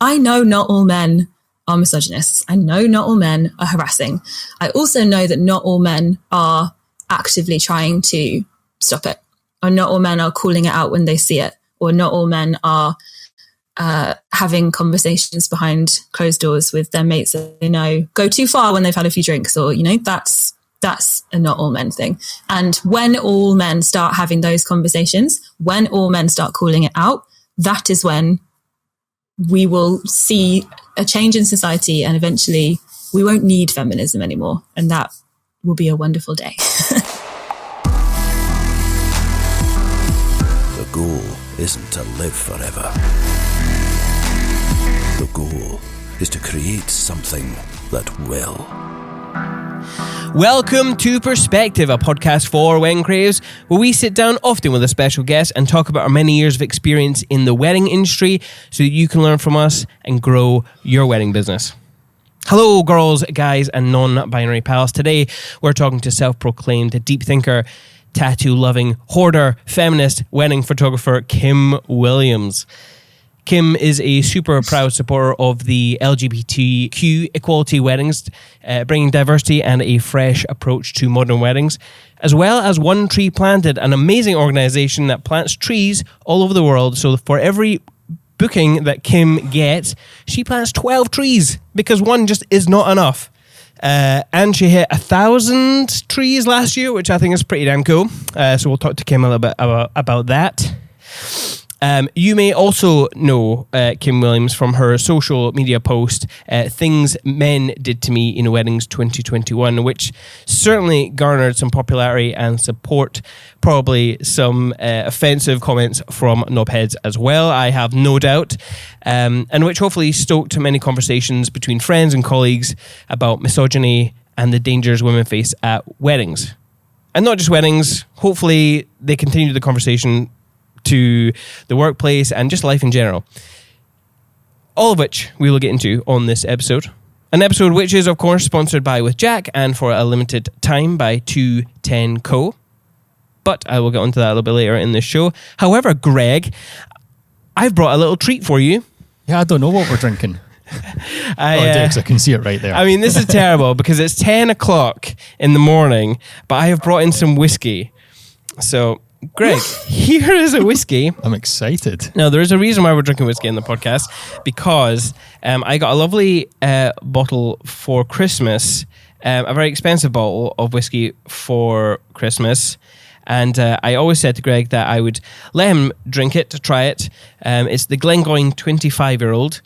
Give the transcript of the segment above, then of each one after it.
I know not all men are misogynists. I know not all men are harassing. I also know that not all men are actively trying to stop it, or not all men are calling it out when they see it, or not all men are having conversations behind closed doors with their mates that they know go too far when they've had a few drinks, or, you know, that's a not all men thing. And when all men start having those conversations, when all men start calling it out, that is when we will see a change in society, and eventually we won't need feminism anymore. And that will be a wonderful day. The goal isn't to live forever. The goal is to create something that will. Welcome to Perspective, a podcast for wedding creatives, where we sit down often with a special guest and talk about our many years of experience in the wedding industry so that you can learn from us and grow your wedding business. Hello, girls, guys, and non-binary pals. Today, we're talking to self-proclaimed deep thinker, tattoo-loving, hoarder, feminist wedding photographer, Kim Williams. Kim is a super proud supporter of the LGBTQ Equality Weddings, bringing diversity and a fresh approach to modern weddings, as well as One Tree Planted, an amazing organisation that plants trees all over the world. So for every booking that Kim gets, she plants 12 trees because one just is not enough. And she hit 1,000 trees last year, which I think is pretty damn cool. So we'll talk to Kim a little bit about that. You may also know Kim Williams from her social media post, Things Men Did to Me in Weddings 2021, which certainly garnered some popularity and support, probably some offensive comments from knobheads as well, I have no doubt, and which hopefully stoked many conversations between friends and colleagues about misogyny and the dangers women face at weddings. And not just weddings, hopefully they continue the conversation to the workplace and just life in general. All of which we will get into on this episode. An episode which is, of course, sponsored by With Jack and for a limited time by 210 Co. But I will get onto that a little bit later in this show. However, Greg, I've brought a little treat for you. Yeah, I don't know what we're drinking. I can see it right there. I mean, this is terrible because it's 10 o'clock in the morning, but I have brought in some whiskey. So, Greg, here is a whiskey. I'm excited. Now, there is a reason why we're drinking whiskey in the podcast, because I got a lovely bottle for Christmas, a very expensive bottle of whiskey for Christmas. And I always said to Greg that I would let him drink it to try it. It's the Glengoyne 25-year-old.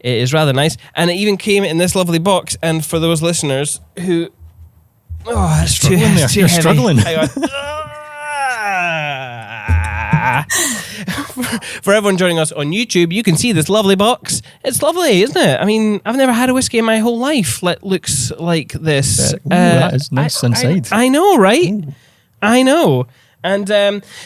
It is rather nice. And it even came in this lovely box. And for those listeners who... Oh, it's too heavy. You're struggling. For everyone joining us on YouTube, you can see this lovely box. It's lovely, isn't it? I mean, I've never had a whiskey in my whole life that looks like this. That is nice inside. I know, right? Ooh. I know. And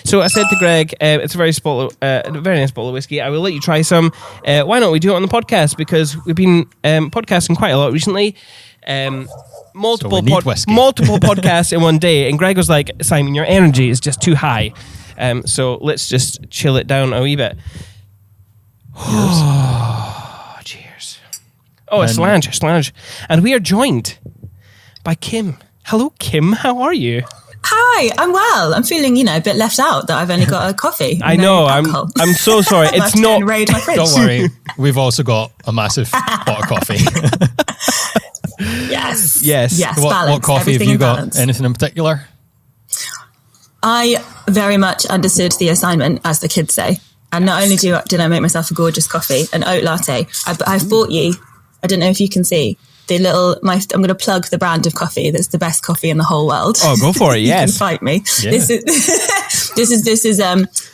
so I said to Greg, it's a very nice bottle of whiskey. I will let you try some. Why not we do it on the podcast? Because we've been podcasting quite a lot recently. Multiple podcasts in one day. And Greg was like, Simon, your energy is just too high. So let's just chill it down a wee bit. Cheers. Oh, it's Slange. And we are joined by Kim. Hello, Kim. How are you? Hi, I'm well. I'm feeling, a bit left out that I've only got a coffee. I know. I'm so sorry. It's not. Raid my fridge. Don't worry. We've also got a massive pot of coffee. Yes. What coffee have you got? Balance. Anything in particular? I very much understood the assignment, as the kids say. And not only did I make myself a gorgeous coffee, an oat latte, I've bought you, I don't know if you can see, I'm going to plug the brand of coffee that's the best coffee in the whole world. Oh, go for it, yes. You can fight me. Yeah. This is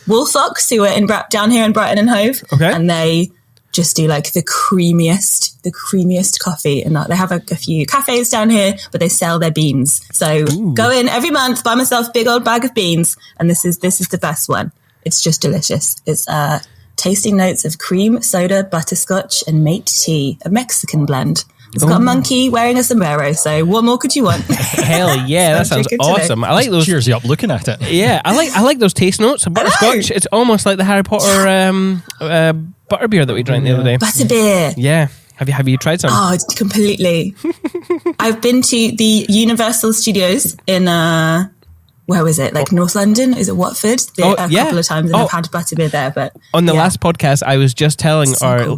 Woolfox, who are down here in Brighton and Hove. Okay. And they just do like the creamiest coffee. And they have a few cafes down here, but they sell their beans. So Go in every month, buy myself a big old bag of beans. And this is the best one. It's just delicious. It's tasting notes of cream, soda, butterscotch, and mate tea, a Mexican blend. It's got a monkey wearing a sombrero. So what more could you want? Hell yeah, that sounds awesome. I like those. Cheers you up looking at it. Yeah, I like those taste notes. A butterscotch. It's almost like the Harry Potter butterbeer that we drank the other day. Butterbeer. Yeah. Have you tried some? Oh, completely. I've been to the Universal Studios in where was it? Like North London? Is it Watford? A couple of times, and I've had butterbeer there. But on the last podcast, I was just telling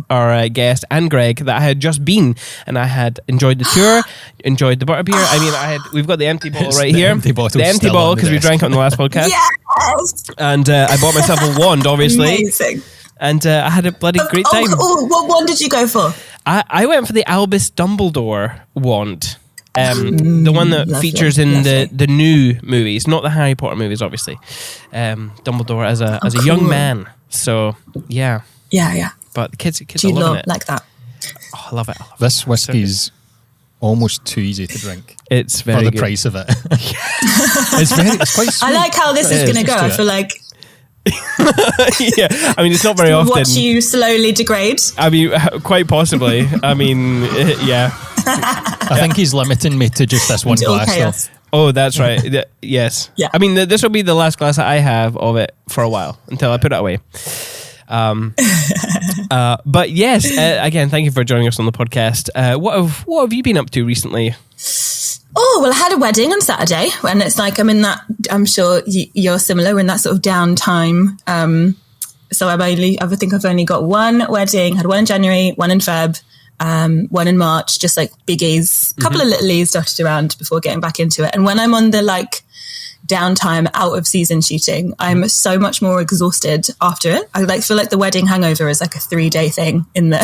our guest and Greg that I had just been, and I had enjoyed the tour, enjoyed the butterbeer. I mean, we've got the empty bottle right here, the empty bottle because we drank it on the last podcast. Yes. And I bought myself a wand, obviously. Amazing. And I had a bloody great time. What wand did you go for? I went for the Albus Dumbledore wand. The one that features in the new movies, not the Harry Potter movies, obviously. Dumbledore as a young man. So yeah. But the kids are loving it. Like that. Oh, I love it. This whiskey's almost too easy to drink. It's very for the good. price of it. It's quite sweet. I like how this is going to go. I feel like. Yeah, I mean, it's not very often. Watch you slowly degrade. I mean, quite possibly. I mean, yeah. I think he's limiting me to just this one glass. Though. Oh, that's right. Yes. Yeah. I mean, this will be the last glass that I have of it for a while until I put it away. But yes, again, thank you for joining us on the podcast. What have you been up to recently? Oh, well, I had a wedding on Saturday, and it's like I'm sure you're similar. We're in that sort of downtime. So I think I've only got one wedding. Had one in January, one in Feb, one in March, just like biggies, a couple of littlies dotted around before getting back into it. And when I'm on the like downtime out of season shooting, I'm so much more exhausted after it. I feel like the wedding hangover is like a 3-day thing in the,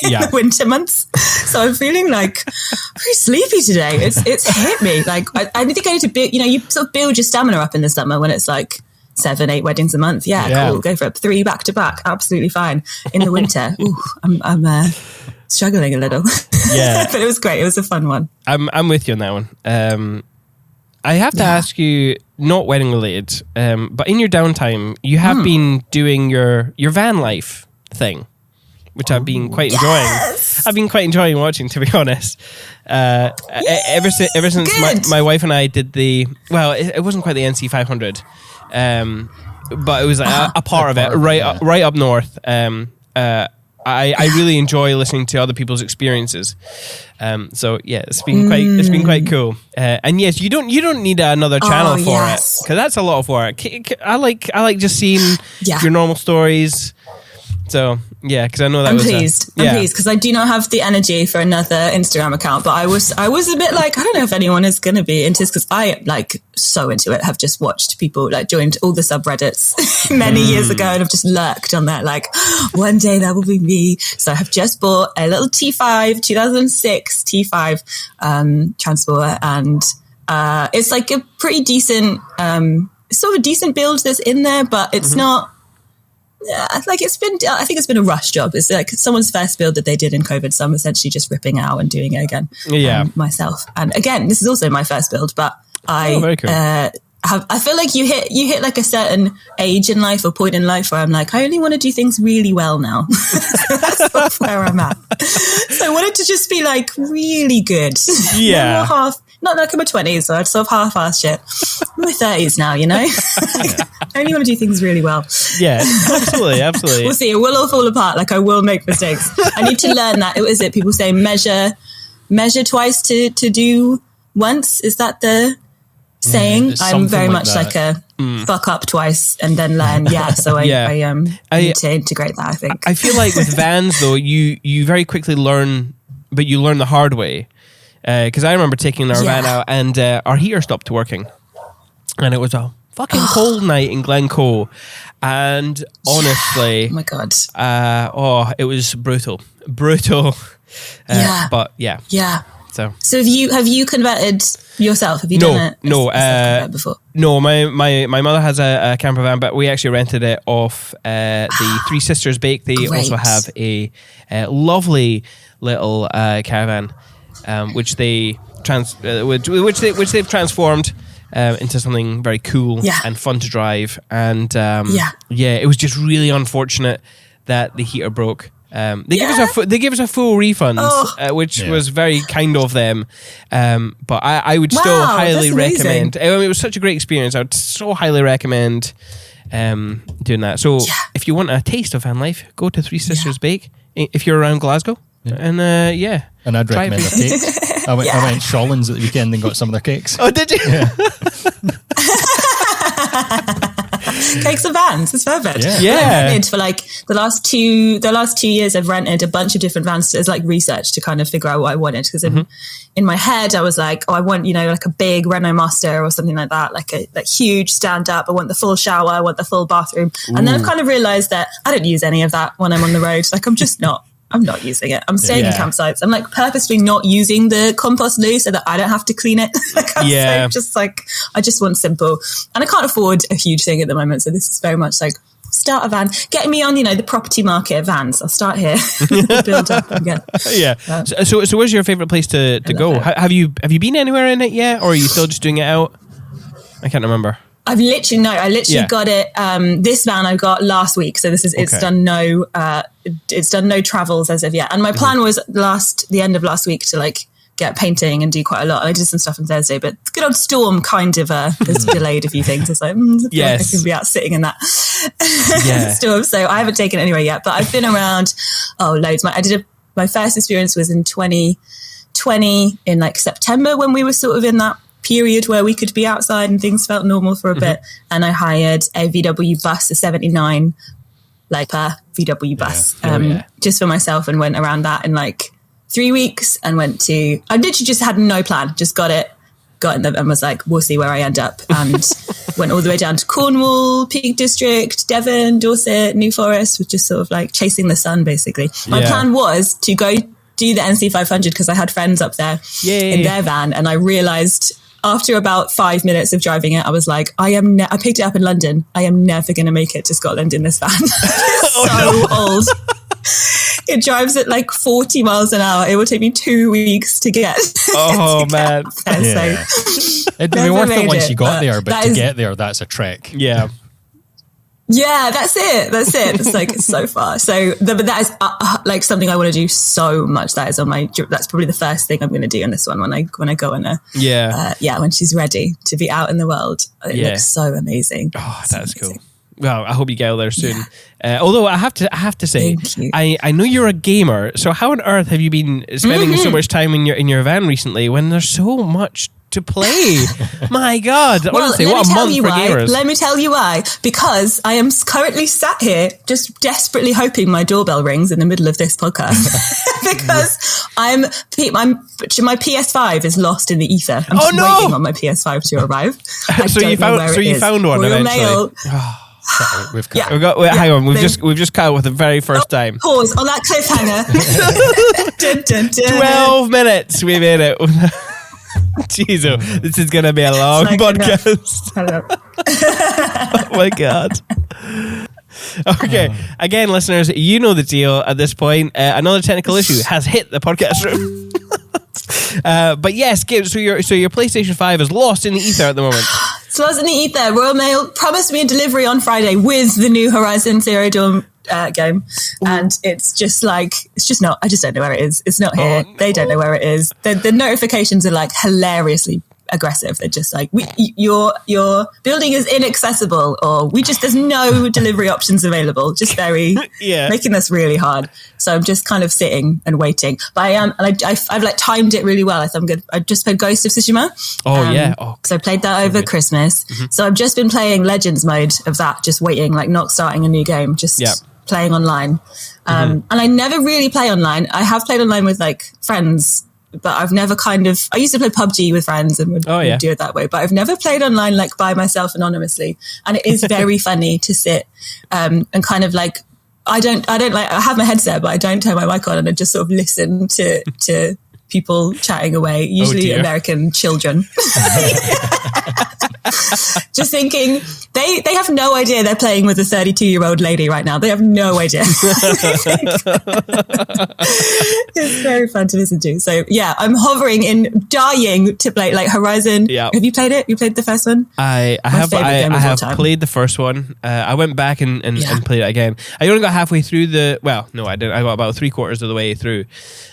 in the winter months. So I'm feeling like very sleepy today. It's hit me. Like I think I need to build, you sort of build your stamina up in the summer when it's like 7-8 weddings a month. Yeah, cool. Go for it. 3 back to back. Absolutely fine. In the winter, I'm struggling a little. Yeah. But it was great. It was a fun one. I'm with you on that one. I have to ask you, not wedding related, but in your downtime, you have been doing your van life thing, which I've been quite enjoying. I've been quite enjoying watching, to be honest. Ever since my wife and I did it wasn't quite the NC 500, but it was a part of it, right up north. I really enjoy listening to other people's experiences. So yeah, it's been quite cool. And yes, you don't need another channel for it, because that's a lot of work. I like just seeing your normal stories. So yeah, because I know that I'm pleased because I do not have the energy for another Instagram account. But I was a bit like, I don't know if anyone is going to be into this, because I like so into it. Have just watched people like joined all the subreddits many years ago, and have just lurked on that. Like, one day that will be me. So I have just bought a little T5 2006 T5 transporter, and it's like a pretty decent, sort of a decent build that's in there, but it's not. Yeah, I think it's been a rush job. It's like someone's first build that they did in COVID, so I'm essentially just ripping it out and doing it again myself. And again, this is also my first build, but very cool. I feel like you hit like a certain age in life or point in life where I'm like, I only want to do things really well now. That's where I'm at. So I wanted to just be like really good. Yeah. Not like in my 20s, so I'd sort of half-ass shit. I'm in my 30s now, I only want to do things really well. Yeah, absolutely. We'll see. It will all fall apart. Like, I will make mistakes. I need to learn that. Is it people say measure twice to do once? Is that the saying? I'm very much like a fuck up twice and then learn. Yeah, so I need to integrate that, I think. I feel like with vans, though, you very quickly learn, but you learn the hard way. Because I remember taking our van out, and our heater stopped working, and it was a fucking cold night in Glencoe, and honestly, oh my god, it was brutal. But yeah. So have you converted yourself? Have you done it? No, before. No, my mother has a camper van, but we actually rented it off the Three Sisters Bake. They also have a lovely little caravan. Which they've transformed into something very cool and fun to drive, and it was just really unfortunate that the heater broke, They give us a full refund, which was very kind of them. But I would still highly recommend. I mean, it was such a great experience. I would so highly recommend doing that. So if you want a taste of van life, go to Three Sisters Bake if you're around Glasgow. And and I'd recommend their cakes. I went Shawlands at the weekend and got some of their cakes. Oh, did you? Yeah. Cakes and vans, it's perfect. Yeah. I rented for like the last 2 years. I've rented a bunch of different vans as like research to kind of figure out what I wanted, because in my head I was like, I want, like a big Renault Master or something like that, like a huge stand up. I want the full shower, I want the full bathroom. And then I've kind of realized that I don't use any of that when I'm on the road. Like I'm not using it. I'm staying in campsites. I'm like purposely not using the compost loo so that I don't have to clean it. I just want simple. And I can't afford a huge thing at the moment. So this is very much like start a van. Get me on, the property market of vans. I'll start here. Build up and get. Yeah. So where's your favourite place to go? Have you been anywhere in it yet? Or are you still just doing it out? I can't remember. I literally got it. This van I got last week, so it's done no travels as of yet. And my plan was the end of last week to like get painting and do quite a lot. I did some stuff on Thursday, but good old storm kind of has delayed a few things. It's like I can be out sitting in that storm. So I haven't taken it anywhere yet, but I've been around loads. My first experience was in 2020 in like September, when we were sort of in that period where we could be outside and things felt normal for a bit, and I hired a VW bus, a 79 like a VW bus just for myself, and went around that in like 3 weeks, and I literally just had no plan, just got in them and was like, we'll see where I end up, and went all the way down to Cornwall, Peak District, Devon, Dorset, New Forest, with just sort of like chasing the sun basically. My plan was to go do the NC 500 because I had friends up there in their van, and I realised after about 5 minutes of driving it, I was like, I picked it up in London. I am never going to make it to Scotland in this van. It's old. It drives at like 40 miles an hour. It will take me 2 weeks to get. Man. Yeah. It'd be worth it once you got there, but to get there, that's a trek. Yeah. Yeah, that's it. It's like, it's so far. So, but that is like something I want to do so much. That is that's probably the first thing I'm going to do on this one when I go on when she's ready to be out in the world. It looks so amazing. Oh, that's cool. Well, I hope you get out there soon. Although I have to say, I know you're a gamer. So how on earth have you been spending so much time in your van recently when there's so much to play? My God. Honestly, what a month for gamers. Let me tell you why. Because I am currently sat here just desperately hoping my doorbell rings in the middle of this podcast. Because my PS5 is lost in the ether. I'm just waiting on my PS5 to arrive. You found one Royal eventually. Mail. Hang on, we've just cut with the very first time. Pause on that cliffhanger. Dun, dun, dun. 12 minutes we made it. Jeez, this is going to be a long podcast. Oh my God. Okay, again, listeners, you know the deal at this point. Another technical issue has hit the podcast room. But yes, Gabe, so your PlayStation 5 is lost in the ether at the moment. It's lost in the ether. Royal Mail promised me a delivery on Friday with the new Horizon Zero Dawn game, and it's just not. I just don't know where it is. It's not here. No. They don't know where it is. The notifications are like hilariously aggressive. They're just like, your building is inaccessible, or there's no delivery options available. Just making this really hard. So I'm just kind of sitting and waiting. But I've like timed it really well. I think I'm good. I just played Ghost of Tsushima. So I played that over Christmas. Mm-hmm. So I've just been playing Legends mode of that, just waiting, like not starting a new game, just playing online. And I never really play online. I have played online with like friends, but I've never I used to play PUBG with friends and would do it that way, but I've never played online like by myself anonymously. And it is very funny to sit and kind of like, I have my headset, but I don't turn my mic on, and I just sort of listen to people chatting away, usually American children. Just thinking, they have no idea they're playing with a 32-year-old lady right now. They have no idea. It's very fun to listen to. So yeah, I'm hovering in dying to play like Horizon. Yeah. Have you played it? You played the first one? I have played the first one. I went back and played it again. I only got halfway through no, I didn't. I got about 3/4 of the way through.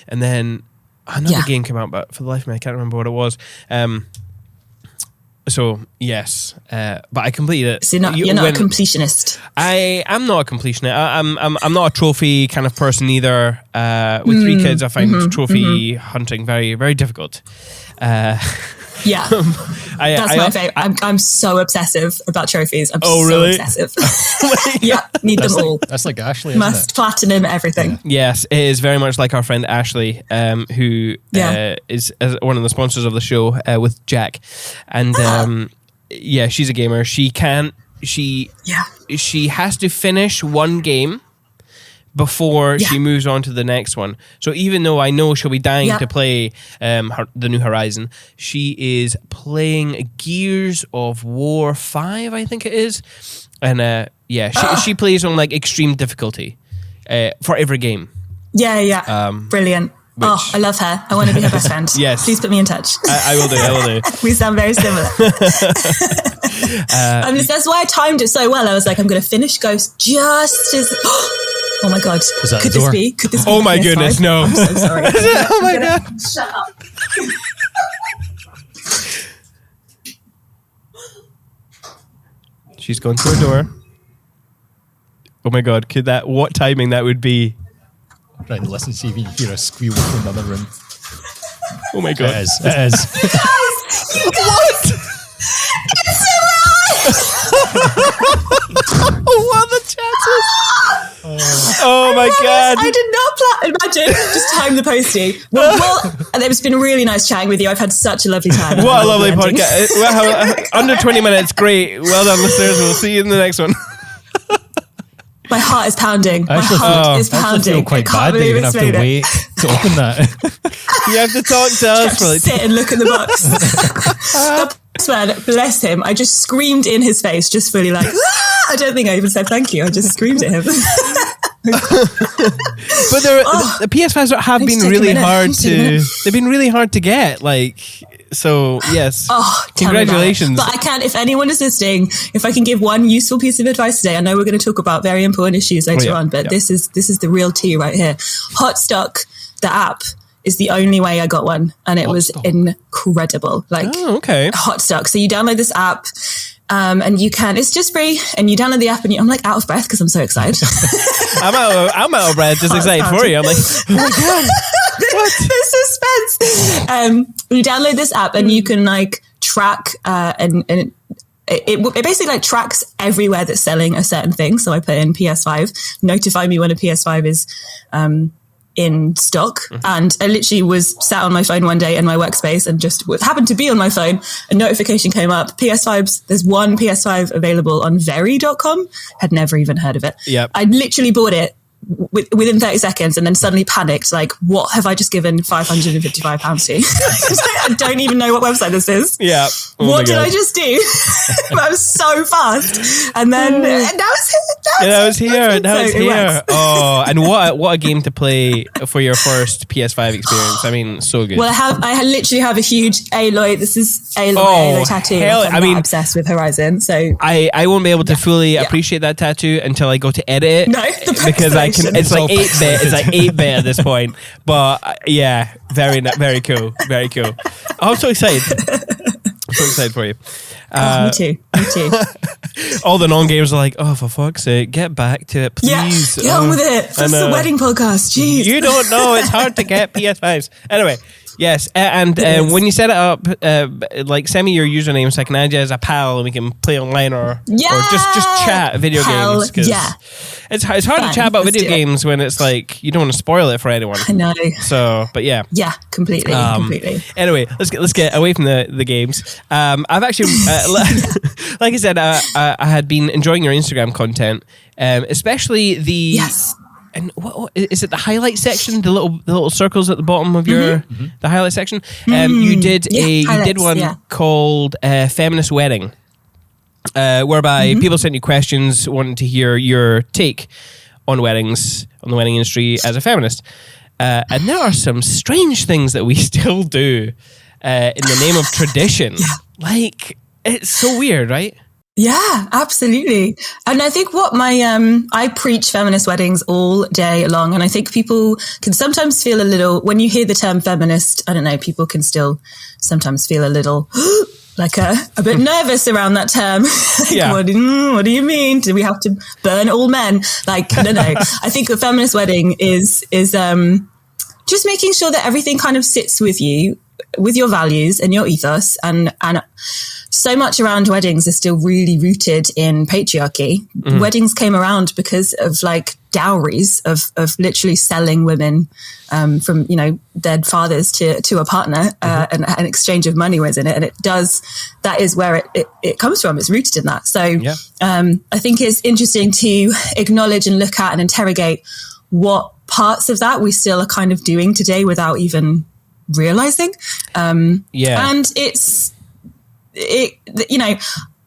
And then another game came out, but for the life of me, I can't remember what it was. So yes, but I completed it. So you're not a completionist. I am not a completionist. I'm not a trophy kind of person either. With 3 kids, I find trophy hunting very, very difficult. Yeah, that's my favorite. I'm so obsessive about trophies. I'm really? So obsessive. Yeah, need them all. That's like Ashley, isn't Must it? platinum everything. Yes, it is very much like our friend Ashley, who is one of the sponsors of the show with Jack, and she's a gamer. She has to finish one game before she moves on to the next one. So even though I know she'll be dying to play the new Horizon, she is playing Gears of War 5, I think it is. And she plays on like extreme difficulty for every game. Yeah. Brilliant. I love her. I want to be her best friend. Yes. Please put me in touch. I will do. We sound very similar. That's why I timed it so well. I was like, I'm going to finish Ghost just as... Oh my God. Could this be? Oh my goodness, no. I'm so sorry. Oh my God. Shut up. She's going through a door. Oh my God, what timing that would be? I'm trying to listen, see if you can hear a squeal from the other room. Oh my God. It is. It is. What? It's What the chances? Oh my God. I did not imagine. Just time the postie. Well, and it's been really nice chatting with you. I've had such a lovely time. What a lovely podcast. Under 20 minutes. Great. Well done, listeners. We'll see you in the next one. My heart is pounding. My heart is I pounding. feel quite bad that you're going to have to wait to open that. You have to talk to us for like... Sit and look in the box. The postman, bless him, I just screamed in his face, just fully like, I don't think I even said thank you. I just screamed at him. But the PS5s have been really hard to... They've been really hard to get. Like... So yes, congratulations. But I can, if anyone is listening, if I can give one useful piece of advice today, I know we're going to talk about very important issues later on, but this is the real tea right here. Hotstock, the app, is the only way I got one, and it was incredible. Like Hotstock. So you download this app. And you can, it's just free, and you download the app and I'm like out of breath because I'm so excited. I'm out of breath, just excited for you. I'm like, oh my God, what? The suspense. You download this app and you can like track, and it basically like tracks everywhere that's selling a certain thing. So I put in PS5, notify me when a PS5 is, in stock. And I literally was sat on my phone one day in my workspace and just happened to be on my phone. A notification came up. PS5s, there's one PS5 available on very.com. Had never even heard of it. Yep. I literally bought it within 30 seconds and then suddenly panicked, like, what have I just given £555 to? I don't even know what website this is. Yeah. What did I just do? I was so fast. And then now it's here. Oh, and what a game to play for your first PS5 experience. I mean, so good. Well, I literally have a huge Aloy. This is Aloy tattoo. I'm obsessed with Horizon. So I won't be able to fully appreciate that tattoo until I go to edit it. No, because it's like 8-bit. It's like 8-bit at this point. But yeah, very cool. Very cool. Oh, I'm so excited. I'm so excited for you. Me too. All the non-gamers are like, oh, for fuck's sake, get back to it, please. Yeah, get on with it. This is a wedding podcast. Jeez. You don't know. It's hard to get PS5s. Anyway. Yes, and when you set it up, like send me your username so I can add you as a pal and we can play online or just chat video games. Yeah, it's hard to chat about video games when it's like you don't want to spoil it for anyone. I know. So, but yeah, completely. Anyway, let's get away from the games. I've actually, like I said, I had been enjoying your Instagram content, especially the. Yes. And what is it? The highlight section, the little circles at the bottom of your the highlight section. You did one called Feminist Wedding. whereby people sent you questions wanting to hear your take on weddings, on the wedding industry as a feminist. And there are some strange things that we still do in the name of tradition. Like, it's so weird, right? Yeah, absolutely. And I think what I preach feminist weddings all day long. And I think people can sometimes feel a little, when you hear the term feminist, I don't know, people can still sometimes feel a little like a bit nervous around that term. Like, what do you mean? Do we have to burn all men? Like, no. I think a feminist wedding is just making sure that everything kind of sits with you, with your values and your ethos, and so much around weddings is still really rooted in patriarchy. Mm-hmm. Weddings came around because of like dowries of literally selling women from, dead fathers to a partner, and an exchange of money was in it. And that is where it comes from. It's rooted in that. So I think it's interesting to acknowledge and look at and interrogate what parts of that we still are kind of doing today without even realizing. And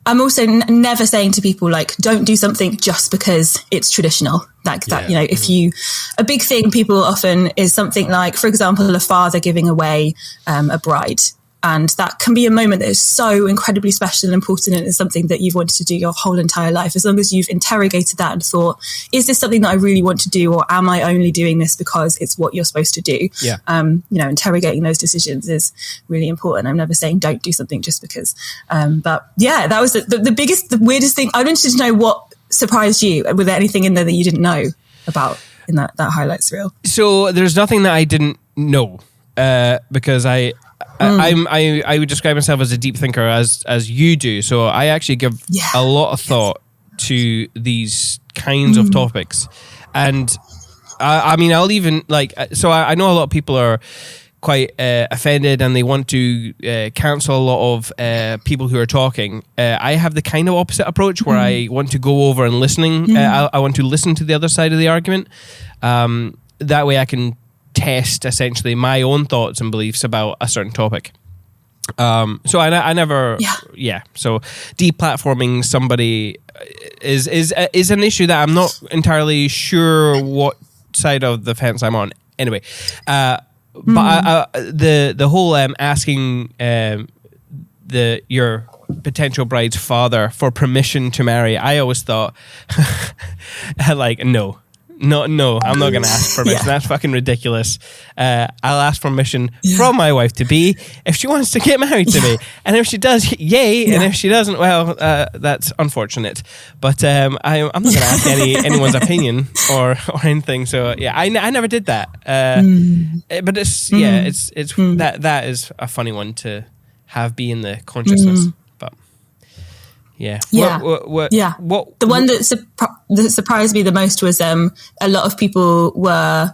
I'm also never saying to people like, don't do something just because it's traditional. Like that, a big thing people often is something like, for example, a father giving away a bride. And that can be a moment that is so incredibly special and important, and it's something that you've wanted to do your whole entire life. As long as you've interrogated that and thought, is this something that I really want to do, or am I only doing this because it's what you're supposed to do? Yeah. Interrogating those decisions is really important. I'm never saying don't do something just because. But yeah, that was the weirdest thing. I wanted to know what surprised you. Was there anything in there that you didn't know about in that highlights reel? So there's nothing that I didn't know because I would describe myself as a deep thinker, as you do. So I actually give a lot of thought to these kinds of topics. And I'll even I know a lot of people are quite offended and they want to cancel a lot of people who are talking. I have the kind of opposite approach where I want to go over and listening. I want to listen to the other side of the argument. That way I can test essentially my own thoughts and beliefs about a certain topic. So I never, So deplatforming somebody is an issue that I'm not entirely sure what side of the fence I'm on. Anyway, but the whole asking your potential bride's father for permission to marry, I always thought like no. No, I'm not going to ask permission. Yeah. That's fucking ridiculous. I'll ask permission from my wife-to-be if she wants to get married to me. And if she does, yay. Yeah. And if she doesn't, well, that's unfortunate. But I'm not going to ask anyone's opinion or anything. So, yeah, I never did that. But it's that is a funny one to have be in the consciousness. But yeah. The one that surprised me the most was a lot of people were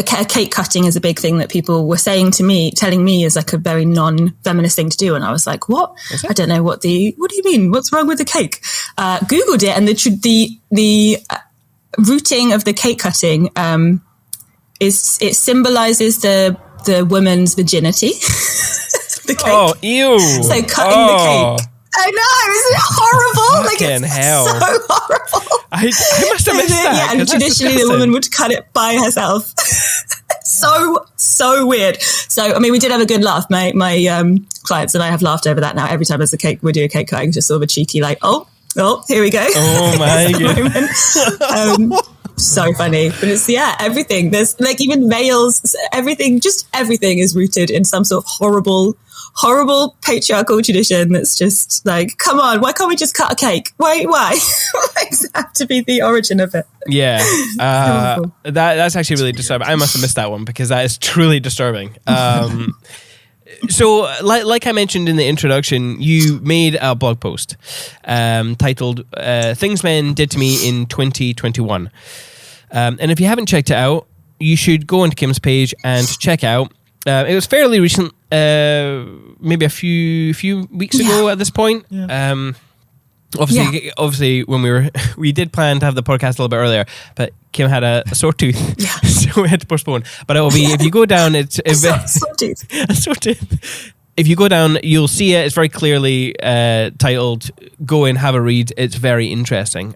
cake cutting is a big thing that people were telling me is like a very non-feminist thing to do, and I was like, what? I don't know what do you mean? What's wrong with the cake? Googled it, and the rooting of the cake cutting it symbolizes the woman's virginity. The cake. Oh, ew! So cutting the cake. I know, isn't it horrible? Fucking hell. So horrible. I must have missed that. Yeah, and traditionally the woman would cut it by herself. So weird. So, we did have a good laugh. My clients and I have laughed over that now. Every time we do a cake cutting, just sort of a cheeky like, oh, here we go. Oh my God. So funny. But it's, everything. There's like even veils, everything is rooted in some sort of horrible patriarchal tradition that's just like, come on, why can't we just cut a cake? Why? Why does it have to be the origin of it? Yeah. That's actually really disturbing. I must have missed that one because that is truly disturbing. So like I mentioned in the introduction, you made a blog post titled Things Men Did to Me in 2021. And if you haven't checked it out, you should go onto Kim's page and check out. It was fairly recent, maybe a few weeks ago at this point. Yeah. Obviously, when we did plan to have the podcast a little bit earlier, but Kim had a sore tooth, so we had to postpone. But it will be if you go down, it's a sore tooth. A sore tooth. if you go down, you'll see it. It's very clearly titled. Go and have a read. It's very interesting.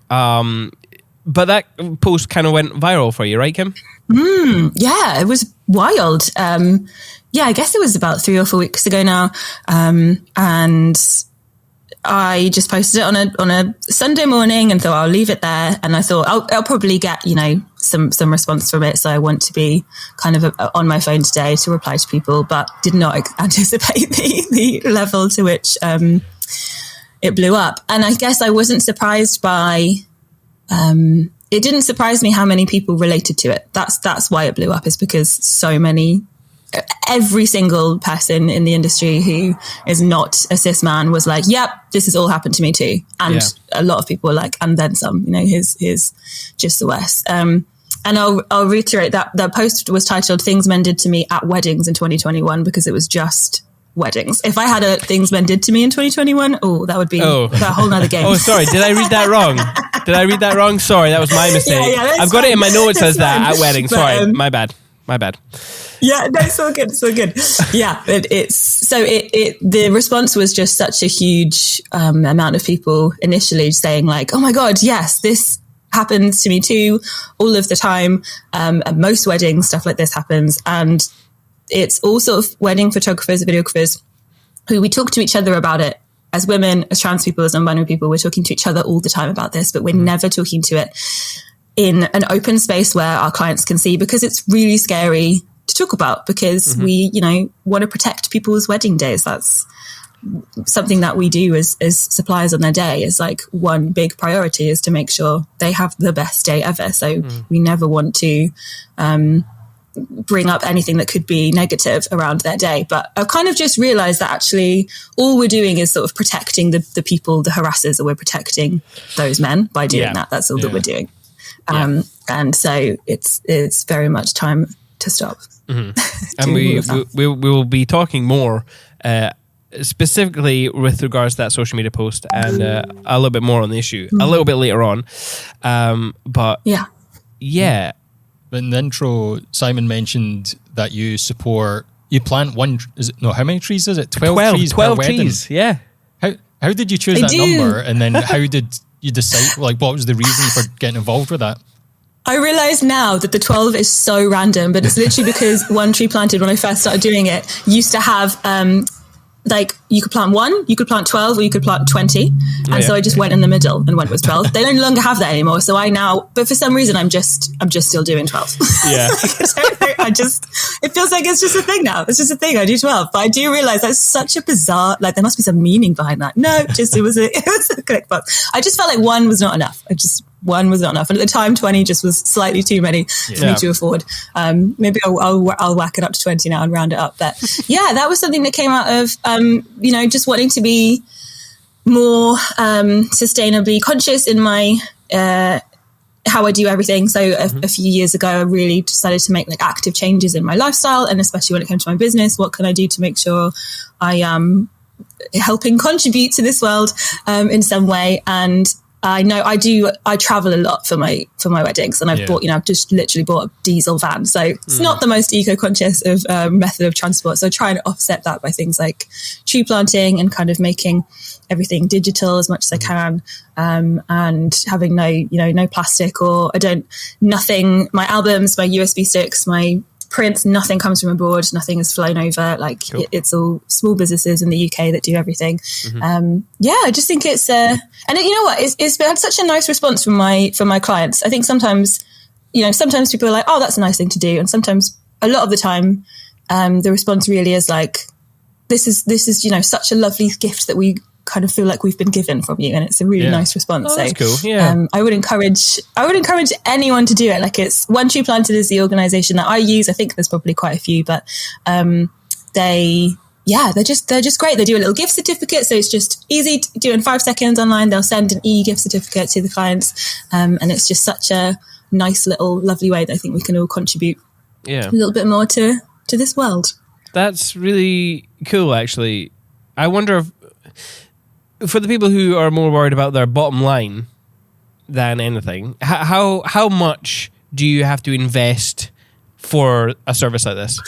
But that post kind of went viral for you, right, Kim? Yeah, it was wild. I guess it was about 3 or 4 weeks ago now. And I just posted it on a Sunday morning and thought I'll leave it there. And I thought I'll probably get, some response from it. So I want to be kind of on my phone today to reply to people, but did not anticipate the level to which it blew up. And I guess I wasn't surprised by... it didn't surprise me how many people related to it. That's why it blew up, is because every single person in the industry who is not a cis man was like, yep, this has all happened to me too. And a lot of people were like, and then some, here's just the worst. And I'll reiterate that the post was titled Things Men Did to Me at Weddings in 2021, because it was just weddings. If I had a Things Men Did to Me in 2021, that would be a whole nother game. Oh, sorry. Did I read that wrong? Sorry, that was my mistake. I've got it in my notes as that at weddings. Sorry, my bad. Yeah, no, it's all good. Yeah, the response was just such a huge amount of people initially saying like, oh my God, yes, this happens to me too, all of the time. At most weddings, stuff like this happens. And it's all sort of wedding photographers, videographers, who we talk to each other about it. As women, as trans people, as non-binary people, we're talking to each other all the time about this, but we're never talking to it in an open space where our clients can see, because it's really scary to talk about, because we, want to protect people's wedding days. That's something that we do as suppliers on their day, is like one big priority is to make sure they have the best day ever. So we never want to bring up anything that could be negative around their day. But I've kind of just realized that actually all we're doing is sort of protecting the people, the harassers, or we're protecting those men by doing that. That's all that we're doing. And so it's very much time to stop. And we will be talking more specifically with regards to that social media post, and a little bit more on the issue a little bit later on. But yeah. In the intro, Simon mentioned that you plant how many trees is it? 12 trees 12 per trees, wedding. Yeah. How did you choose that number? And then how did you decide, what was the reason for getting involved with that? I realise now that the 12 is so random, but it's literally because one tree planted when I first started doing it used to have, you could plant 1, you could plant 12, or you could plant 20. And so I just went in the middle and went with 12. They no longer have that anymore. So but for some reason, I'm just still doing 12. Yeah. It feels like it's just a thing now. It's just a thing. I do 12. But I do realize that's such a bizarre, there must be some meaning behind that. No, it was a click box. I just felt like 1 was not enough. 1 was not enough. And at the time, 20 just was slightly too many for me to afford. Maybe I'll whack it up to 20 now and round it up. But that was something that came out of, just wanting to be more sustainably conscious in my how I do everything. So a few years ago, I really decided to make active changes in my lifestyle, and especially when it came to my business, what can I do to make sure I am helping contribute to this world in some way? And I know I travel a lot for my weddings, and I've just literally bought a diesel van. So it's not the most eco-conscious of method of transport. So I try and offset that by things like tree planting and kind of making everything digital as much as I can, and having no plastic, or nothing, my albums, my USB sticks, my prints, nothing comes from abroad, nothing has flown over. Cool. It's all small businesses in the UK that do everything. I just think it's and you know what, it's had such a nice response from my clients. I think sometimes people are like, oh, that's a nice thing to do, and sometimes, a lot of the time, the response really is like, this is such a lovely gift that we kind of feel like we've been given from you, and it's a really nice response. Oh, that's cool. Yeah. I would encourage anyone to do it. It's One Tree Planted is the organization that I use. I think there's probably quite a few, but they're just great. They do a little gift certificate, so it's just easy to do in 5 seconds online. They'll send an e-gift certificate to the clients, and it's just such a nice little lovely way that I think we can all contribute a little bit more to this world. That's really cool, actually. I wonder if, for the people who are more worried about their bottom line than anything, how much do you have to invest for a service like this?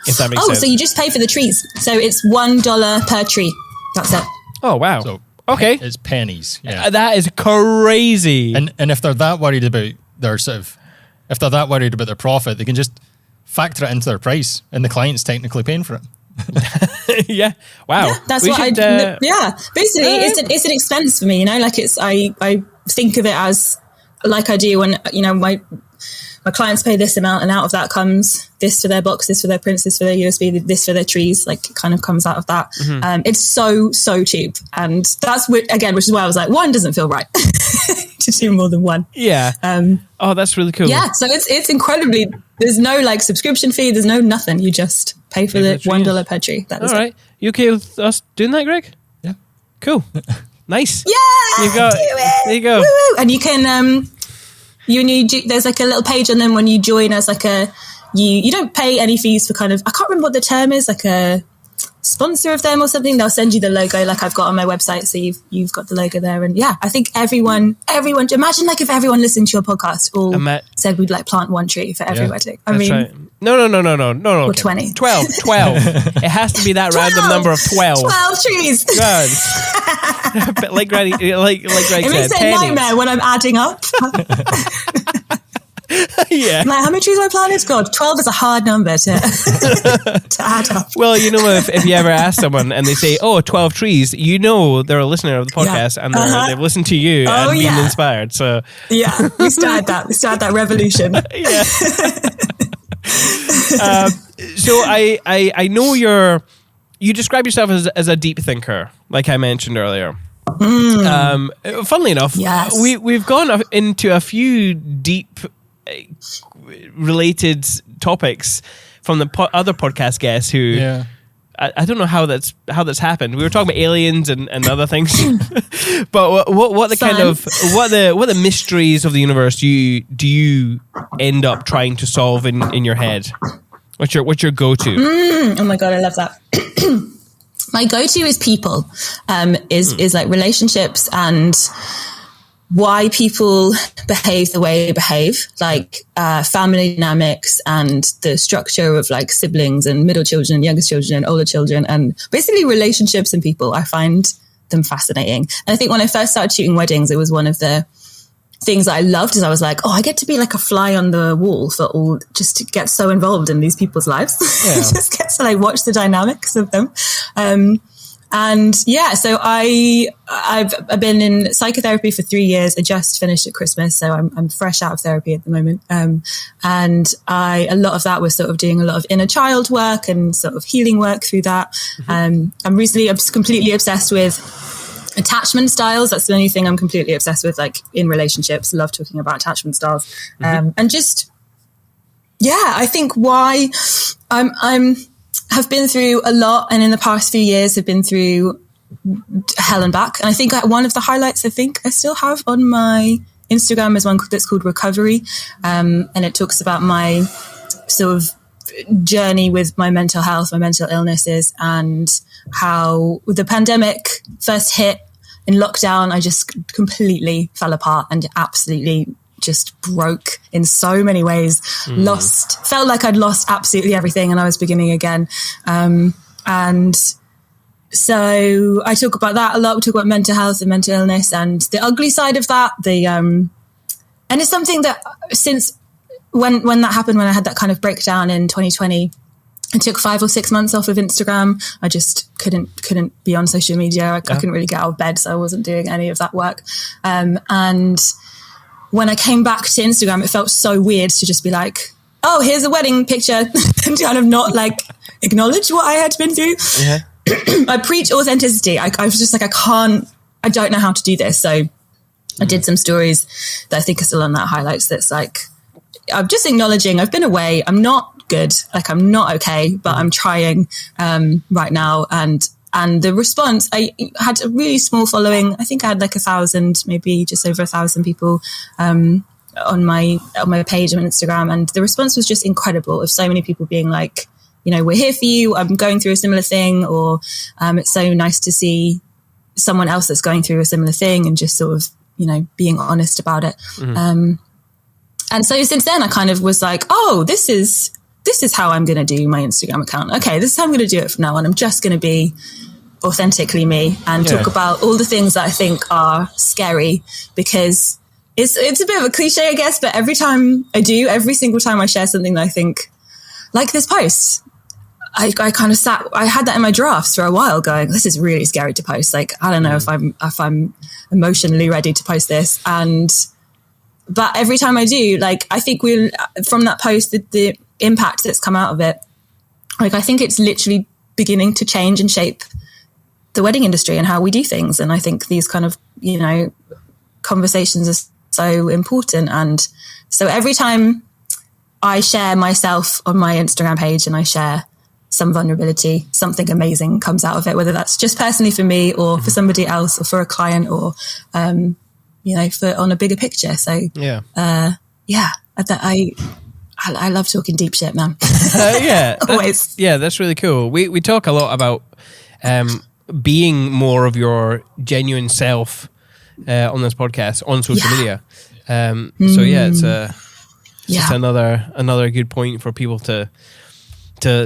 If that makes sense. So you just pay for the trees. So it's $1 per tree. That's it. Oh, wow. So okay. It's pennies. Yeah. That is crazy. And if they're that worried about if they're that worried about their profit, they can just factor it into their price, and the client's technically paying for it. Yeah. Wow. Yeah, that's what basically it's an expense for me, you know, like I think of it as like I do when, you know, my clients pay this amount, and out of that comes this for their box, this for their prints, this for their USB, this for their trees, like it kind of comes out of that. It's so cheap. And that's which is why I was like, one doesn't feel right to do more than one. Yeah. Oh, that's really cool. Yeah. So it's incredibly, there's no like subscription fee. There's no nothing. You just pay for the $1 per tree. That is all right. You okay with us doing that, Greg? Yeah. Cool. Nice. Yeah. You got it. There you go. Woo-woo. And you can, there's like a little page on them when you join as like you don't pay any fees for kind of, I can't remember what the term is, like a sponsor of them or something. They'll send you the logo like I've got on my website, so you've got the logo there. And yeah, I think everyone imagine like if everyone listened to your podcast all said we'd like plant one tree for every wedding. I mean, right. No. Or 20. 12. It has to be that 12. Random number of 12. 12 trees. But like Granny, like Greg said, it makes it a nightmare when I'm adding up. Yeah. Like, how many trees have I planted? God, 12 is a hard number to add up. Well, you know, if you ever ask someone and they say, 12 trees, you know they're a listener of the podcast and they've listened to you and been inspired. So yeah, we started that revolution. Yeah. So I know you describe yourself as a deep thinker, like I mentioned earlier. Funnily enough, yes. we've gone into a few deep related topics from the other podcast guests who I don't know how that's happened. We were talking about aliens and other things, but what the kind of what the mysteries of the universe do you end up trying to solve in your head? What's your go-to? Oh my God, I love that. My go-to is people, is like relationships and why people behave the way they behave, like family dynamics and the structure of like siblings and middle children and youngest children and older children, and basically relationships and people. I find them fascinating. And I think when I first started shooting weddings, it was one of the things that I loved, is I was like, I get to be like a fly on the wall just to get so involved in these people's lives. Yeah. Just get to like watch the dynamics of them. And yeah, so I've been in psychotherapy for 3 years. I just finished at Christmas, so I'm fresh out of therapy at the moment. And a lot of that was sort of doing a lot of inner child work and sort of healing work through that. I'm completely obsessed with attachment styles. That's the only thing I'm completely obsessed with, like in relationships. Love talking about attachment styles. And just, I think why have been through a lot, and in the past few years have been through hell and back. And I think one of the highlights I still have on my Instagram is one that's called Recovery. And it talks about my sort of journey with my mental health, my mental illnesses, and how the pandemic first hit in lockdown. I just completely fell apart and absolutely just broke in so many ways. Felt like I'd lost absolutely everything, and I was beginning again. And so I talk about that a lot. We talk about mental health and mental illness and the ugly side of that. And it's something that since when that happened, when I had that kind of breakdown in 2020, I took 5 or 6 months off of Instagram. I just couldn't be on social media. I couldn't really get out of bed, so I wasn't doing any of that work. And when I came back to Instagram, it felt so weird to just be like, here's a wedding picture, and kind of not like acknowledge what I had been through. Yeah. I preach authenticity. I was just like, I don't know how to do this. So I did some stories that I think are still on that highlights. That's like, I'm just acknowledging I've been away. I'm not good. Like, I'm not okay, but I'm trying right now. And the response, I had a really small following. I think I had like 1,000, maybe just over 1,000 people on my page on Instagram. And the response was just incredible, of so many people being like, we're here for you. I'm going through a similar thing. Or it's so nice to see someone else that's going through a similar thing, and just sort of, being honest about it. And so since then I kind of was like, this is this is how I'm going to do my Instagram account. Okay, this is how I'm going to do it from now on. I'm just going to be authentically me and talk about all the things that I think are scary, because it's a bit of a cliche, I guess, but every single time I share something that I think, like this post, I kind of I had that in my drafts for a while going, this is really scary to post. Like, I don't know if I'm emotionally ready to post this. But every time I do, like, I think from that post, the impact that's come out of it, like, I think it's literally beginning to change and shape the wedding industry and how we do things. And I think these kind of, conversations are so important. And so every time I share myself on my Instagram page and I share some vulnerability, something amazing comes out of it, whether that's just personally for me or for somebody else or for a client or, for on a bigger picture. So, I love talking deep shit, man. Always. That's really cool. We talk a lot about being more of your genuine self on this podcast, on social media. It's just another good point for people to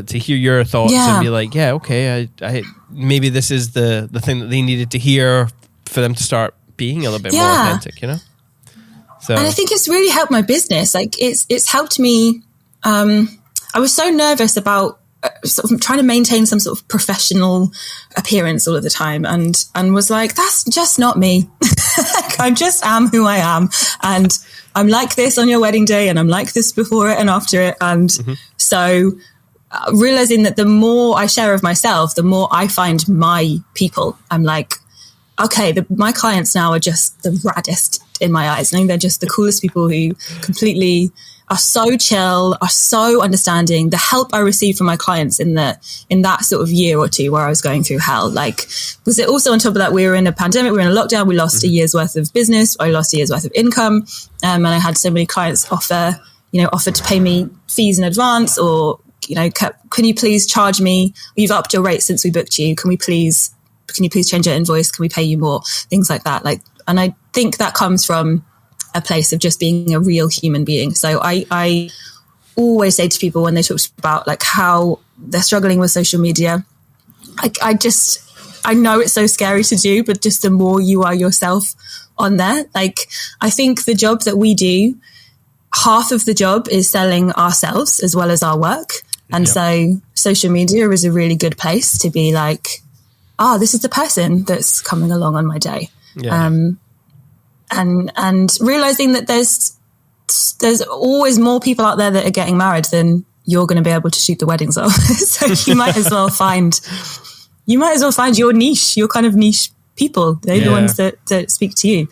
hear your thoughts and be like, I maybe this is the thing that they needed to hear for them to start being a little bit more authentic, So, and I think it's really helped my business. Like, it's helped me. I was so nervous about sort of trying to maintain some sort of professional appearance all of the time, and was like, that's just not me. I just am who I am, and I'm like this on your wedding day, and I'm like this before it and after it, and so realizing that the more I share of myself, the more I find my people. I'm like, okay, my clients now are just the raddest in my eyes. I think they're just the coolest people who completely are so chill, are so understanding. The help I received from my clients in that sort of year or two where I was going through hell, like, was it also on top of that, we were in a pandemic, we were in a lockdown, we lost a year's worth of business, I lost a year's worth of income. And I had so many clients offer to pay me fees in advance, or, can you please charge me? You've upped your rate since we booked you. Can you please change your invoice? Can we pay you more? Things like that. Like, and I think that comes from a place of just being a real human being. So I always say to people when they talk about like how they're struggling with social media, I know it's so scary to do, but just the more you are yourself on there, like, I think the job that we do, half of the job is selling ourselves as well as our work. And so social media is a really good place to be like, this is the person that's coming along on my day. And realizing that there's always more people out there that are getting married than you're going to be able to shoot the weddings of. So you might as well find your niche, your kind of niche people. They're the ones that speak to you.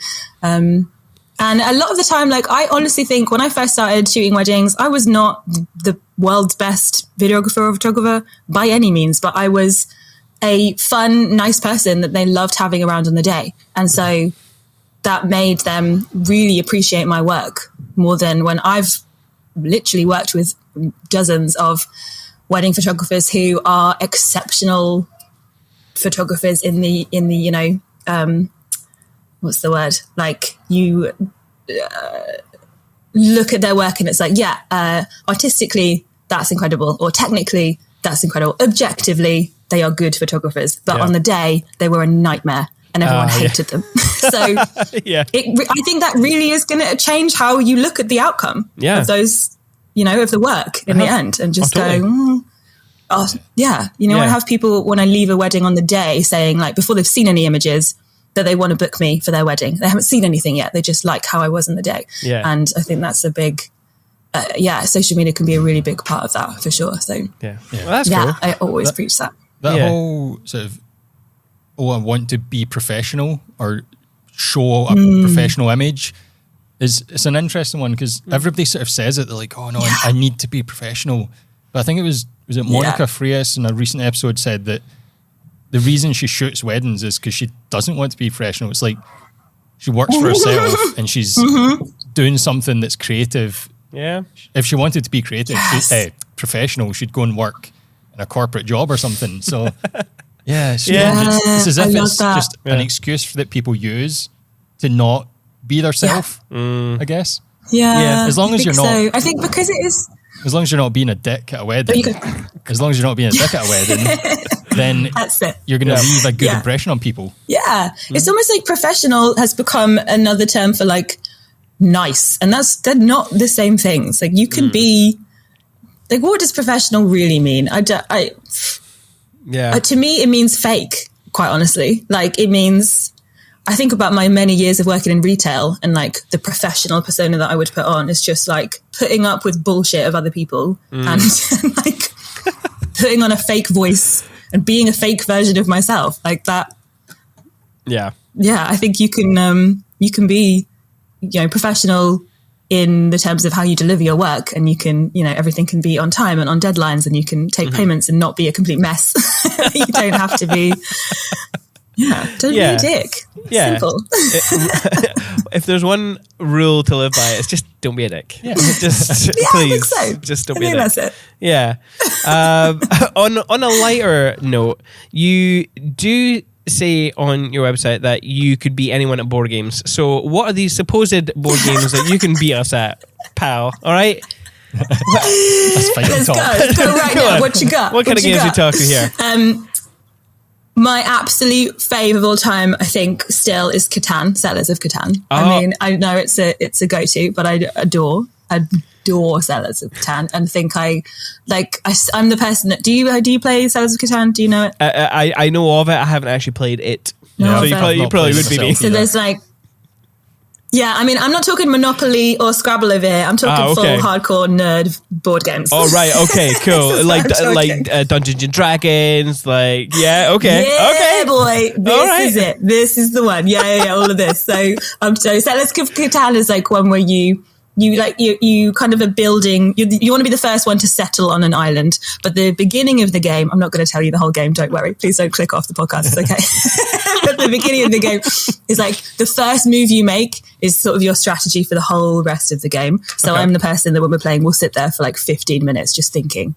And a lot of the time, like, I honestly think when I first started shooting weddings, I was not the world's best videographer or photographer by any means, but I was a fun, nice person that they loved having around on the day. And so that made them really appreciate my work more than when I've literally worked with dozens of wedding photographers who are exceptional photographers in the what's the word? Like, you look at their work and it's like, artistically, that's incredible. Or technically, that's incredible. Objectively, they are good photographers. But on the day, they were a nightmare and everyone hated them. So I think that really is going to change how you look at the outcome of those, of the work in the end, and just go, I have people, when I leave a wedding on the day, saying, like, before they've seen any images, that they want to book me for their wedding. They haven't seen anything yet. They just like how I was in the day. And I think that's a big, social media can be a really big part of that for sure. So well, that's cool. I always preach that. That whole sort of, I want to be professional or show a professional image it's an interesting one, because everybody sort of says it. They're like, oh no, I need to be professional. But I think it was it Monica Frias in a recent episode said that the reason she shoots weddings is because she doesn't want to be professional. It's like she works for herself and she's doing something that's creative. Yeah. If she wanted to be creative, professional, she'd go and work in a corporate job or something. So it's as if it's just an excuse that people use to not be themselves, I guess. Yeah. As long as you're not. So. I think because it is As long as you're not being a dick at a wedding, then That's it. you're going to leave a good impression on people. Yeah. It's almost like professional has become another term for like nice. And they're not the same things. Like you can be like, what does professional really mean? To me, it means fake, quite honestly. Like it means, I think about my many years of working in retail and like the professional persona that I would put on is just like putting up with bullshit of other people and like putting on a fake voice and being a fake version of myself like that. Yeah. Yeah. I think you can be, professional in the terms of how you deliver your work, and you can, everything can be on time and on deadlines, and you can take payments and not be a complete mess. You don't have to be, don't be a dick. Yeah. Simple. If there's one rule to live by, it's just don't be a dick. Yeah. Just please, I think so. just don't be a dick. That's it. Yeah. On a lighter note, you do say on your website that you could be anyone at board games. So what are these supposed board games that you can beat us at, pal? All right. Let's fight and Let's talk. go right now. What you got? What kind of games are we talking here? My absolute fave of all time, I think, still is Catan, Settlers of Catan. I mean, I know it's a go-to, but I adore Settlers of Catan, and think I'm the person that, do you play Settlers of Catan? Do you know it? I know of it. I haven't actually played it. No, so you probably would be me. So there's I mean, I'm not talking Monopoly or Scrabble over here. I'm talking full hardcore nerd board games. Oh, right. Okay, cool. like Dungeons and Dragons. Okay. Yeah, okay. boy. This is it. This is the one. Yeah. All of this. So Settlers of Catan is like one where you kind of are building, you want to be the first one to settle on an island, but the beginning of the game, I'm not going to tell you the whole game, don't worry, please don't click off the podcast, it's okay. But the beginning of the game is like the first move you make is sort of your strategy for the whole rest of the game. So I'm the person that when we're playing, we'll sit there for like 15 minutes just thinking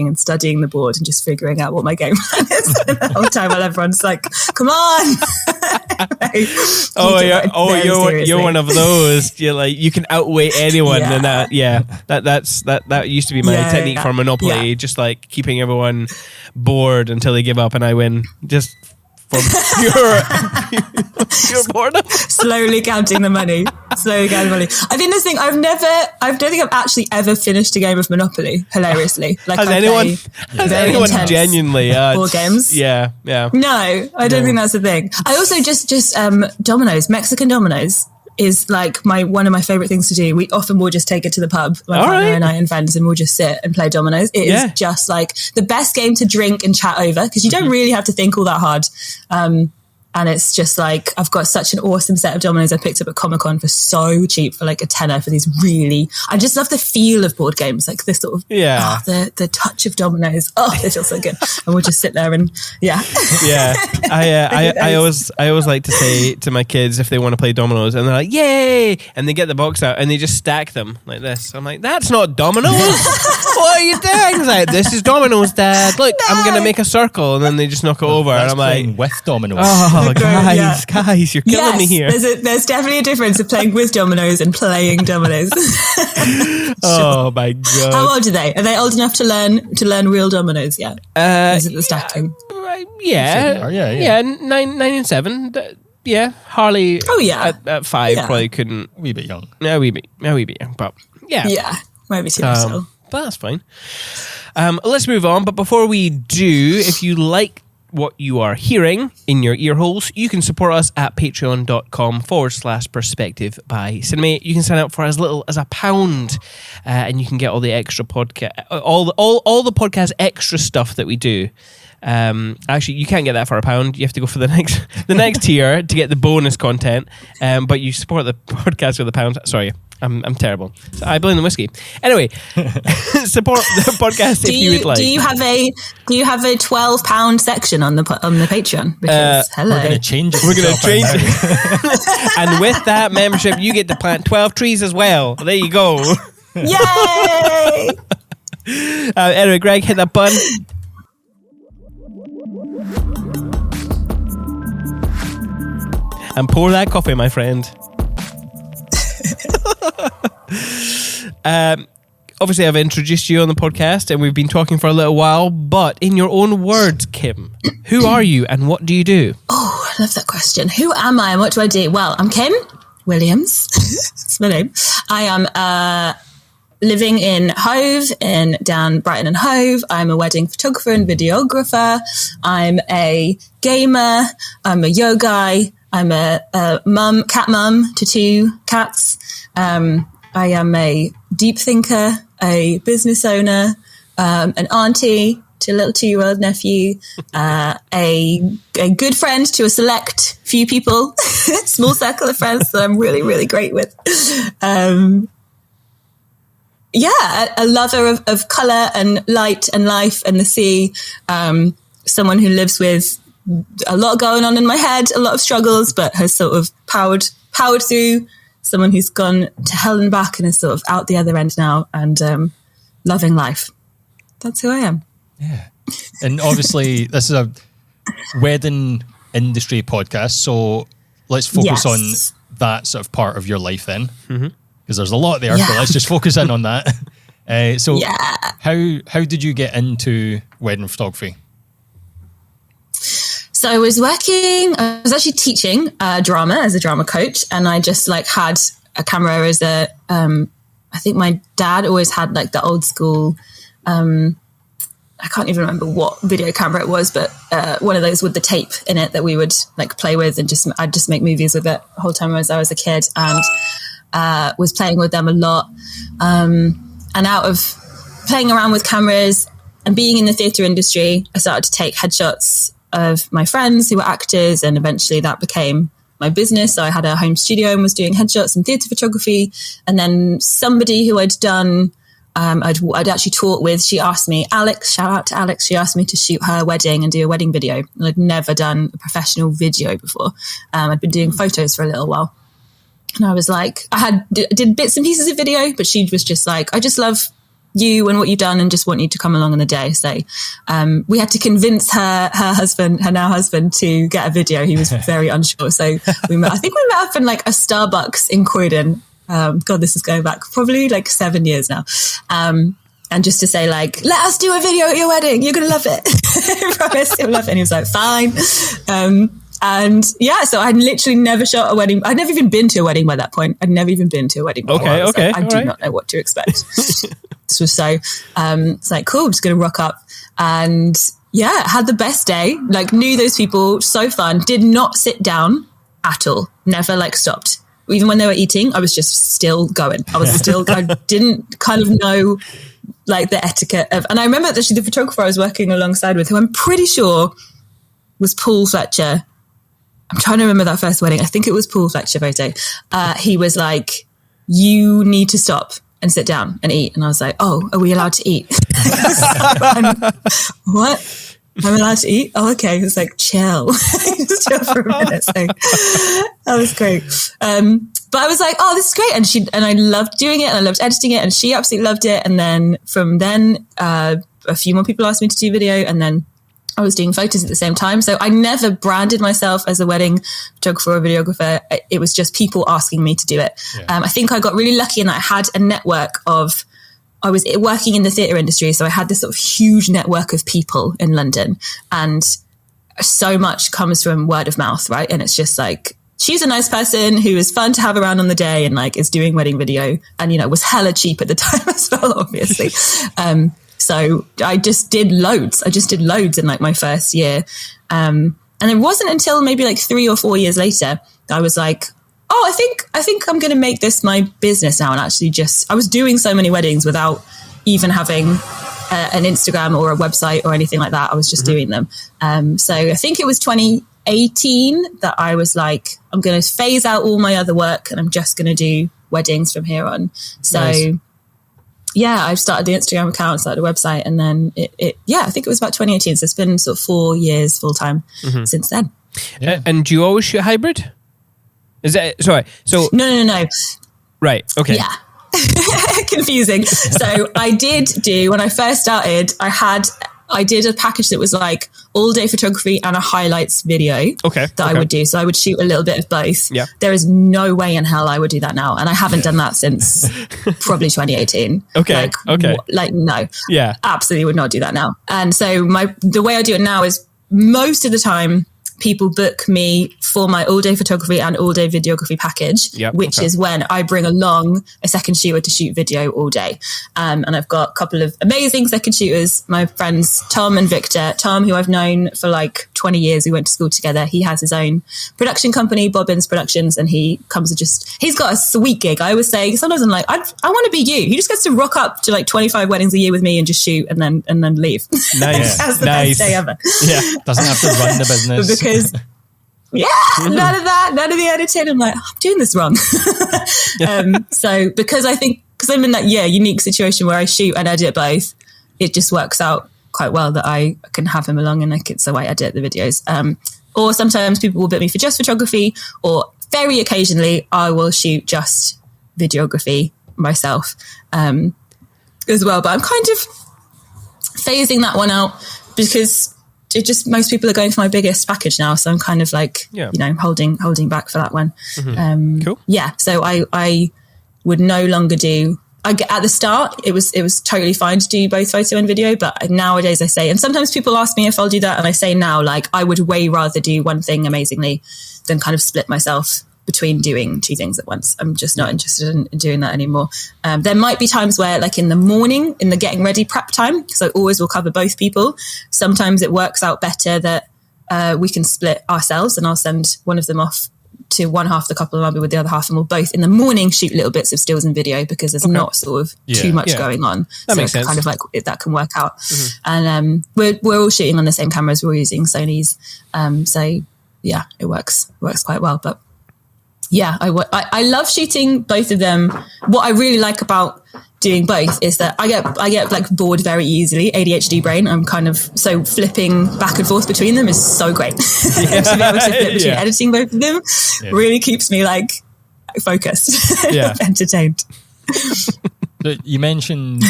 and studying the board and just figuring out what my game plan is. The whole time while everyone's like, come on. You're one of those. You're like, you can outweigh anyone, and that used to be my technique for Monopoly. Just like keeping everyone bored until they give up and I win. Just for pure boredom. Slowly counting the money. I think this thing, I don't think I've actually ever finished a game of Monopoly, hilariously. Like, has anyone genuinely board games? Yeah. No, I don't think that's the thing. I also just dominoes, Mexican dominoes is like one of my favorite things to do. We often will just take it to the pub, my partner and I and friends, and we'll just sit and play dominoes. It is just like the best game to drink and chat over, because you don't really have to think all that hard. And it's just like, I've got such an awesome set of dominoes I picked up at Comic-Con for so cheap, for like $10 for these really, I just love the feel of board games, like this sort of, the touch of dominoes. Oh, it feels so good. And we'll just sit there and I always like to say to my kids if they want to play dominoes, and they're like, yay, and they get the box out and they just stack them like this. I'm like, that's not dominoes. What are you doing? He's like, this is dominoes, Dad. Look, I'm gonna make a circle, and then they just knock it over, and I'm like, with dominoes. Oh, guys, you're killing me here. There's definitely a difference of playing with dominoes and playing dominoes. Oh my god! How old are they? Are they old enough to learn real dominoes yet? Is it the stacking? Yeah, 9 and 7. Yeah, Harley. Oh yeah, at 5 probably couldn't. A wee bit young. A wee bit young, but yeah, maybe too much still. But that's fine. Let's move on. But before we do, if you like what you are hearing in your ear holes, you can support us at patreon.com/perspective by Cinemate. You can sign up for as little as £1, and you can get all the extra podcast, all the podcast extra stuff that we do. Actually, you can't get that for £1. You have to go for the next tier to get the bonus content. But you support the podcast with £1. Sorry, I'm terrible. So I blame the whiskey. Anyway, support the podcast if you would like. Do you have a £12 section on the Patreon? Because we're going to change it. We're going to change it. And with that membership, you get to plant 12 trees as well. There you go. Yay! Anyway, Greg, hit that button. And pour that coffee, my friend. obviously I've introduced you on the podcast and we've been talking for a little while, but in your own words, Kim, who are you and what do you do? Oh, I love that question. Who am I and what do I do? Well, I'm Kim Williams. That's my name. I am living in Hove, down Brighton and Hove. I'm a wedding photographer and videographer. I'm a gamer. I'm a yogi. I'm a cat mum to 2 cats. I am a deep thinker, a business owner, an auntie to a little 2-year-old nephew, a good friend to a select few people, small circle of friends that I'm really, really great with. A lover of colour and light and life and the sea. Someone who lives with a lot going on in my head, a lot of struggles, but has sort of powered through. Someone who's gone to hell and back and is sort of out the other end now and loving life. That's who I am. Yeah. And obviously this is a wedding industry podcast, so let's focus on that sort of part of your life then. Because there's a lot there, but let's just focus in on that. How did you get into wedding photography? So I was actually teaching drama as a drama coach, and I just had a camera as I think my dad always had the old school, I can't even remember what video camera it was, but one of those with the tape in it that we would play with, and I'd just make movies with it the whole time as I was a kid, and was playing with them a lot. And out of playing around with cameras and being in the theatre industry, I started to take headshots of my friends who were actors, and eventually that became my business. So I had a home studio and was doing headshots and theatre photography. And then somebody who I'd done, I'd actually taught with, she asked me, Alex, shout out to Alex, she asked me to shoot her wedding and do a wedding video. And I'd never done a professional video before. I'd been doing photos for a little while. And I was like, did bits and pieces of video, but she was just like, I just love you and what you've done and just want you to come along on the day. So we had to convince her now husband to get a video. He was very unsure. So I think we met up in a Starbucks in Croydon. God, this is going back probably 7 years now. And just to say let us do a video at your wedding. You're going to love it. I promise you'll love it. And he was like, fine. So I'd literally never shot a wedding. I'd never even been to a wedding by that point. I'd never even been to a wedding before. Okay. I do not know what to expect. This was so, it's cool, I'm just going to rock up. And had the best day, knew those people, so fun, did not sit down at all, never stopped. Even when they were eating, I was just still going. I didn't kind of know the etiquette of, and I remember actually the photographer I was working alongside with, who I'm pretty sure was Paul Fletcher. I'm trying to remember that first wedding. I think it was Paul Fletcher photo. He was like, you need to stop and sit down and eat. And I was like, oh, are we allowed to eat? What? I'm allowed to eat? Oh, okay. It was chill. Just chill for a minute. So that was great. But I was like, oh, this is great. And I loved doing it and I loved editing it and she absolutely loved it. And then from then, a few more people asked me to do video, and then I was doing photos at the same time. So I never branded myself as a wedding photographer or videographer. It was just people asking me to do it. Yeah. I think I got really lucky in that I had a network of, I was working in the theatre industry. So I had this sort of huge network of people in London, and so much comes from word of mouth, right? And it's just she's a nice person who is fun to have around on the day and is doing wedding video and, was hella cheap at the time as well, obviously. So I just did loads. In my first year. And it wasn't until maybe 3 or 4 years later, I was like, oh, I think I'm going to make this my business now. And actually I was doing so many weddings without even having an Instagram or a website or anything like that. I was just doing them. So I think it was 2018 that I was like, I'm going to phase out all my other work and I'm just going to do weddings from here on. So nice. I started the Instagram account, started a website, and then I think it was about 2018. So it's been sort of 4 years full time since then. Yeah. And do you always shoot hybrid? Is that, sorry, so... No. Right, okay. Yeah. Confusing. So I did do, when I first started, I had I did a package that was like all day photography and a highlights video I would do. So I would shoot a little bit of both. Yeah. There is no way in hell I would do that now. And I haven't done that since probably 2018. Okay. No. Yeah. Absolutely would not do that now. And so the way I do it now is most of the time people book me for my all day photography and all day videography package, which is when I bring along a second shooter to shoot video all day. And I've got a couple of amazing second shooters, my friends Tom and Victor. Tom, who I've known for like 20 years, we went to school together. He has his own production company, Bobbins Productions, and he comes to he's got a sweet gig. I always say, sometimes I'm like, I want to be you. He just gets to rock up to like 25 weddings a year with me and just shoot and then leave. Nice. That's the best day ever. Yeah. Doesn't have to run the business. Because none of that, none of the editing. I'm like, I'm doing this wrong. So because I'm in that unique situation where I shoot and edit both, it just works out quite well that I can have him along and so I edit the videos. Or sometimes people will book me for just photography, or very occasionally I will shoot just videography myself as well. But I'm kind of phasing that one out because most people are going for my biggest package now, so I'm kind of like holding back for that one. Cool. Yeah, so I would no longer do. At the start, it was totally fine to do both photo and video, but nowadays I say, and sometimes people ask me if I'll do that, and I say now, like, I would way rather do one thing amazingly than kind of split myself between doing two things at once. I'm just not interested in doing that anymore. There might be times where, like in the morning, in the getting ready prep time, because I always will cover both people, sometimes it works out better that we can split ourselves, and I'll send one of them off to one half of the couple and I'll be with the other half, and we'll both in the morning shoot little bits of stills and video because there's not sort of too much going on. That so makes sense. Kind of like that can work out. And we're all shooting on the same cameras. We're using Sony's. So yeah, it works quite well. But yeah, I love shooting both of them. What I really like about doing both is that I get like bored very easily, ADHD brain. I'm kind of, so flipping back and forth between them is so great. To be able to flip between editing both of them really keeps me like focused, entertained. So you mentioned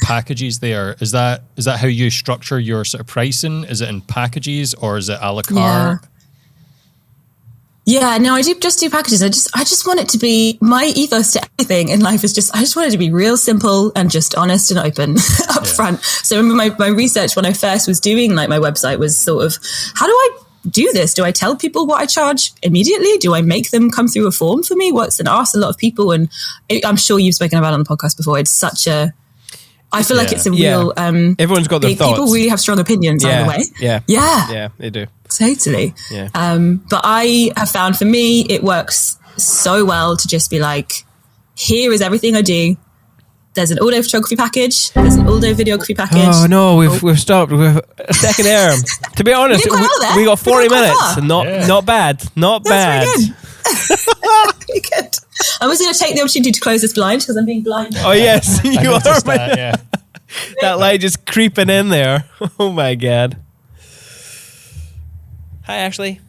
packages there. Is that how you structure your sort of pricing? Is it in packages or is it a la carte? Yeah, no, I just do packages. I just want it to be, my ethos to everything in life is I just want it to be real simple and just honest and open up front. So I remember my research when I first was doing like my website was sort of, how do I do this? Do I tell people what I charge immediately? Do I make them come through a form for me? And ask a lot of people. And I'm sure you've spoken about it on the podcast before. It's such a, I feel like it's a real, everyone's got their thoughts. People really have strong opinions either way. Yeah, they do. Totally. Yeah. But I have found for me, it works so well to just be like, here is everything I do. There's an all-day photography package. There's an all-day videography package. Oh no, we've stopped. We've a second air. To be honest, we got 40 minutes. Not bad. Not bad. Pretty good. I'm also going to take the opportunity to close this blind because I'm being blinded. Oh yes, you are. That light just creeping in there. Oh my god. Hi, Ashley.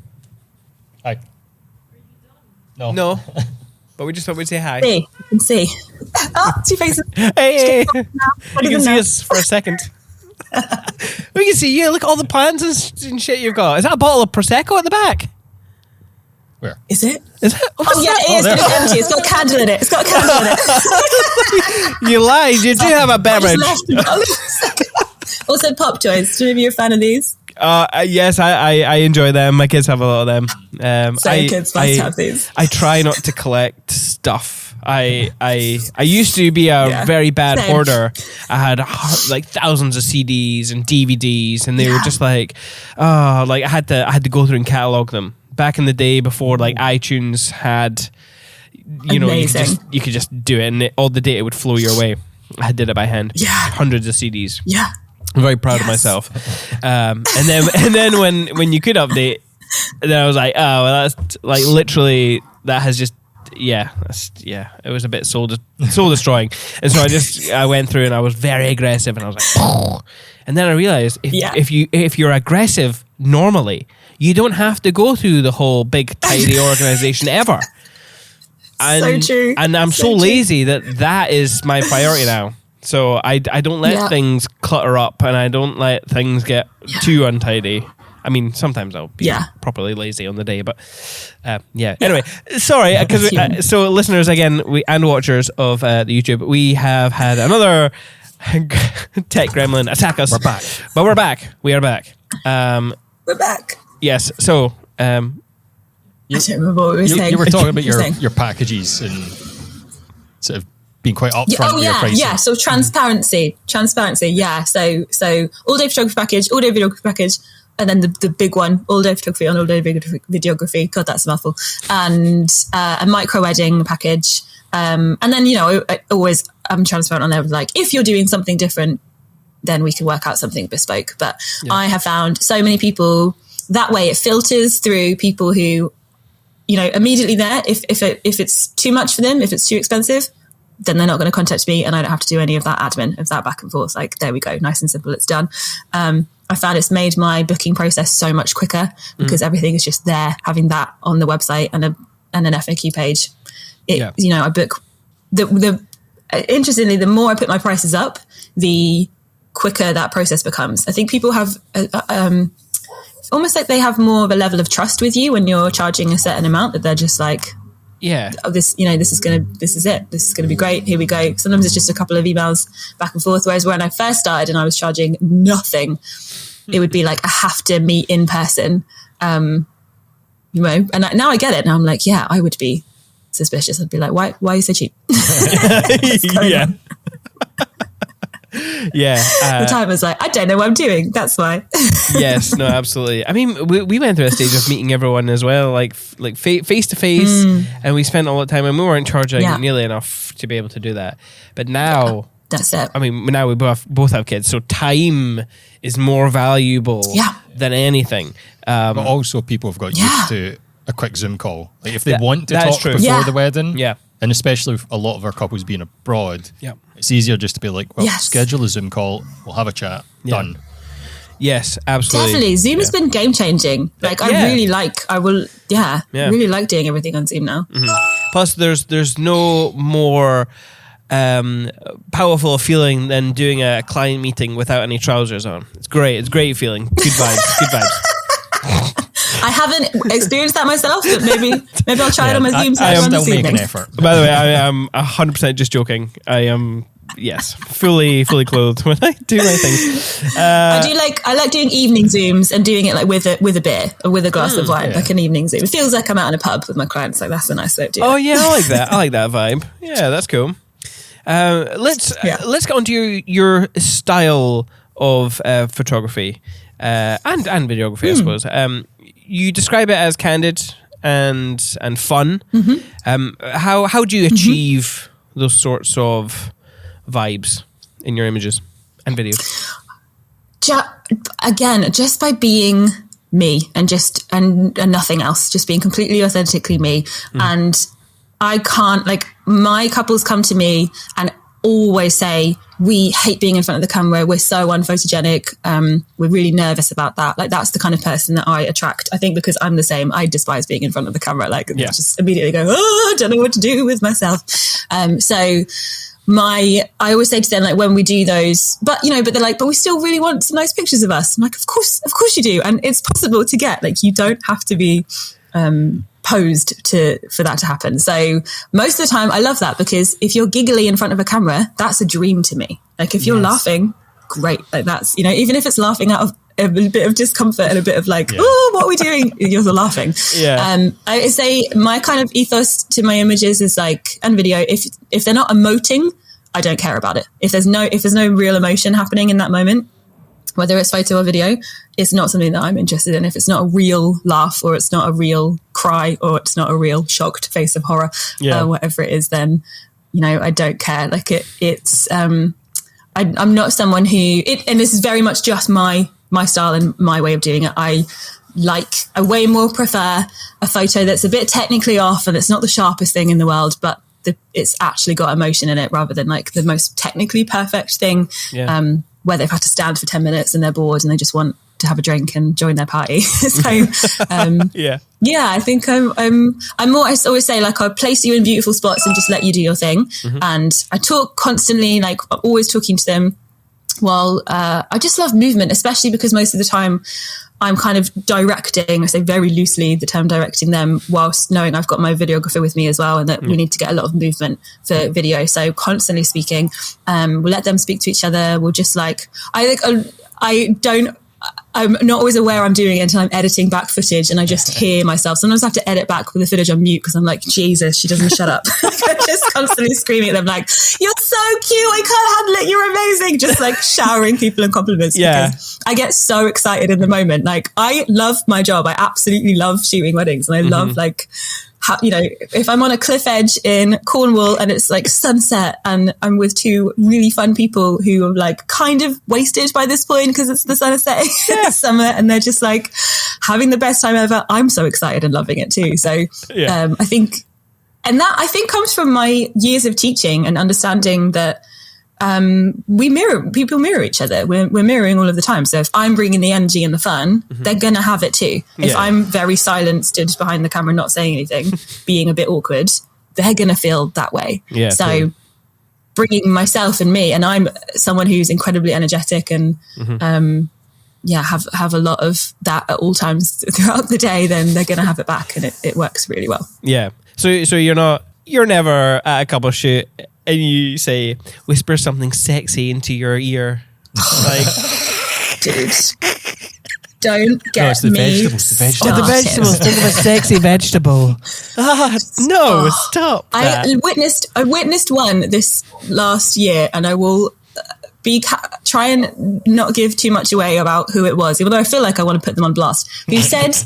Hi. No. But we just thought we'd say hi. See, you can see. Oh, two faces. Hey. You can see us for a second. We can see you. Look at all the plants and shit you've got. Is that a bottle of Prosecco at the back? Where? Is it? Is it? Oh yeah, it is. But it's empty. It's got a candle in it. It's got a candle in it. You lied. You do have a beverage. Also, Pop Toys. Do you a fan of these? Yes, I enjoy them. My kids have a lot of them. Kids must have these. I try not to collect stuff. I used to be a very bad hoarder. I had like thousands of CDs and DVDs, and they were just like, like I had to go through and catalog them. Back in the day, before like iTunes had, you could just do it, and all the data would flow your way. I did it by hand. Yeah, hundreds of CDs. Yeah. I'm very proud of myself. And then when you could update, then I was like, oh, well, that's like literally that has just it was a bit soul destroying. And so I went through and I was very aggressive, and I was like, oh. And then I realized if you're aggressive normally, you don't have to go through the whole big tidy organization ever. And, so true. And I'm so lazy that is my priority now. So I don't let things clutter up, and I don't let things get too untidy. I mean, sometimes I'll be properly lazy on the day, but Anyway, sorry, because so listeners again, and watchers of the YouTube, we have had another tech gremlin attack us. We're back, but we're back. We are back. We're back. Yes. So I don't remember what we were saying. You were talking about your packages and sort of being quite upfront with your pricing. Yeah. So transparency. Yeah. So all day photography package, all day videography package. And then the big one, all day photography on all day videography. God, that's a mouthful. And a micro wedding package. And then, I'm transparent on there. Like, if you're doing something different, then we can work out something bespoke. But I have found so many people that way. It filters through people who, immediately there. If it's too much for them, if it's too expensive, then they're not going to contact me, and I don't have to do any of that admin, of that back and forth. Like, there we go, nice and simple, it's done. I found it's made my booking process so much quicker because everything is just there, having that on the website and an FAQ page. I book interestingly, the more I put my prices up, the quicker that process becomes. I think people have almost like they have more of a level of trust with you when you're charging a certain amount, that they're just like, this is it. This is gonna be great. Here we go. Sometimes it's just a couple of emails back and forth. Whereas when I first started and I was charging nothing, it would be like, I have to meet in person. And now I get it. Now I'm like, I would be suspicious. I'd be like, why are you so cheap? Yeah. The time was like, I don't know what I'm doing. That's why. Yes, no, absolutely. I mean, we went through a stage of meeting everyone as well, like face to face, and we spent a lot of time, and we weren't charging nearly enough to be able to do that. But now, that's it. I mean, now we both have kids, so time is more valuable than anything. But also, people have got used to a quick Zoom call. Like, if they want to talk before the wedding, and especially with a lot of our couples being abroad, it's easier just to be like, well, schedule a Zoom call, we'll have a chat, done. Yes, absolutely. Definitely. Zoom has been game changing. Like, I really like doing everything on Zoom now. Plus, there's no more powerful feeling than doing a client meeting without any trousers on. It's great. It's great feeling. Good vibes. Good vibes. I haven't experienced that myself, but maybe I'll try it on my Zoom. I am still making an effort. By the way, I am 100% just joking. I am, fully clothed when I do my thing. I like doing evening Zooms and doing it like with a beer or with a glass of wine, like an evening Zoom. It feels like I'm out in a pub with my clients. Like, that's a nice way to do it. Oh yeah, I like that. I like that vibe. Yeah, that's cool. Let's get on to your style of photography and videography, I suppose. You describe it as candid and fun. How do you achieve those sorts of vibes in your images and videos? Just by being me and nothing else, just being completely authentically me. And I can't, like, my couples come to me and always say, we hate being in front of the camera, we're so unphotogenic, we're really nervous about that. Like, that's the kind of person that I attract. I think because I'm the same, I despise being in front of the camera. Like, just immediately go, I don't know what to do with myself. So I always say to them, like, when we do those, but they're like, but we still really want some nice pictures of us. I'm like, of course you do. And it's possible to get, like, you don't have to be posed for that to happen. So most of the time I love that, because if you're giggly in front of a camera, that's a dream to me. Like, if you're laughing, great. Like, that's, even if it's laughing out of a bit of discomfort and a bit of like, what are we doing? You're laughing. I say my kind of ethos to my images is like, and video, if they're not emoting, I don't care about it. If there's no real emotion happening in that moment, whether it's photo or video, it's not something that I'm interested in. If it's not a real laugh, or it's not a real cry, or it's not a real shocked face of horror, whatever it is, then, I don't care. Like, it's, I'm not someone who, and this is very much just my style and my way of doing it. I way more prefer a photo that's a bit technically off and it's not the sharpest thing in the world, but it's actually got emotion in it, rather than like the most technically perfect thing. Where they've had to stand for 10 minutes and they're bored and they just want to have a drink and join their party. So, yeah, I think I'm more, I always say, like, I'll place you in beautiful spots and just let you do your thing. And I talk constantly, like, I'm always talking to them. Well, I just love movement, especially because most of the time I'm kind of directing, I say very loosely the term directing them, whilst knowing I've got my videographer with me as well, and that we need to get a lot of movement for video. So constantly speaking, we'll let them speak to each other. We'll just like, I'm not always aware I'm doing it until I'm editing back footage and I just hear myself. Sometimes I have to edit back with the footage on mute because I'm like, Jesus, she doesn't shut up. I'm just constantly screaming at them like, you're so cute, I can't handle it, you're amazing. Just like showering people in compliments because I get so excited in the moment. Like, I love my job. I absolutely love shooting weddings, and I love like, you know, if I'm on a cliff edge in Cornwall and it's like sunset and I'm with two really fun people who are like kind of wasted by this point because it's the sun is setting in the summer and they're just like having the best time ever, I'm so excited and loving it too. So I think, and that I think comes from my years of teaching and understanding that people mirror each other. We're mirroring all of the time. So if I'm bringing the energy and the fun, they're going to have it too. If I'm very silent, stood behind the camera, not saying anything, being a bit awkward, they're going to feel that way. Yeah, so bringing myself and me, and I'm someone who's incredibly energetic and, have a lot of that at all times throughout the day, then they're going to have it back, and it works really well. Yeah. So you're never at a couple shoot and you say, whisper something sexy into your ear. Like, dude, don't get me vegetables. The vegetables. Think of a sexy vegetable. Stop that. I witnessed one this last year, and I will try and not give too much away about who it was, even though I feel like I want to put them on blast. Who said,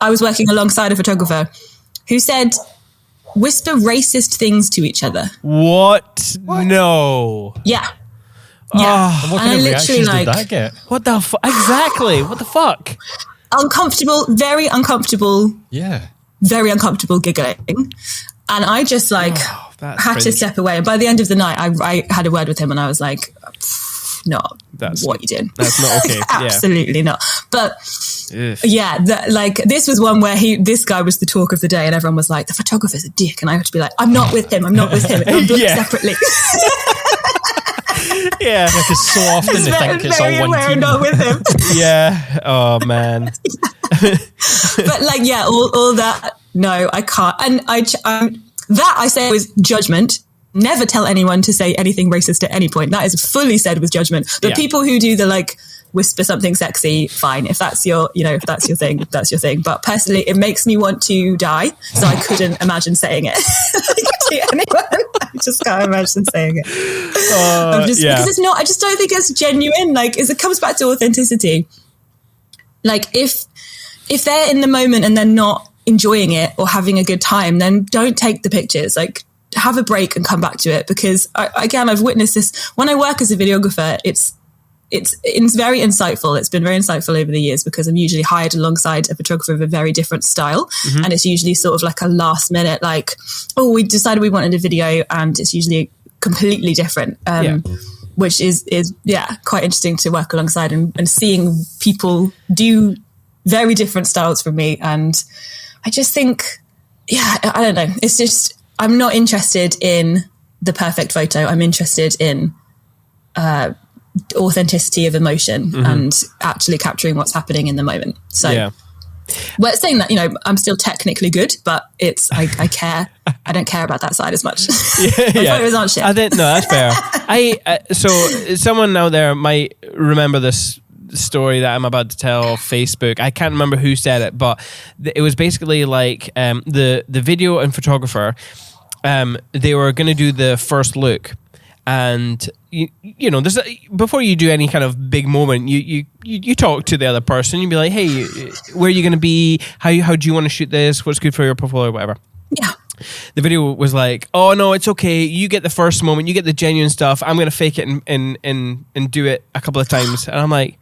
I was working alongside a photographer, who said, whisper racist things to each other. What? No. Yeah. What kind of reactions did that get? What the fuck? Exactly. What the fuck? Uncomfortable, very uncomfortable. Yeah. Very uncomfortable giggling. And I just had to step away. And by the end of the night, I had a word with him and I was like, no, what you did. That's not okay. Absolutely not. But this was one where this guy was the talk of the day and everyone was like, the photographer's a dick. And I had to be like, I'm not with him. And I'm booked separately. Yeah. Because so often they think it's all one team. I'm not with him. Yeah. Oh, man. But all that, no, I can't. And that I say was judgment. Never tell anyone to say anything racist at any point. That is fully said with judgment. But people who do the whisper something sexy, fine. If that's your thing, that's your thing. But personally, it makes me want to die. So I couldn't imagine saying it to anyone. I just can't imagine saying it. Because it's not, I just don't think it's genuine. It comes back to authenticity. If they're in the moment and they're not enjoying it or having a good time, then don't take the pictures. Have a break and come back to it, because I've witnessed this when I work as a videographer. It's very insightful. It's been very insightful over the years because I'm usually hired alongside a photographer of a very different style. And it's usually sort of like a last minute, we decided we wanted a video, and it's usually completely different. Which is quite interesting to work alongside and seeing people do very different styles from me. And I just think, I don't know. It's just, I'm not interested in the perfect photo. I'm interested in authenticity of emotion and actually capturing what's happening in the moment. So we're saying that, I'm still technically good, but I care. I don't care about that side as much. Photos aren't shit. No, that's fair. So someone out there might remember this story that I'm about to tell off Facebook. I can't remember who said it, but it was basically the video and photographer, they were going to do the first look, and there's before you do any kind of big moment, you talk to the other person. You'd be like, hey, where are you going to be? How do you want to shoot this? What's good for your portfolio, whatever. Yeah. The video was like, oh no, it's okay. You get the first moment. You get the genuine stuff. I'm going to fake it and do it a couple of times. And I'm like,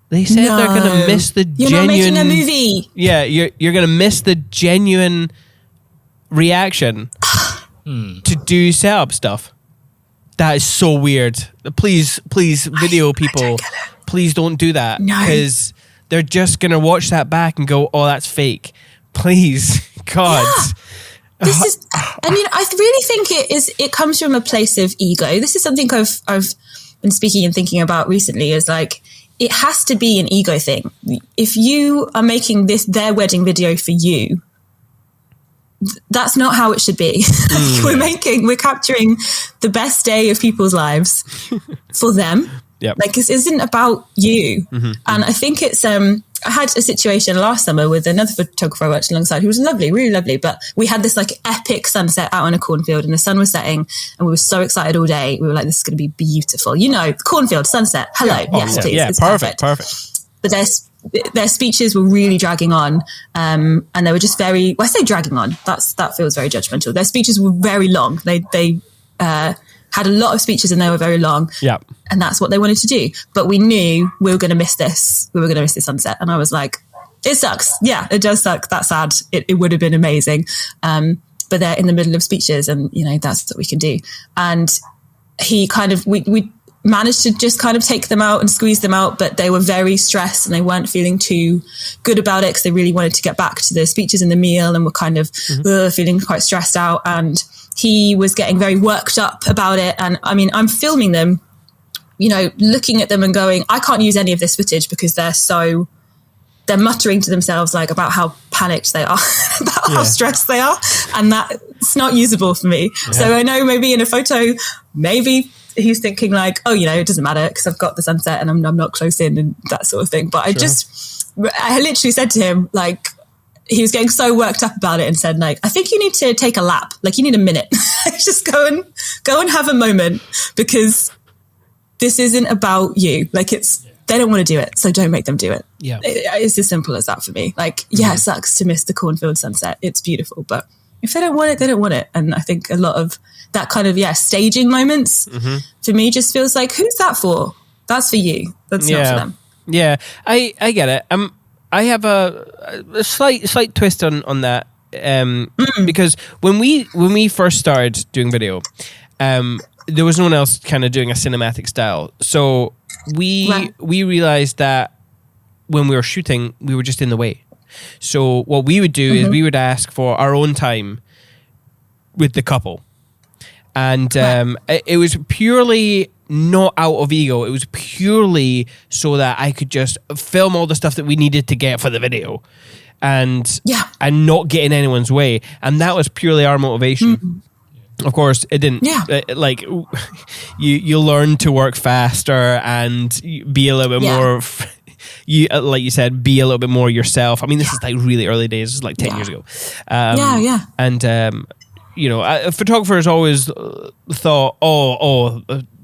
they said they're going to miss the genuine. You're not making a movie. Yeah, you're going to miss the genuine reaction to do setup stuff. That is so weird. Please, video people, please don't do that. No. Because they're just going to watch that back and go, oh, that's fake. Please, God. Yeah. This is, I mean, I really think it comes from a place of ego. This is something I've been speaking and thinking about recently, is like, it has to be an ego thing. If you are making their wedding video for you, that's not how it should be. We're capturing the best day of people's lives for them. Yep. Like, this isn't about you. And I think it's, I had a situation last summer with another photographer I worked alongside who was lovely, really lovely. But we had this like epic sunset out in a cornfield and the sun was setting and we were so excited all day. We were like, this is going to be beautiful. You know, cornfield, sunset. Hello. Yes, please. Yeah, it's perfect. But their speeches were really dragging on. And they were just very, well, I say dragging on. That feels very judgmental. Their speeches were very long. They had a lot of speeches and they were very long. Yeah. And that's what they wanted to do. But we knew we were going to miss this. We were going to miss this sunset. And I was like, it sucks. Yeah, it does suck. That's sad. It would have been amazing. But they're in the middle of speeches and, you know, that's what we can do. And he kind of, we managed to just kind of take them out and squeeze them out, but they were very stressed and they weren't feeling too good about it because they really wanted to get back to the speeches and the meal and were kind of feeling quite stressed out. And he was getting very worked up about it. And I mean, I'm filming them, you know, looking at them and going, I can't use any of this footage because they're muttering to themselves like about how panicked they are, about how stressed they are. And that's not usable for me. Yeah. So I know maybe in a photo, maybe he's thinking like, oh, you know, it doesn't matter because I've got the sunset and I'm not close in and that sort of thing. But I literally said to him, like, he was getting so worked up about it and said, like, I think you need to take a lap. Like, you need a minute. Just go and have a moment because this isn't about you. Like, they don't want to do it, so don't make them do it. Yeah. It's as simple as that for me. Like, it sucks to miss the cornfield sunset. It's beautiful, but if they don't want it, they don't want it. And I think a lot of that kind of, staging moments for me just feels like, who's that for? That's for you. That's not for them. Yeah, I get it. I have a slight twist on that because when we first started doing video, there was no one else kind of doing a cinematic style. So we realized that when we were shooting, we were just in the way. So what we would do is we would ask for our own time with the couple. And it was purely not out of ego. It was purely so that I could just film all the stuff that we needed to get for the video and not get in anyone's way. And that was purely our motivation. Of course, it didn't. Like, you learn to work faster and be a little bit more... like you said, be a little bit more yourself. I mean, this is like really early days. This is like 10 years ago. And... you know, photographers always thought,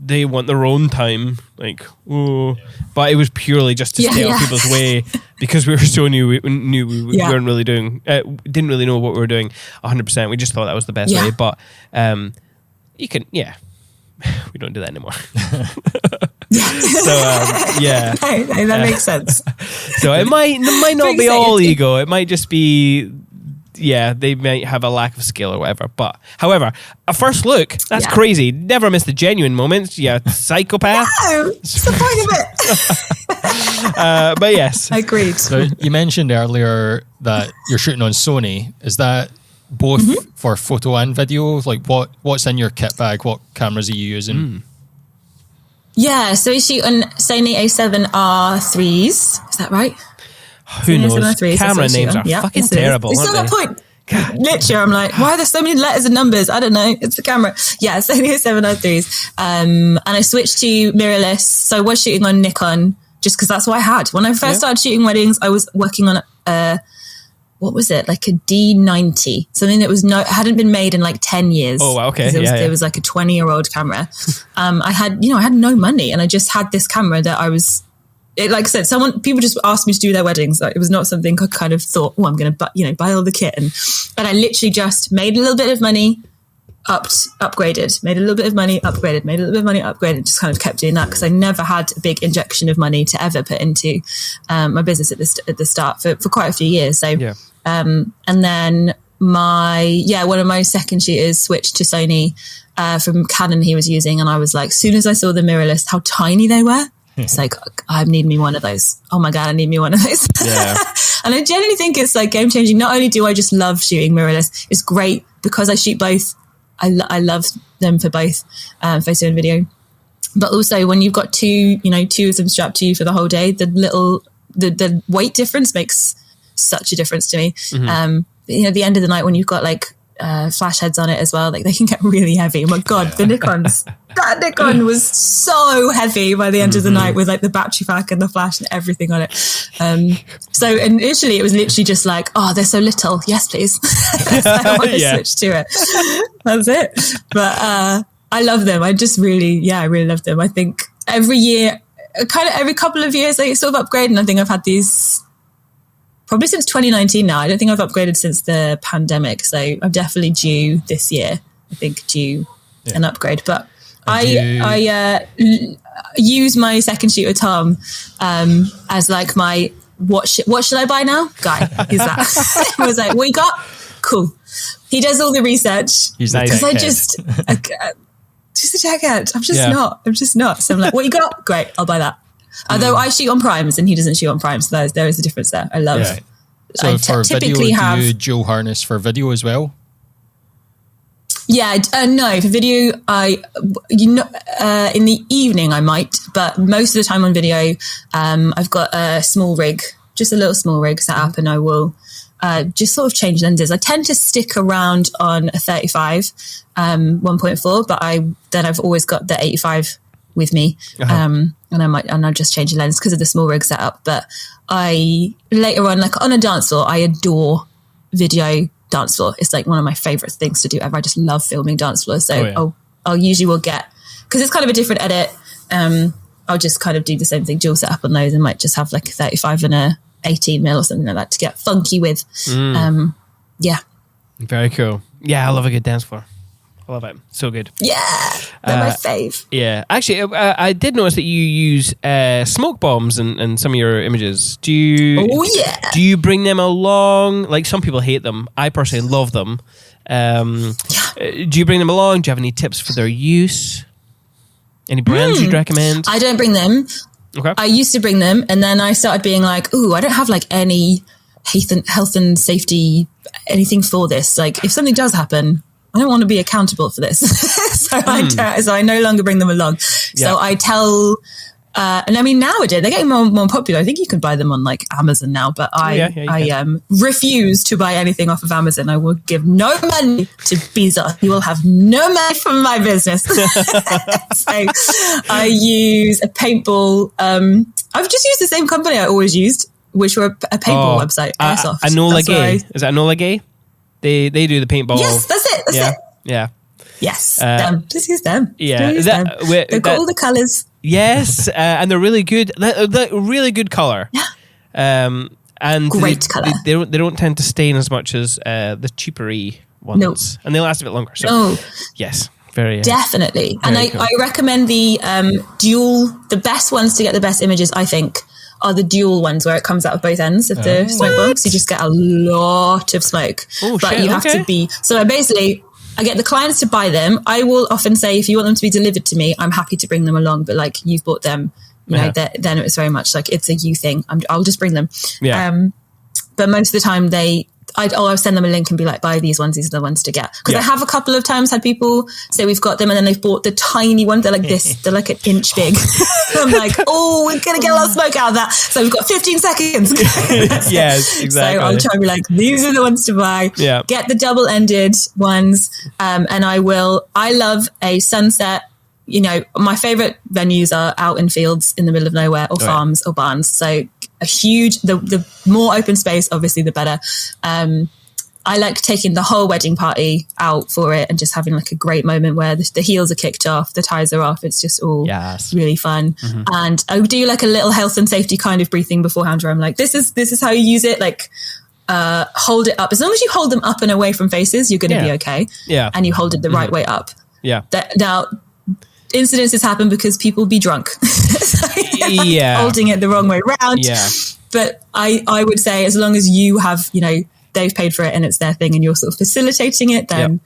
they want their own time, like, but it was purely just to stay out of people's way because we were so new. We weren't really doing, didn't really know what we were doing 100%. We just thought that was the best way, but you can, we don't do that anymore. So that makes sense. So it might not be all ego. It might just be. Yeah, they might have a lack of skill or whatever. But, however, a first look, that's crazy. Never miss the genuine moments, psychopath. No, it's the point of it. But yes. Agreed. So you mentioned earlier that you're shooting on Sony. Is that both for photo and video? Like, what's in your kit bag? What cameras are you using? Yeah, so we shoot on Sony A7R3s. Is that right? Who knows? Camera names are fucking terrible. It's still that point. Literally, I'm like, why are there so many letters and numbers? I don't know. It's the camera. Yeah, Sony A7R3s. And I switched to mirrorless. So I was shooting on Nikon just because that's what I had. When I first started shooting weddings, I was working on what was it? Like a D90. Something that hadn't been made in like 10 years. Oh, okay. It was like a 20-year-old camera. I had no money and I just had this camera that I was... like I said, people just asked me to do their weddings. Like, it was not something I kind of thought, I'm going to buy all the kit. And I literally just made a little bit of money, upgraded, made a little bit of money, upgraded, made a little bit of money, upgraded, just kind of kept doing that because I never had a big injection of money to ever put into my business at the start for quite a few years. So, and then one of my second shooters switched to Sony from Canon he was using. And I was like, as soon as I saw the mirrorless, how tiny they were, It's like, I need me one of those. Oh my God, I need me one of those. Yeah. And I genuinely think it's like game changing. Not only do I just love shooting mirrorless, it's great because I shoot both. I love them for both photo and video. But also when you've got two of them strapped to you for the whole day, the weight difference makes such a difference to me. Mm-hmm. At the end of the night when you've got like flash heads on it as well, like they can get really heavy. Oh my God, the that Nikon was so heavy by the end of the night with like the battery pack and the flash and everything on it. So initially it was literally just like, oh, they're so little. Yes, please. I want to switch to it. That's it. But I love them. I really love them. I think every year, kind of every couple of years, I sort of upgrade. And I think I've had these probably since 2019 now. I don't think I've upgraded since the pandemic. So I'm definitely due this year. I think due an upgrade. But I use my second shooter, Tom, as like my, what should I buy now? Guy. He's that. He was like, what you got? Cool. He does all the research. He's the tech head. Just a tech head. I'm just not. So I'm like, what you got? Great. I'll buy that. Although I shoot on primes and he doesn't shoot on primes. So there is a difference there. I love. Yeah. So for video, do you dual harness for video as well? Yeah, no, for video, in the evening I might, but most of the time on video, I've got a small rig, just a little small rig set up, and I will just sort of change lenses. I tend to stick around on a 35, 1.4, but I've always got the 85 with me, and I'll just change the lens because of the small rig setup. But later on, like on a dance floor, I adore video dance floor. It's like one of my favorite things to do ever. I just love filming dance floors. So I'll usually because it's kind of a different edit. I'll just kind of do the same thing, dual set up on those, and might just have like a 35 and a 18mm or something like that to get funky with. Yeah. Very cool. Yeah, I love a good dance floor. I love it. So good. Yeah, they're my fave. Yeah. Actually, I did notice that you use smoke bombs in some of your images. Do you bring them along? Like, some people hate them. I personally love them. Do you bring them along? Do you have any tips for their use? Any brands you'd recommend? I don't bring them. Okay. I used to bring them, and then I started being like, ooh, I don't have like any health and safety, anything for this. Like, if something does happen, I don't want to be accountable for this. So I no longer bring them along. Yeah. So I tell, and I mean, nowadays they're getting more popular. I think you can buy them on like Amazon now, but I refuse to buy anything off of Amazon. I will give no money to Bezos. He will have no money from my business. So I use a paintball. I've just used the same company I always used, which were a paintball website, Airsoft. Enola Gay. Is that Enola Gay? They do the paintball. Yes, that's it. That's it. Yeah. Yes, them. Just use them. Yeah. They've got all the colours. Yes, and they're really good. They're really good colour. Yeah. And great colour. They don't tend to stain as much as the cheapery ones. No. And they last a bit longer. So yes, very definitely. Very and cool. I recommend the the best ones to get the best images, I think, are the dual ones where it comes out of both ends of the smoke box. You just get a lot of smoke. But you have to be... So I get the clients to buy them. I will often say, if you want them to be delivered to me, I'm happy to bring them along. But like, you've bought them, then it was very much like, it's a you thing. I'll just bring them. Yeah. But most of the time I'll send them a link and be like, buy these ones. These are the ones to get. Because I have a couple of times had people say we've got them and then they've bought the tiny ones. They're like this. They're like an inch big. I'm like, we're going to get a lot of smoke out of that. So we've got 15 seconds. Yes, exactly. So I'll try and be like, these are the ones to buy. Yeah. Get the double-ended ones. And I love a sunset. My favorite venues are out in fields in the middle of nowhere or farms or barns. So the more open space, obviously, the better. I like taking the whole wedding party out for it and just having like a great moment where the heels are kicked off, the ties are off. It's just all really fun. Mm-hmm. And I do like a little health and safety kind of briefing beforehand where I'm like, this is how you use it. Like, hold it up. As long as you hold them up and away from faces, you're going to be okay. Yeah. And you hold it the right way up. Yeah. Now, incidences happen because people be drunk. Holding it the wrong way around. Yeah. But I would say, as long as you have, they've paid for it and it's their thing and you're sort of facilitating it, then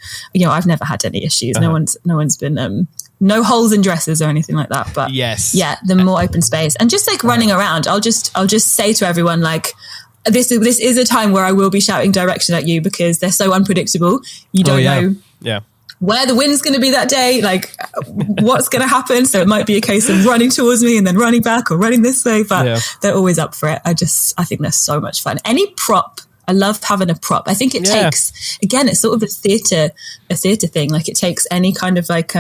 I've never had any issues. No one's been no holes in dresses or anything like that. But yes, yeah, the more open space and just like running around. I'll just say to everyone like, this is a time where I will be shouting direction at you because they're so unpredictable. You don't know where the wind's going to be that day, like what's going to happen. So it might be a case of running towards me and then running back or running this way, but they're always up for it. I think they're so much fun. Any prop, I love having a prop. I think it takes, again, it's sort of a theatre thing. Like it takes any kind of like,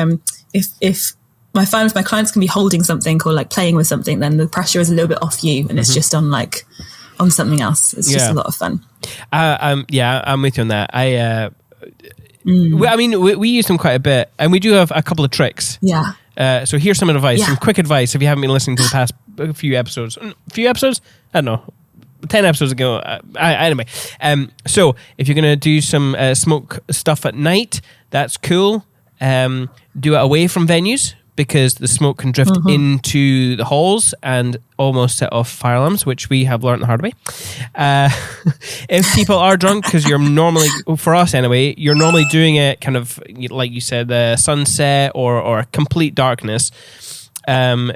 if I find if my clients can be holding something or like playing with something, then the pressure is a little bit off you and it's just on something else. It's just a lot of fun. I'm with you on that. I mean, we use them quite a bit, and we do have a couple of tricks. Yeah. So here's some advice, some quick advice if you haven't been listening to the past few episodes. I don't know, 10 episodes ago. Anyway, so if you're going to do some smoke stuff at night, that's cool. Do it away from venues, because the smoke can drift into the halls and almost set off fire alarms, which we have learned the hard way. If people are drunk, because you're normally, for us anyway, you're normally doing it kind of, like you said, sunset or complete darkness. For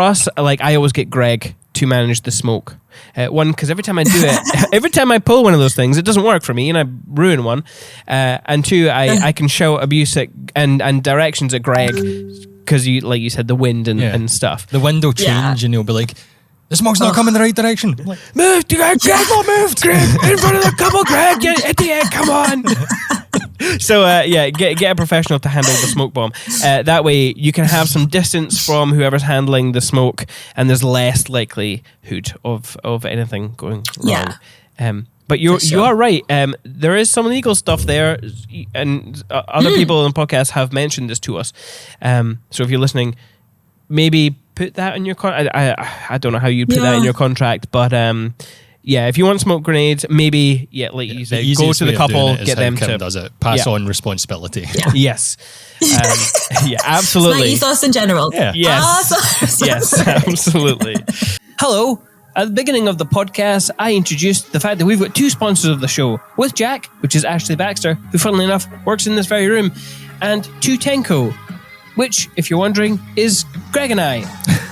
us, like I always get Greg to manage the smoke. One, because every time I do it, every time I pull one of those things, it doesn't work for me and I ruin one. And two, I can shout abuse at, and directions at Greg, because like you said, the wind and stuff. The wind will change and he'll be like, the smoke's not coming the right direction. Like, move, Greg, moved, Greg, in front of the couple, Greg, get idiot, come on. So get a professional to handle the smoke bomb. That way you can have some distance from whoever's handling the smoke, and there's less likelihood of anything going wrong. But you are right. There is some legal stuff there, and other people on the podcast have mentioned this to us. So if you're listening, maybe put that in your contract. I don't know how you put that in your contract, but if you want smoke grenades, maybe like you said, go to the couple, get them Kim to does it. Pass on responsibility. Yes. Absolutely. It's my ethos in general. Yes, absolutely. Hello. At the beginning of the podcast, I introduced the fact that we've got two sponsors of the show, with Jack, which is Ashley Baxter, who funnily enough works in this very room, and 210co, which, if you're wondering, is Greg and I.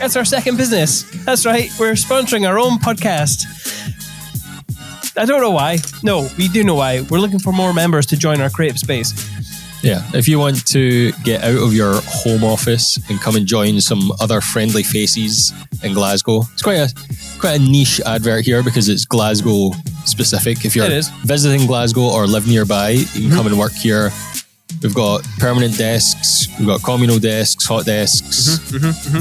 That's our second business. That's right, we're sponsoring our own podcast. I don't know why. No, we do know why. We're looking for more members to join our creative space. Yeah, if you want to get out of your home office and come and join some other friendly faces in Glasgow, it's quite a niche advert here because it's Glasgow specific. If you're visiting Glasgow or live nearby, you can come and work here. We've got permanent desks, we've got communal desks, hot desks,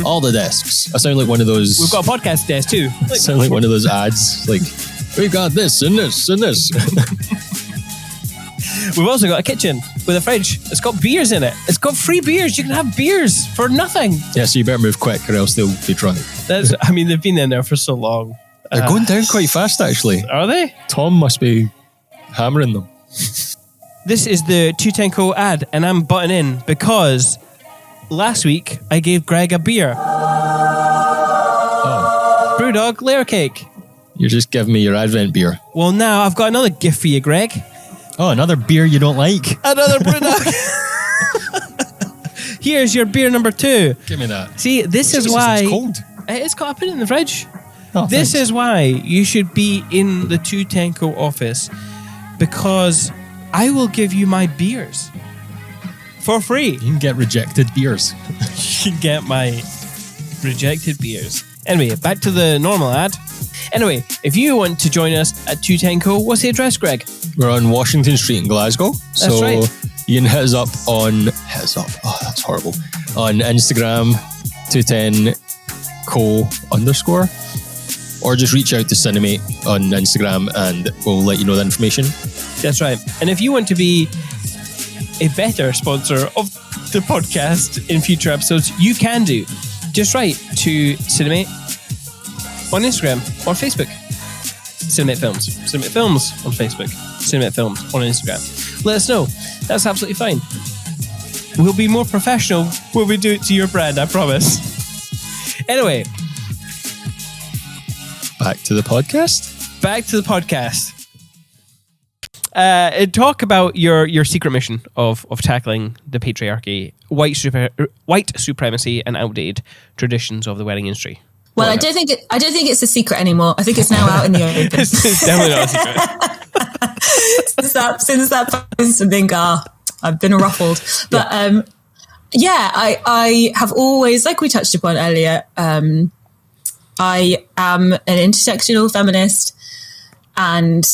all the desks. I sound like one of those... We've got a podcast desk too. I sound like one of those ads, like, we've got this and this and this. We've also got a kitchen with a fridge. It's got beers in it. It's got free beers. You can have beers for nothing. Yeah, so you better move quick or else they'll be drunk. They've been in there for so long. They're going down quite fast, actually. Are they? Tom must be hammering them. This is the 210co ad, and I'm butting in because last week I gave Greg a beer. Oh. Brewdog layer cake. You're just giving me your Advent beer. Well, now I've got another gift for you, Greg. Oh, another beer you don't like? Another Brewdog. Here's your beer number 2. Give me that. See, this is why... It's cold. It's got, I put it in the fridge. Oh, this is why you should be in the 210co office, because I will give you my beers for free. You can get rejected beers. You can get my rejected beers. Anyway, back to the normal ad. Anyway, if you want to join us at 210co, what's the address, Greg? We're on Washington Street in Glasgow. That's right. You can hit us up on... Oh, that's horrible. On Instagram, 210co_, or just reach out to Cinemate on Instagram and we'll let you know the information. That's right. And if you want to be a better sponsor of the podcast in future episodes, you can do. Just write to Cinemate on Instagram or Facebook. Cinemate Films. Cinemate Films on Facebook. Cinemate Films on Instagram. Let us know. That's absolutely fine. We'll be more professional when we do it to your brand, I promise. Anyway. Back to the podcast. Talk about your secret mission of tackling the patriarchy, white supremacy, and outdated traditions of the wedding industry. Well, I don't think it's a secret anymore. I think it's now out in the open. It's definitely not a secret. since that post, I've been ruffled. But I have always, like we touched upon earlier, I am an intersectional feminist, and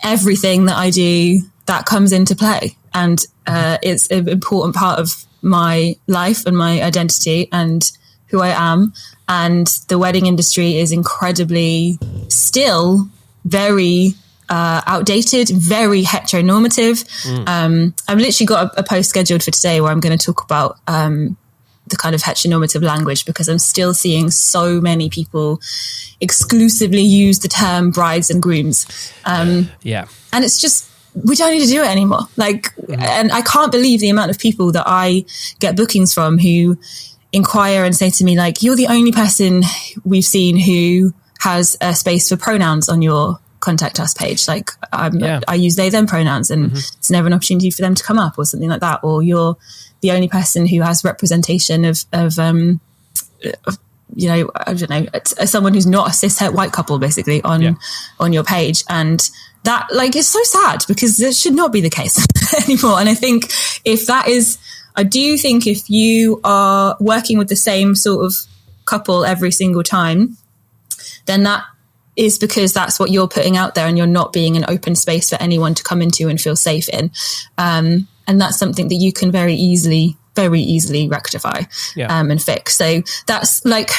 everything that I do, that comes into play. And it's an important part of my life and my identity and who I am. And the wedding industry is incredibly still very outdated, very heteronormative. I've literally got a post scheduled for today where I'm going to talk about the kind of heteronormative language, because I'm still seeing so many people exclusively use the term brides and grooms. And it's just, we don't need to do it anymore. And I can't believe the amount of people that I get bookings from who inquire and say to me, like, you're the only person we've seen who has a space for pronouns on your contact us page. Like, I use they, them pronouns, and it's never an opportunity for them to come up or something like that. Or you're the only person who has representation of you know, I don't know, someone who's not a cis-het white couple, basically, on your page. And that, like, is so sad, because this should not be the case anymore. And I think I do think if you are working with the same sort of couple every single time, then that is because that's what you're putting out there, and you're not being an open space for anyone to come into and feel safe in. And that's something that you can very easily rectify and fix. So that's like,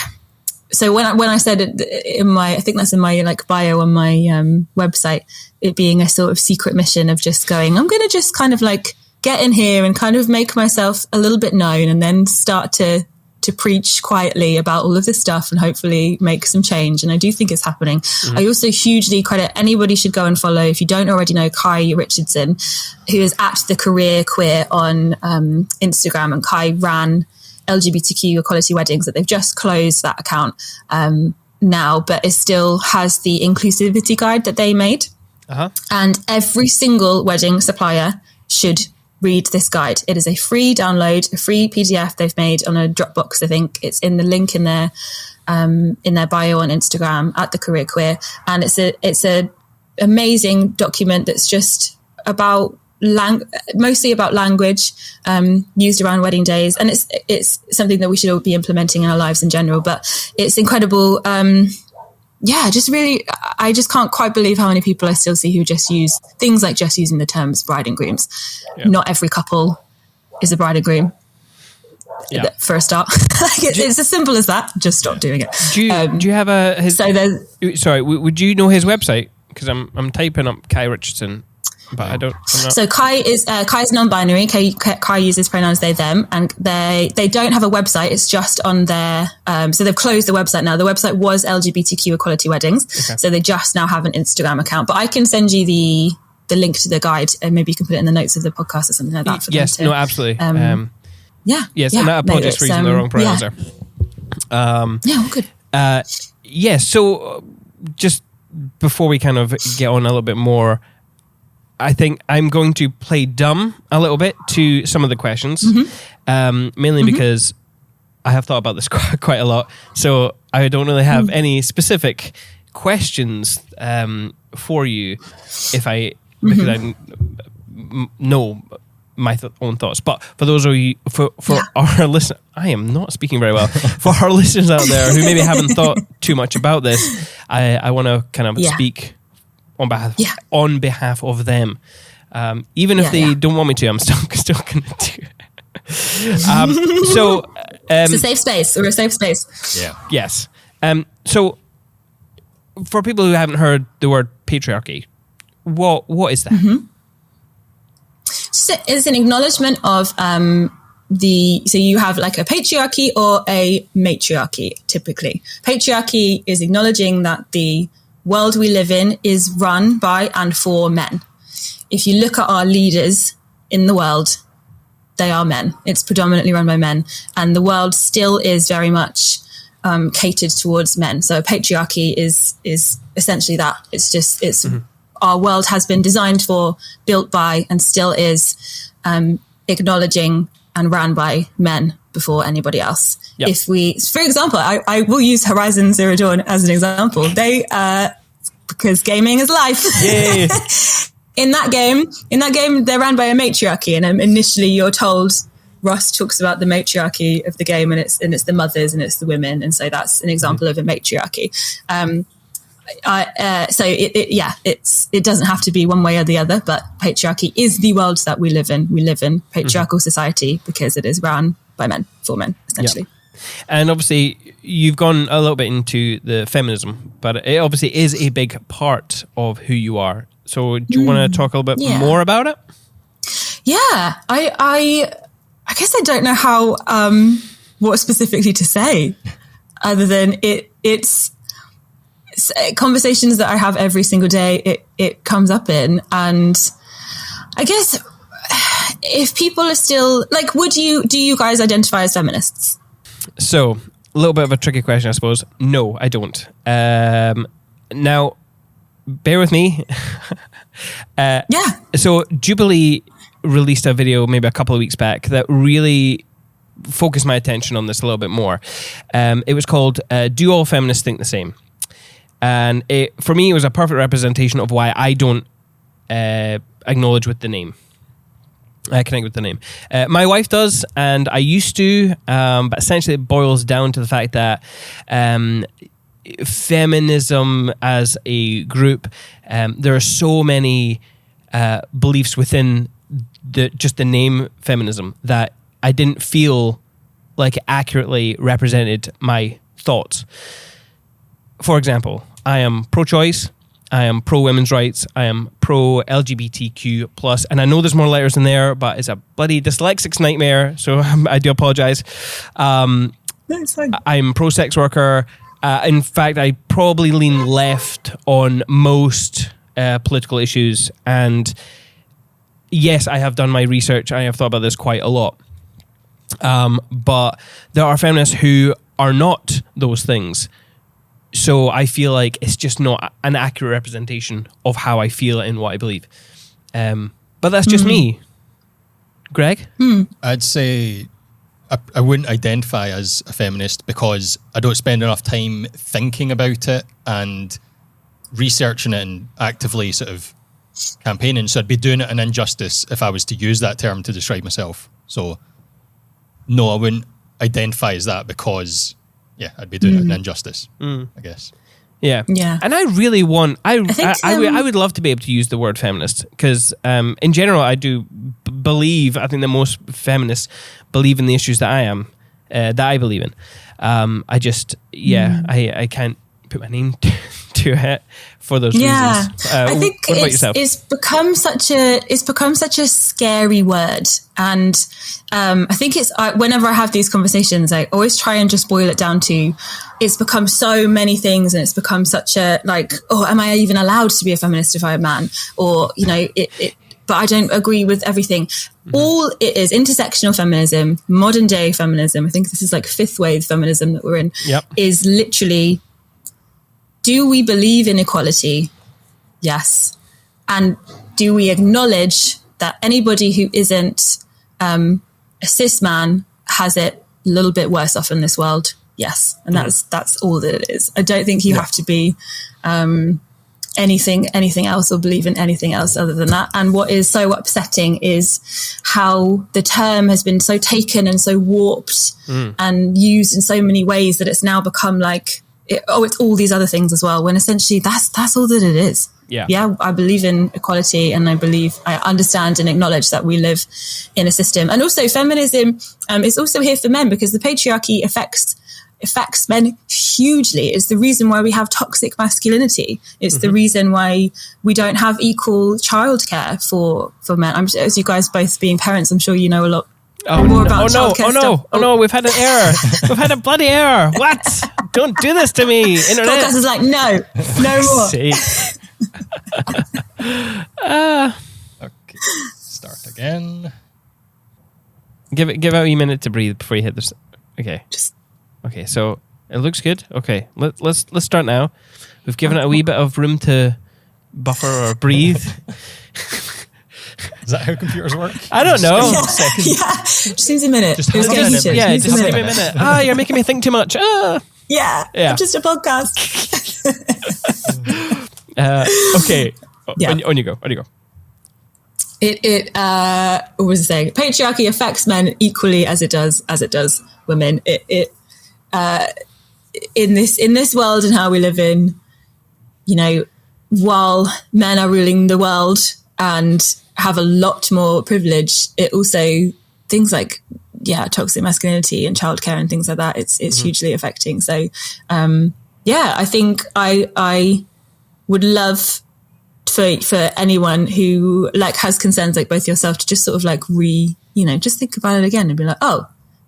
so when I said it in my, I think that's in my like bio on my website, it being a sort of secret mission of just going, I'm going to just kind of like get in here and kind of make myself a little bit known, and then start to preach quietly about all of this stuff and hopefully make some change. And I do think it's happening. I also hugely credit, anybody should go and follow, if you don't already know, Kai Richardson, who is at The Career Queer on Instagram. And Kai ran LGBTQ Equality Weddings, that they've just closed that account now, but it still has the inclusivity guide that they made. And every single wedding supplier should read this guide. It is a free download, a free PDF they've made on a Dropbox. I think it's in the link in their bio on Instagram at The Career Queer, and it's a amazing document that's just about mostly about language used around wedding days, and it's something that we should all be implementing in our lives in general. But it's incredible. Just really, I just can't quite believe how many people I still see who just use things like just using the terms bride and grooms. Not every couple is a bride and groom. For a start. It's as simple as that. Just stop doing it. Do you have would you know his website? Because I'm typing up Kai Richardson, but I'm not. So Kai's non-binary. Kai uses pronouns they, them, and they don't have a website. It's just on their so they've closed the website now. The website was LGBTQ Equality Weddings, so they just now have an Instagram account. But I can send you the link to the guide, and maybe you can put it in the notes of the podcast or something like that. Absolutely. And I apologize for using the wrong pronouns there. All good. So just before we kind of get on a little bit more, I think I'm going to play dumb a little bit to some of the questions, mainly because I have thought about this quite a lot. So I don't really have any specific questions for you because I know my own thoughts. But for those of you, for our listeners, I am not speaking very well. For our listeners out there who maybe haven't thought too much about this, I want to kind of speak on behalf of them, even if they don't want me to. I'm still going to do it. It's a safe space. We're a safe space. Yes. So for people who haven't heard the word patriarchy, what is that? So it's an acknowledgement of so you have like a patriarchy or a matriarchy. Typically, patriarchy is acknowledging that the world we live in is run by and for men. If you look at our leaders in the world, they are men. It's predominantly run by men, and the world still is very much catered towards men. So patriarchy is essentially that. It's just our world has been designed for, built by, and still is acknowledging and ran by men before anybody else. Yep. If we, for example, I will use Horizon Zero Dawn as an example. They, because gaming is life. Yay. In that game, they're ran by a matriarchy, and initially you're told, Ross talks about the matriarchy of the game, and it's the mothers and it's the women, and so that's an example of a matriarchy. So it doesn't have to be one way or the other, but patriarchy is the world that we live in. We live in patriarchal society because it is run by men for men, essentially. Yeah. And obviously, you've gone a little bit into the feminism, but it obviously is a big part of who you are. So do you want to talk a little bit more about it? Yeah, I guess I don't know how what specifically to say, other than it's conversations that I have every single day. It comes up in, and I guess if people are still like, do you guys identify as feminists? So, a little bit of a tricky question, I suppose. No, I don't. Now, bear with me. So, Jubilee released a video maybe a couple of weeks back that really focused my attention on this a little bit more. It was called Do All Feminists Think the Same? And for me, it was a perfect representation of why I don't acknowledge with the name. I connect with the name. My wife does, and I used to, but essentially it boils down to the fact that feminism as a group, there are so many beliefs within just the name feminism that I didn't feel like it accurately represented my thoughts. For example, I am pro-choice, I am pro-women's rights, I am pro-LGBTQ+, and I know there's more letters in there, but it's a bloody dyslexic nightmare, so I do apologise. I'm pro-sex worker. In fact, I probably lean left on most political issues, and yes, I have done my research, I have thought about this quite a lot. But there are feminists who are not those things. So I feel like it's just not an accurate representation of how I feel and what I believe. But that's just me. Greg? I'd say I wouldn't identify as a feminist because I don't spend enough time thinking about it and researching it and actively sort of campaigning. So I'd be doing it an injustice if I was to use that term to describe myself. So no, I wouldn't identify as that because... yeah, I'd be doing it an injustice, I guess. Yeah. And I really want... I would love to be able to use the word feminist because in general, I do believe... I think that most feminists believe in the issues that I believe in. I just... I can't put my name to it for those reasons. I think what about yourself? It's become such a scary word, and I think it's whenever I have these conversations, I always try and just boil it down to it's become so many things, and it's become such a am I even allowed to be a feminist if I'm a man, or but I don't agree with everything. All it is intersectional feminism, modern day feminism. I think this is like fifth wave feminism that we're in. Is literally. Do we believe in equality? Yes. And do we acknowledge that anybody who isn't a cis man has it a little bit worse off in this world? Yes. And that's all that it is. I don't think you have to be anything else or believe in anything else other than that. And what is so upsetting is how the term has been so taken and so warped and used in so many ways that it's now become like, it's all these other things as well, when essentially that's all that it is. Yeah, I believe in equality, and I understand and acknowledge that we live in a system. And also feminism is also here for men, because the patriarchy affects men hugely. It's the reason why we have toxic masculinity. It's the reason why we don't have equal childcare for men. As you guys both being parents, I'm sure you know a lot more about childcare stuff. Oh no, we've had an error. We've had a bloody error. What? Don't do this to me, internet. Podcast is like, no more. Okay, start again. Give it a minute to breathe before you hit this. Okay. Okay, so it looks good. Okay, let's start now. We've given it a wee bit of room to buffer or breathe. Is that how computers work? I don't know. Just needs a minute. Just give me a minute. You're making me think too much. Yeah. I'm just a podcast. Okay. On you go. It what was I saying? Patriarchy affects men equally as it does women. In this world and how we live in, while men are ruling the world and have a lot more privilege, it also things like toxic masculinity and childcare and things like that. It's hugely affecting. So I think I would love for anyone who has concerns like both yourself to just sort of just think about it again and be like, oh,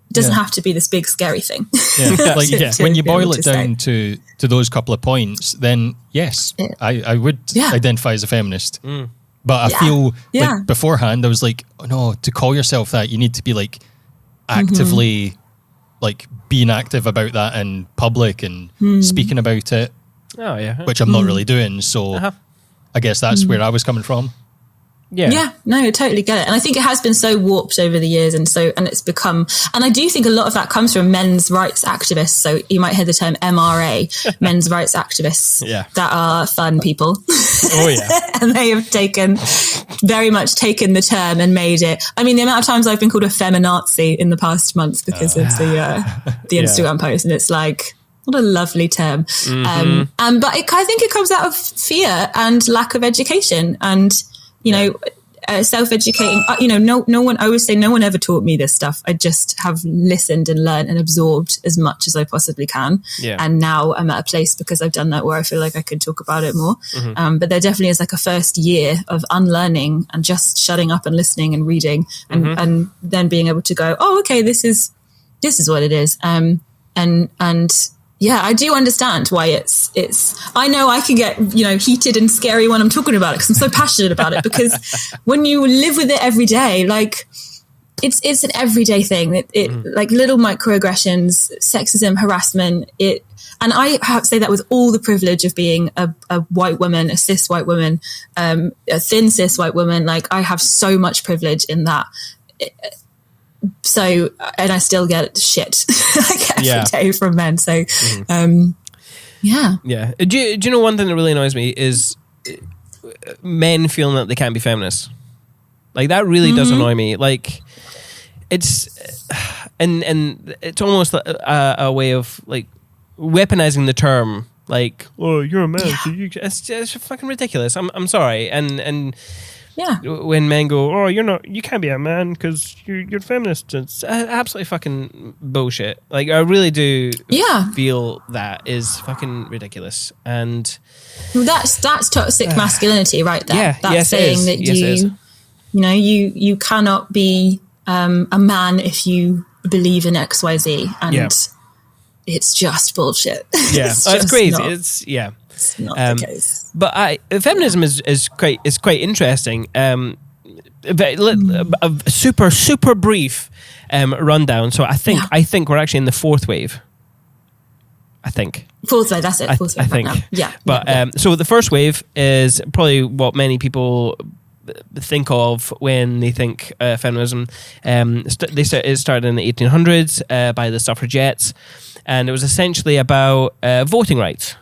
it doesn't have to be this big scary thing. When you boil it down to those couple of points, then yes, I would identify as a feminist. But I feel like beforehand I was like, oh no, to call yourself that, you need to be like actively being active about that in public and speaking about it. Oh yeah. Which I'm not really doing. So I guess that's where I was coming from. Yeah, no, I totally get it. And I think it has been so warped over the years. And it's become, and I do think a lot of that comes from men's rights activists. So you might hear the term MRA, men's rights activists, that are fun people. Oh yeah. And they have very much taken the term and made it. I mean, the amount of times I've been called a feminazi in the past months because of the Instagram post. And it's like, what a lovely term. But I think it comes out of fear and lack of education and, self-educating. No one, I always say no one ever taught me this stuff. I just have listened and learned and absorbed as much as I possibly can. Yeah. And now I'm at a place because I've done that where I feel like I could talk about it more. But there definitely is a first year of unlearning and just shutting up and listening and reading and then being able to go, oh, okay, this is what it is. Yeah, I do understand why it's, I know I can get, heated and scary when I'm talking about it because I'm so passionate about it because when you live with it every day, it's an everyday thing. It little microaggressions, sexism, harassment, and I have to say that with all the privilege of being a white woman, a cis white woman, a thin cis white woman, I have so much privilege in that. So, and I still get shit every day from men. So, Yeah. Do you know one thing that really annoys me is men feeling that they can't be feminists? That really does annoy me. It's, and it's almost a way of weaponizing the term. Oh, you're a man. So it's fucking ridiculous. I'm sorry. And when men go, oh, you can't be a man because you're feminist. It's absolutely fucking bullshit. I really do feel that is fucking ridiculous. And that's toxic masculinity right there. Yeah, that's saying that you cannot be a man if you believe in XYZ, and it's just bullshit. Yeah, it's crazy. It's not the case. But feminism is quite interesting. A super brief rundown. So I think we're actually in the fourth wave. I think. Fourth wave, that's it. Fourth wave, I think. Right now. Yeah. But so the first wave is probably what many people think of when they think feminism. It started in the 1800s by the suffragettes, and it was essentially about voting rights.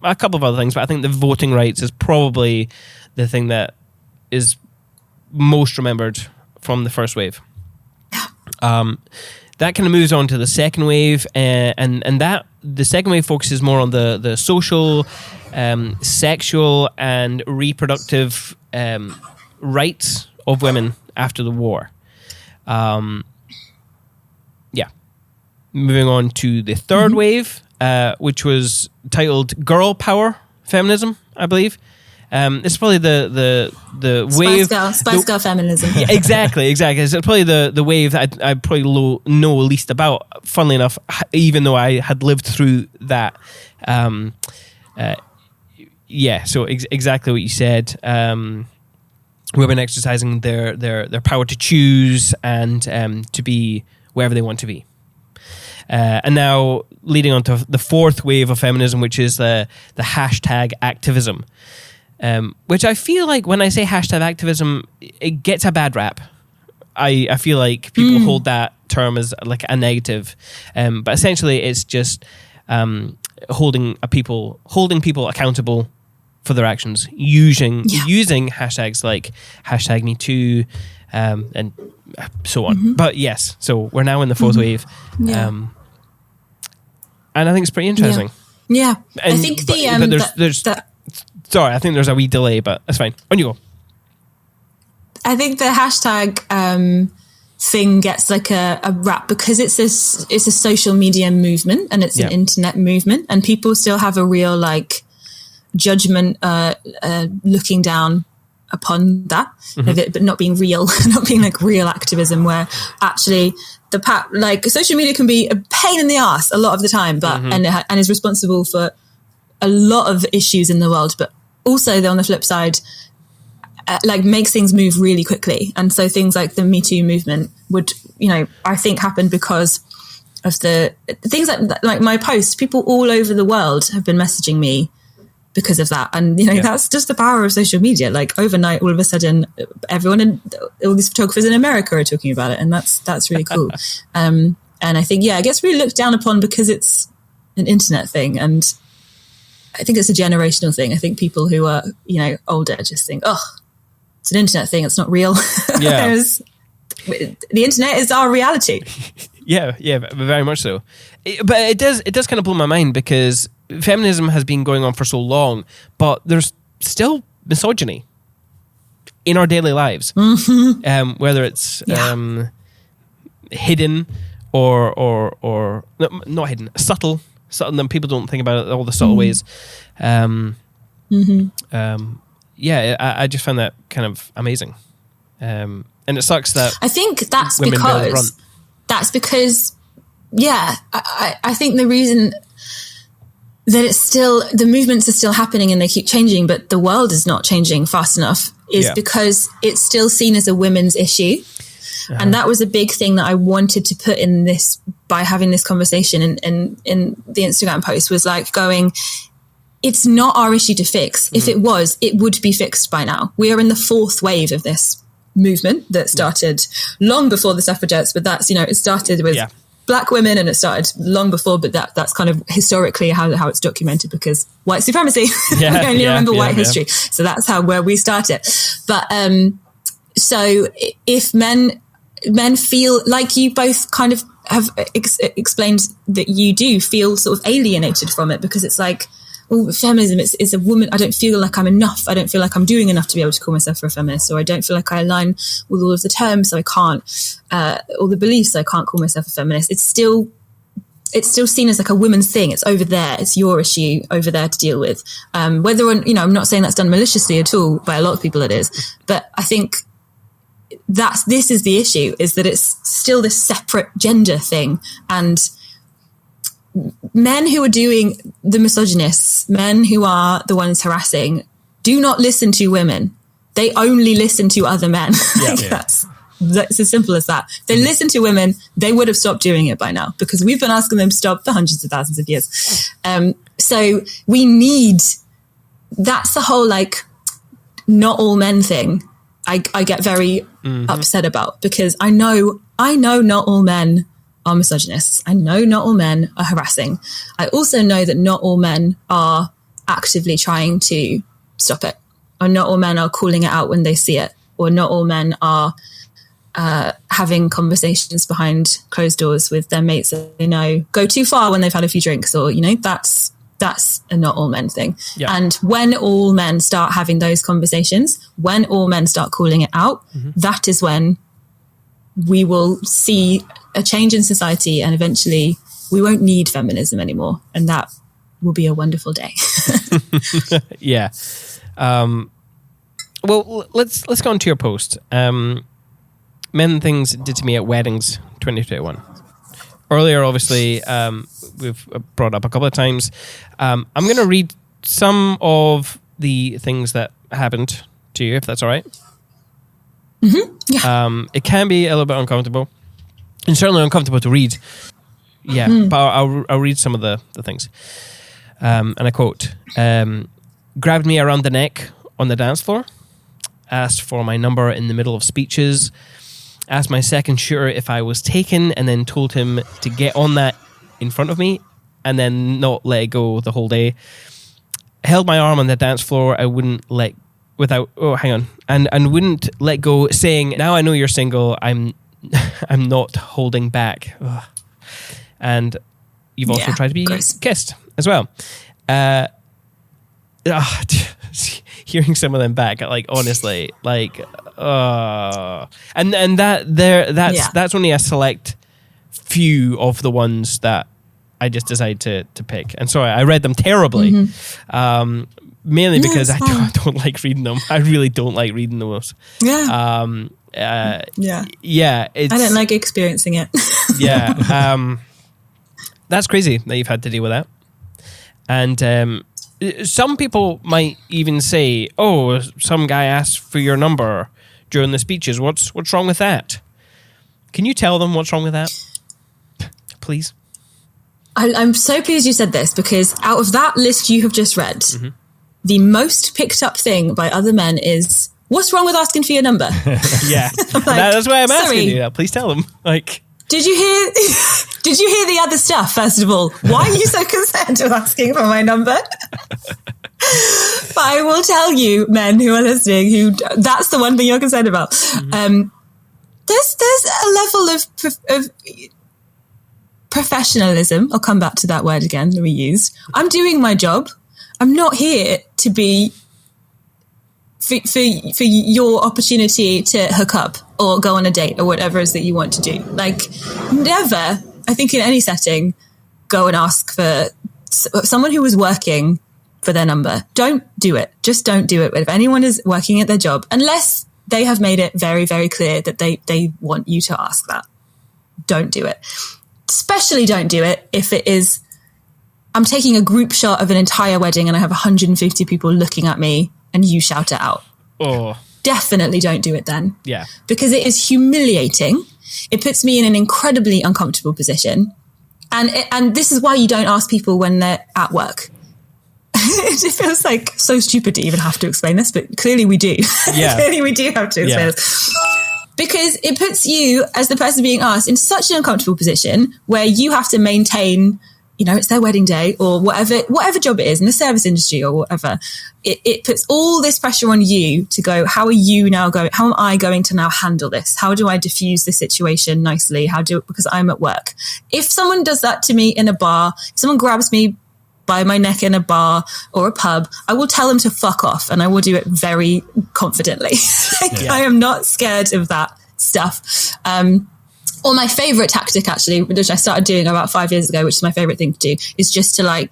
A couple of other things, but I think the voting rights is probably the thing that is most remembered from the first wave. That kind of moves on to the second wave, and that the second wave focuses more on the social, sexual, and reproductive rights of women after the war. Moving on to the third wave, which was titled Girl Power Feminism, I believe. It's probably the wave... Spice Girl feminism. Yeah, exactly. It's probably the wave that I probably know least about, funnily enough, even though I had lived through that. So exactly what you said. Women exercising their power to choose and to be wherever they want to be. And now leading on to the fourth wave of feminism, which is the hashtag activism. which I feel like when I say hashtag activism, it gets a bad rap. I feel like people hold that term as like a negative, but essentially it's just holding people accountable for their actions using hashtags like hashtag Me Too and so on. But yes, so we're now in the fourth wave, and I think it's pretty interesting. Yeah, and, I think sorry, I think there's a wee delay, but that's fine. On you go. I think the hashtag thing gets like a rap because it's a social media movement and it's an internet movement, and people still have a real like judgment looking down upon that of it, but not being real, not being like real activism, where actually like social media can be a pain in the ass a lot of the time, but and is responsible for a lot of issues in the world, but also on the flip side, like makes things move really quickly. And so things like the Me Too movement would, I think happened because of the things like my post. People all over the world have been messaging me because of that. And, that's just the power of social media. Like overnight, all of a sudden, everyone and all these photographers in America are talking about it. And that's really cool. And I think, it gets really looked down upon because it's an internet thing. And I think it's a generational thing. I think people who are, older just think, oh, it's an internet thing. It's not real. Yeah. Whereas the internet is our reality. Yeah, very much so. But it does kind of blow my mind because feminism has been going on for so long, but there's still misogyny in our daily lives, whether it's hidden or not hidden, subtle. Then people don't think about it, all the subtle ways. I just find that kind of amazing. And it sucks that I think that's women barely run. Because I think the reason that the movements are still happening and they keep changing, but the world is not changing fast enough is because it's still seen as a women's issue. And that was a big thing that I wanted to put in this by having this conversation in the Instagram post, was like going, it's not our issue to fix. If it was, it would be fixed by now. We are in the fourth wave of this movement that started long before the suffragettes, but that's, it started with black women and it started long before, but that's kind of historically how it's documented because white supremacy. We only remember white history. So that's where we started. But so if men feel like you both kind of have explained that you do feel sort of alienated from it because it's like, oh, feminism, it's a woman. I don't feel like I'm enough. I don't feel like I'm doing enough to be able to call myself a feminist, or I don't feel like I align with all of the terms, so I can't, all the beliefs, so I can't call myself a feminist. It's still seen as like a women's thing. It's over there. It's your issue over there to deal with. Whether or, I'm not saying that's done maliciously at all. By a lot of people it is. But I think this is the issue, is that it's still this separate gender thing. And men who are doing the misogynists, men who are the ones harassing, do not listen to women. They only listen to other men. That's as simple as that. If they listen to women, they would have stopped doing it by now because we've been asking them to stop for hundreds of thousands of years. So we need, that's the whole like not all men thing. I get very upset about because I know not all men are misogynists. I know not all men are harassing. I also know that not all men are actively trying to stop it, or not all men are calling it out when they see it, or not all men are having conversations behind closed doors with their mates that they know go too far when they've had a few drinks, or that's a not all men thing. And when all men start having those conversations, when all men start calling it out, that is when we will see a change in society, and eventually we won't need feminism anymore, and that will be a wonderful day. Well, let's go on to your post. Men Things Did to Me at Weddings 2021. Earlier, obviously, we've brought up a couple of times. I'm going to read some of the things that happened to you, if that's all right. It can be a little bit uncomfortable, and certainly uncomfortable to read. But I'll read some of the things. And I quote, grabbed me around the neck on the dance floor, asked for my number in the middle of speeches, asked my second shooter if I was taken, and then told him to get on that in front of me and then not let it go the whole day. Held my arm on the dance floor. I wouldn't let and wouldn't let go, saying, "Now I know you're single. I'm not holding back." Ugh. And you've also tried to be kissed as well. Hearing some of them back, like, honestly, like, and that's only a select few of the ones that I just decided to pick. And sorry, I read them terribly, mainly because I don't like reading them. I really don't like reading those. Yeah. I don't like experiencing it. That's crazy that you've had to deal with that. And some people might even say, "Oh, some guy asked for your number during the speeches. What's wrong with that?" Can you tell them what's wrong with that, please? I'm so pleased you said this, because out of that list you have just read, the most picked up thing by other men is, "What's wrong with asking for your number?" Yeah, like, that's why I'm asking you. Please tell them. Like, did you hear the other stuff? First of all, why are you so concerned with asking for my number? But I will tell you, men who are listening, who that's the one thing you're concerned about. There's a level of professionalism. I'll come back to that word again that we used. I'm doing my job. I'm not here to be for your opportunity to hook up or go on a date or whatever it is that you want to do. Like, never, I think in any setting, go and ask for someone who was working for their number. Don't do it. Just don't do it. If anyone is working at their job, unless they have made it very, very clear that they want you to ask that, don't do it. Especially don't do it if it is, I'm taking a group shot of an entire wedding and I have 150 people looking at me and you shout it out. Oh. Definitely don't do it then. Yeah. Because it is humiliating. It puts me in an incredibly uncomfortable position. And this is why you don't ask people when they're at work. It feels like so stupid to even have to explain this, but clearly we do. Yeah. Clearly we do have to explain this. Because it puts you, as the person being asked, in such an uncomfortable position where you have to maintain, it's their wedding day or whatever job it is in the service industry or whatever. It puts all this pressure on you to go, how am I going to now handle this? How do I diffuse the situation nicely? Because I'm at work. If someone does that to me in a bar, if someone grabs me by my neck in a bar or a pub, I will tell them to fuck off, and I will do it very confidently. I am not scared of that stuff. Or my favorite tactic, actually, which I started doing about 5 years ago, which is my favorite thing to do, is just to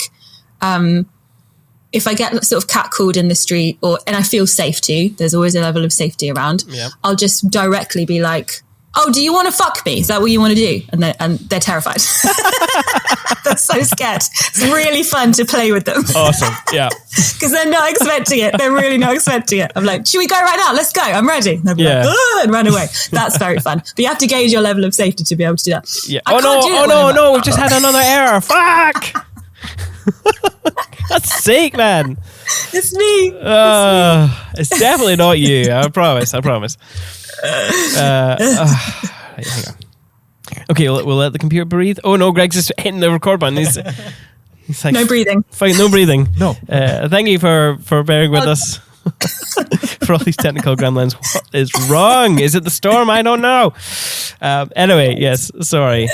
if I get sort of catcalled in the street and I feel safe too, there's always a level of safety around. Yep. I'll just directly be like, "Oh, do you want to fuck me? Is that what you want to do?" And they're terrified. They're so scared. It's really fun to play with them. Awesome. Yeah. Because they're not expecting it. They're really not expecting it. I'm like, "Should we go right now? Let's go. I'm ready." And they'll be like, "Ugh," and run away. That's very fun. But you have to gauge your level of safety to be able to do that. Yeah. Oh no, we've just had another error. Fuck. That's sick, man. It's me. It's definitely not you. I promise. Hang on. Okay, we'll let the computer breathe. Oh no, Greg's just hitting the record button. He's like, no breathing. Fine, no breathing. No. Thank you for bearing with us for all these technical gremlins. What is wrong? Is it the storm? I don't know. Anyway, yes, sorry.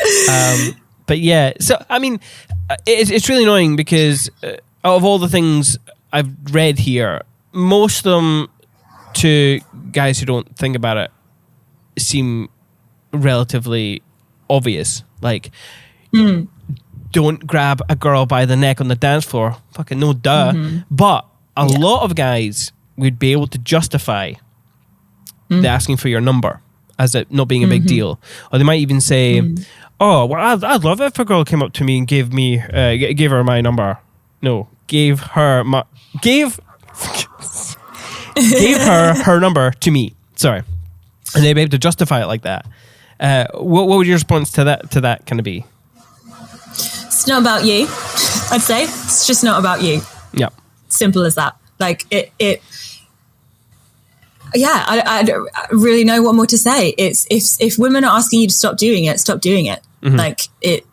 But yeah, so I mean, it's really annoying because out of all the things I've read here, most of them, to guys who don't think about it, seem relatively obvious. Like, don't grab a girl by the neck on the dance floor. Fucking no, duh. But a lot of guys would be able to justify the asking for your number as it not being a big deal. Or they might even say, "Oh, well, I'd love it if a girl came up to me and gave her my number." No, gave her her number to me. Sorry. And they'd be able to justify it like that. What would your response to that kind of be? It's not about you, I'd say. It's just not about you. Yeah. Simple as that. Like, I don't really know what more to say. It's if women are asking you to stop doing it, stop doing it. Like it.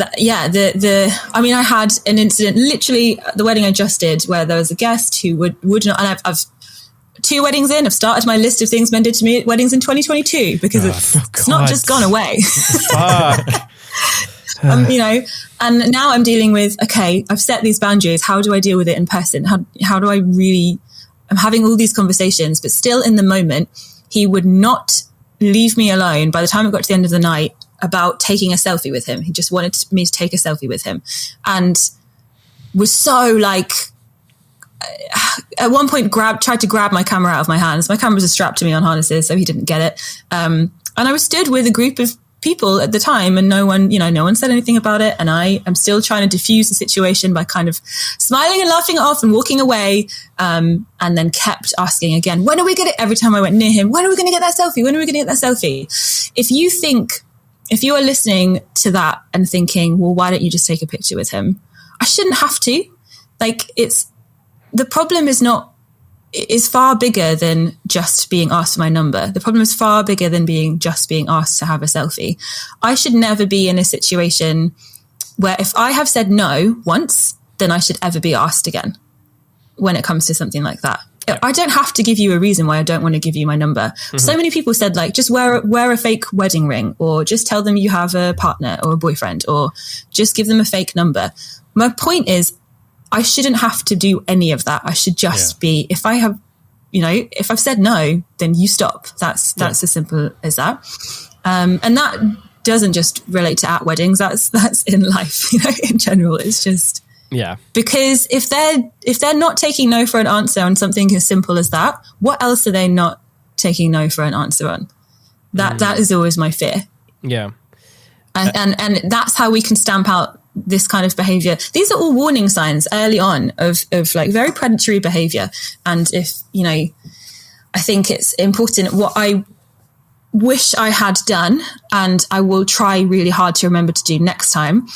I mean, I had an incident literally at the wedding I just did where there was a guest who would not, and I've 2 weddings in, I've started my list of things men did to me at weddings in 2022 because it's not just gone away. Fuck. You know, and now I'm dealing with, okay, I've set these boundaries. How do I deal with it in person? How do I really, I'm having all these conversations, but still in the moment, he would not leave me alone by the time it got to the end of the night about taking a selfie with him. He just wanted me to take a selfie with him and was so like, at one point tried to grab my camera out of my hands. My camera was strapped to me on harnesses, so he didn't get it. And I was stood with a group of people at the time and no one said anything about it. And I am still trying to diffuse the situation by kind of smiling and laughing it off and walking away. And then kept asking again, when are we going to, every time I went near him, when are we going to get that selfie? When are we going to get that selfie? If you are listening to that and thinking, well, why don't you just take a picture with him? I shouldn't have to. Like the problem is far bigger than just being asked for my number. The problem is far bigger than being asked to have a selfie. I should never be in a situation where if I have said no once, then I should ever be asked again when it comes to something like that. Yeah. I don't have to give you a reason why I don't want to give you my number. Mm-hmm. So many people said like, just wear a fake wedding ring, or just tell them you have a partner or a boyfriend, or just give them a fake number. My point is, I shouldn't have to do any of that. I should just be, if I've said no, then you stop. That's as simple as that. And that doesn't just relate to at weddings. That's in life, in general. It's just, because if they're not taking no for an answer on something as simple as that, what else are they not taking no for an answer on? That is always my fear. Yeah. And that's how we can stamp out this kind of behavior. These are all warning signs early on of like very predatory behavior. And I think it's important. What I wish I had done, and I will try really hard to remember to do next time,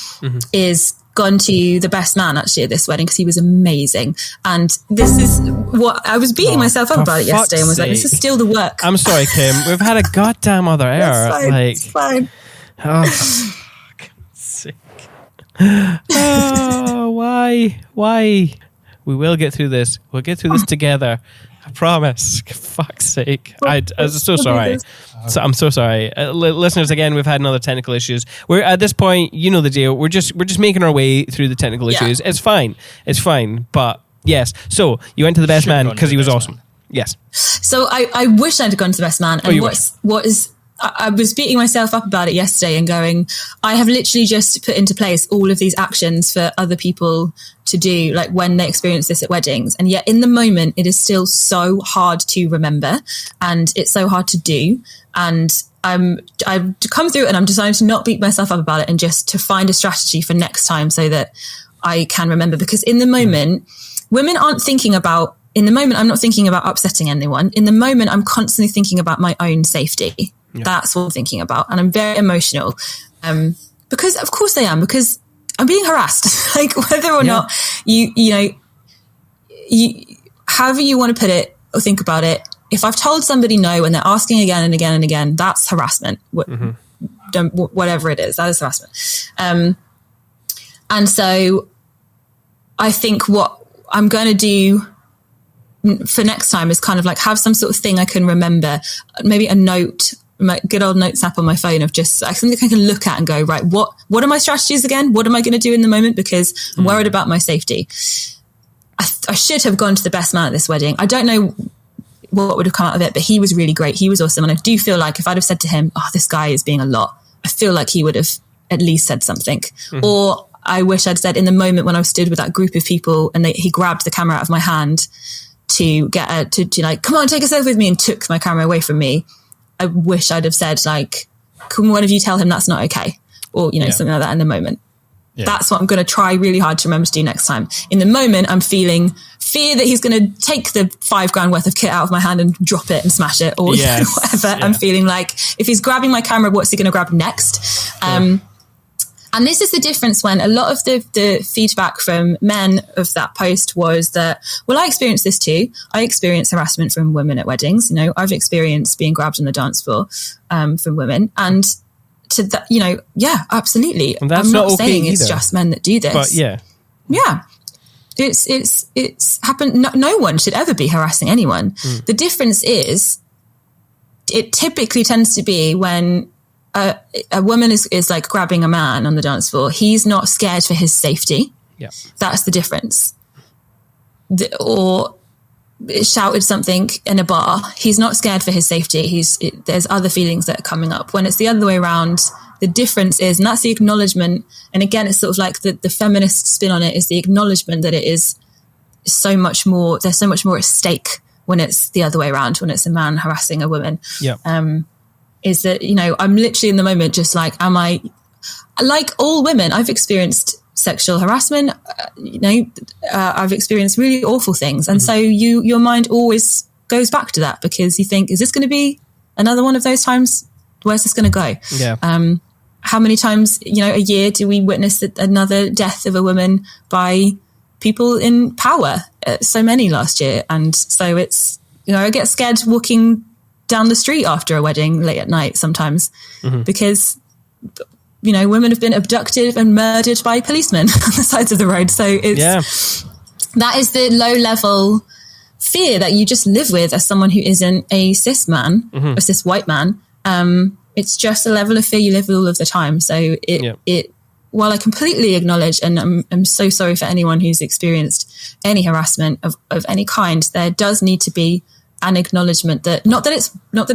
is gone to the best man actually at this wedding, because he was amazing. And this is what I was beating myself up about it yesterday, and was like, this is still the work. I'm sorry, Kim. We've had a goddamn other error. It's fine. Oh, sick. Oh, why? We will get through this. We'll get through this together. I promise. For fuck's sake. I'm so sorry. I'm so sorry. Listeners, again, we've had another technical issues. We're at this point, you know the deal. We're just making our way through the technical issues. It's fine. But yes. So you went to the best man because he was awesome. Man. Yes. So I wish I'd gone to the best man. And I was beating myself up about it yesterday and going, I have literally just put into place all of these actions for other people to do, like when they experience this at weddings. And yet in the moment, it is still so hard to remember, and it's so hard to do. And I've come through it, and I'm deciding to not beat myself up about it, and just to find a strategy for next time so that I can remember. Because in the moment, women aren't thinking about, in the moment, I'm not thinking about upsetting anyone. In the moment, I'm constantly thinking about my own safety. Yeah. That's what I'm thinking about. And I'm very emotional. Because of course I am, because I'm being harassed. Like whether or not you however you want to put it or think about it, if I've told somebody no and they're asking again and again and again, that's harassment. Whatever it is, that is harassment. And so I think what I'm going to do for next time is kind of like have some sort of thing I can remember, maybe a note, my good old notes app on my phone, of just like something I can look at and go, right, what are my strategies again? What am I going to do in the moment? Because I'm worried about my safety. I should have gone to the best man at this wedding. I don't know what would have come out of it, but he was really great. He was awesome. And I do feel like if I'd have said to him, this guy is being a lot, I feel like he would have at least said something. Or I wish I'd said in the moment when I stood with that group of people and he grabbed the camera out of my hand to get to like, come on, take a selfie with me, and took my camera away from me. I wish I'd have said like, can one of you tell him that's not okay? Or, something like that in the moment. Yeah. That's what I'm going to try really hard to remember to do next time. In the moment, I'm feeling fear that he's going to take the $5,000 worth of kit out of my hand and drop it and smash it, or whatever. Yeah. I'm feeling like if he's grabbing my camera, what's he going to grab next? And this is the difference when a lot of the feedback from men of that post was that, well, I experienced this too. I experienced harassment from women at weddings. You know, I've experienced being grabbed on the dance floor from women. And to that, you know, yeah, absolutely. And that's I'm not not okay saying it's either. just men that do this. But yeah. Yeah. It's happened. No one should ever be harassing anyone. The difference is it typically tends to be when a woman is like grabbing a man on the dance floor. He's not scared for his safety. Yeah. That's the difference. Or shouted something in a bar. He's not scared for his safety. There's other feelings that are coming up. When it's the other way around, the difference is, and that's the acknowledgement. And again, it's sort of like the feminist spin on it is the acknowledgement that it is so much more, there's so much more at stake when it's the other way around, when it's a man harassing a woman. Yeah. Is that, you know, I'm literally in the moment just like, am I, like all women, I've experienced sexual harassment, I've experienced really awful things. And so your mind always goes back to that because you think, is this going to be another one of those times? Where's this going to go? Yeah. How many times, you know, a year do we witness another death of a woman by people in power? So many last year. And so it's, you know, I get scared walking down the street after a wedding late at night sometimes because, you know, women have been abducted and murdered by policemen on the sides of the road. So it's, that is the low level fear that you just live with as someone who isn't a cis man, a cis white man. It's just a level of fear you live with all of the time. So it while I completely acknowledge, and I'm so sorry for anyone who's experienced any harassment of any kind, there does need to be an acknowledgement that not that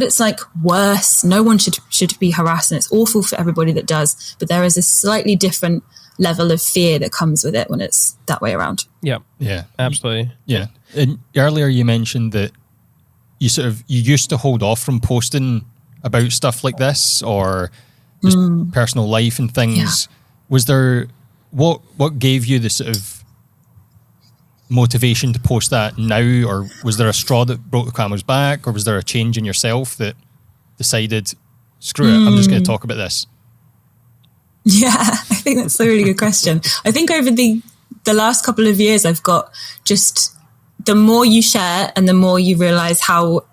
it's like worse. No one should be harassed, and it's awful for everybody that does. But there is a slightly different level of fear that comes with it when it's that way around. Yeah. Yeah. Absolutely. Yeah. And earlier you mentioned that you used to hold off from posting about stuff like this or just personal life and things. Yeah. Was there what gave you the sort of motivation to post that now, or was there a straw that broke the camel's back, or was there a change in yourself that decided, screw it, I'm just going to talk about this? Yeah, I think that's a really good question. I think over the last couple of years, I've got just the more you share and the more you realize how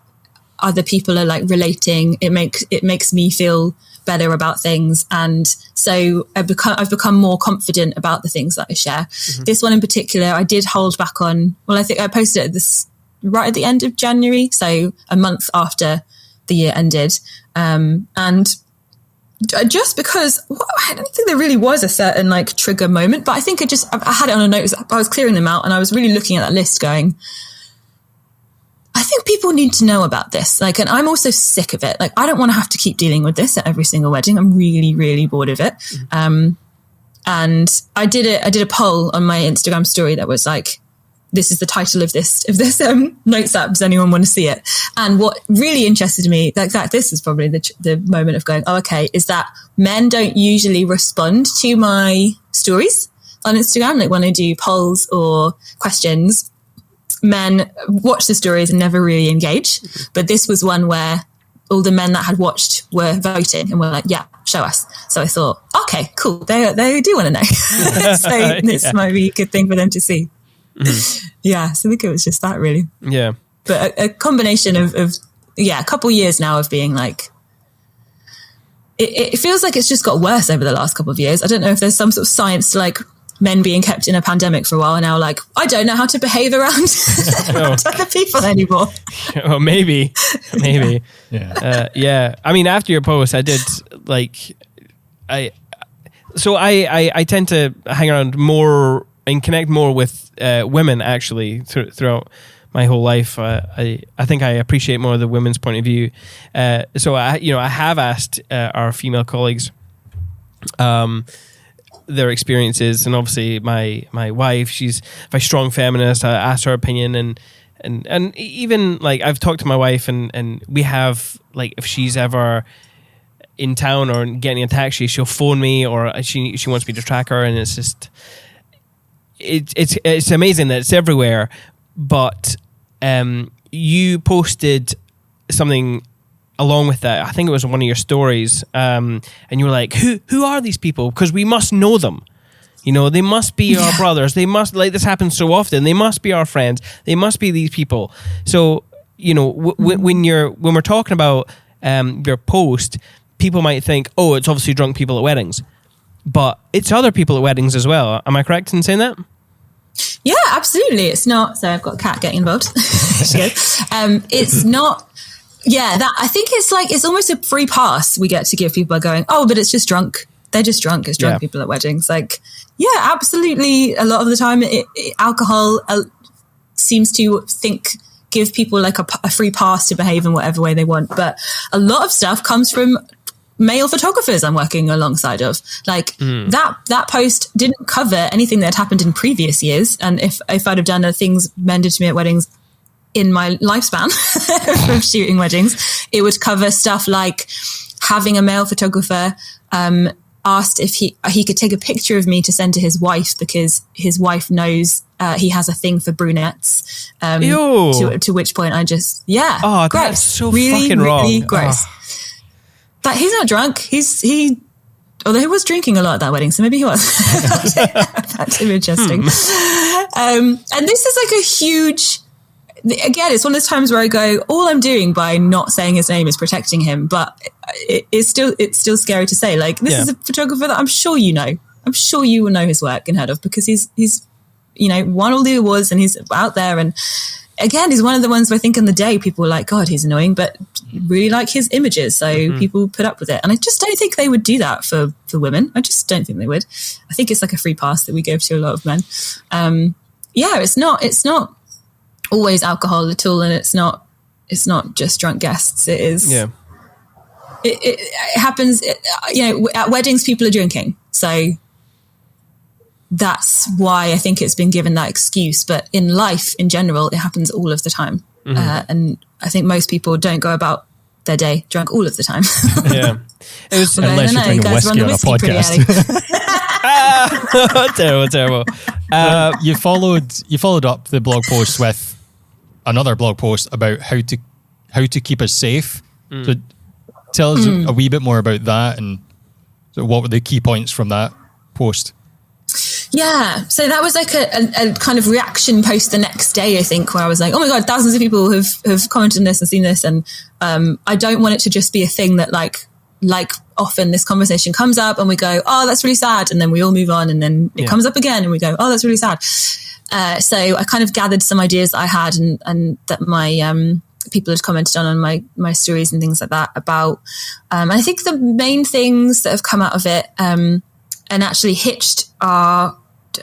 other people are like relating, it makes me feel better about things. And so I've become more confident about the things that I share. This one in particular, I did hold back on. Well, I think I posted it right at the end of January. So a month after the year ended. And just because I don't think there really was a certain like trigger moment, but I think I had it on a note. I was clearing them out and I was really looking at that list going, I think people need to know about this. Like, and I'm also sick of it. Like, I don't want to have to keep dealing with this at every single wedding. I'm really, really bored of it. And I did a poll on my Instagram story that was like, this is the title of this notes app. Does anyone want to see it? And what really interested me, this is probably the moment of going, oh, okay, is that men don't usually respond to my stories on Instagram. Like when I do polls or questions, men watch the stories and never really engage. But this was one where all the men that had watched were voting and were like, yeah, show us. So I thought, okay, cool. They do want to know. So this might be a good thing for them to see. Yeah. So I think it was just that really. Yeah. But a combination of a couple years now of being like, it feels like it's just got worse over the last couple of years. I don't know if there's some sort of science to like men being kept in a pandemic for a while and now like, I don't know how to behave around other people anymore. Well, maybe. Yeah. Yeah. I mean, after your post, I did like, I tend to hang around more and connect more with women actually throughout my whole life. I think I appreciate more the women's point of view. So I have asked our female colleagues, their experiences, and obviously my wife, she's a very strong feminist. I asked her opinion, and even like I've talked to my wife, and we have like if she's ever in town or getting a taxi, she'll phone me, or she wants me to track her, and it's just it's amazing that it's everywhere. But you posted something along with that, I think it was one of your stories, and you were like, who are these people? Because we must know them. You know, they must be our brothers. They must, like, this happens so often. They must be our friends. They must be these people. So, you know, when we're talking about your post, people might think, oh, it's obviously drunk people at weddings, but it's other people at weddings as well. Am I correct in saying that? Yeah, absolutely. It's not. So I've got a cat getting involved. It's not. Yeah, that I think it's like it's almost a free pass we get to give people by going, oh, but it's just drunk. They're just drunk. It's drunk people at weddings. Like, yeah, absolutely. A lot of the time, alcohol seems to give people like a free pass to behave in whatever way they want. But a lot of stuff comes from male photographers I'm working alongside of. Like that post didn't cover anything that had happened in previous years. And if I'd have done things men did to me at weddings in my lifespan of shooting weddings, it would cover stuff like having a male photographer asked if he could take a picture of me to send to his wife because his wife knows he has a thing for brunettes. To which point I just gross. That's so really, fucking wrong. Really gross. But he's not drunk. Although he was drinking a lot at that wedding, so maybe he was. That's interesting. And this is like a huge. Again, it's one of those times where I go, all I'm doing by not saying his name is protecting him, but it's still scary to say. Like, this is a photographer that I'm sure you know. I'm sure you will know his work and heard of because he's won all the awards and he's out there. And again, he's one of the ones where I think in the day people were like, God, he's annoying, but really like his images. So people put up with it. And I just don't think they would do that for women. I just don't think they would. I think it's like a free pass that we give to a lot of men. It's not always alcohol at all, and it's not just drunk guests. It is. Yeah. It happens. At weddings, people are drinking, so that's why I think it's been given that excuse. But in life, in general, it happens all of the time, and I think most people don't go about their day drunk all of the time. Yeah, it was unless you're drinking whiskey on a podcast. Terrible. You followed up the blog post with another blog post about how to keep us safe. So tell us a wee bit more about that and so what were the key points from that post? Yeah, so that was like a kind of reaction post the next day, I think, where I was like, oh my God, thousands of people have commented on this and seen this. And I don't want it to just be a thing that like often this conversation comes up and we go, oh, that's really sad. And then we all move on and then it comes up again and we go, oh, that's really sad. So I kind of gathered some ideas that I had and that my people had commented on my stories and things like that about. And I think the main things that have come out of it and actually Hitched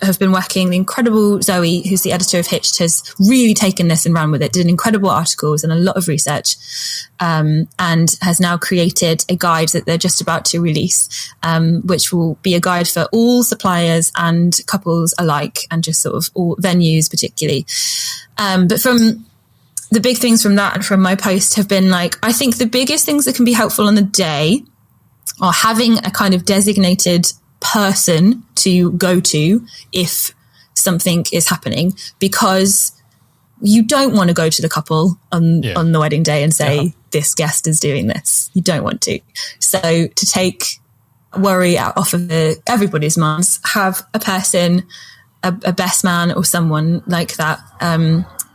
have been working. The incredible Zoe, who's the editor of Hitched, has really taken this and ran with it, did incredible articles and a lot of research, and has now created a guide that they're just about to release, which will be a guide for all suppliers and couples alike, and just sort of all venues particularly. But from the big things from that and from my post have been like, I think the biggest things that can be helpful on the day are having a kind of designated person to go to if something is happening, because you don't want to go to the couple on the wedding day and say, this guest is doing this. You don't want to. So to take worry off of everybody's minds, have a person, a best man or someone like that,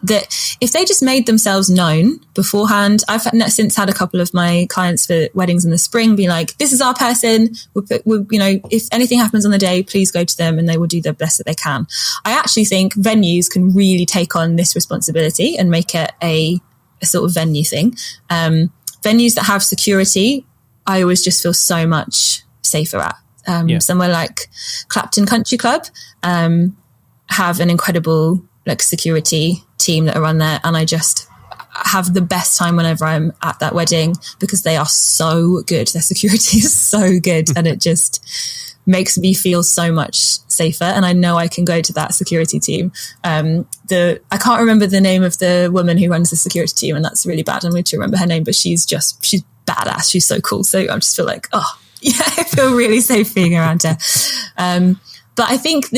that if they just made themselves known beforehand. I've since had a couple of my clients for weddings in the spring be like, this is our person. If anything happens on the day, please go to them and they will do the best that they can. I actually think venues can really take on this responsibility and make it a sort of venue thing. Venues that have security, I always just feel so much safer at. Somewhere like Clapton Country Club have an incredible security team that are on there, and I just have the best time whenever I'm at that wedding because they are so good. Their security is so good and it just makes me feel so much safer, and I know I can go to that security team. I can't remember the name of the woman who runs the security team, and that's really bad. I'm going to remember her name, but she's badass. She's so cool. So I just feel like, oh yeah, I feel really safe being around her. But I think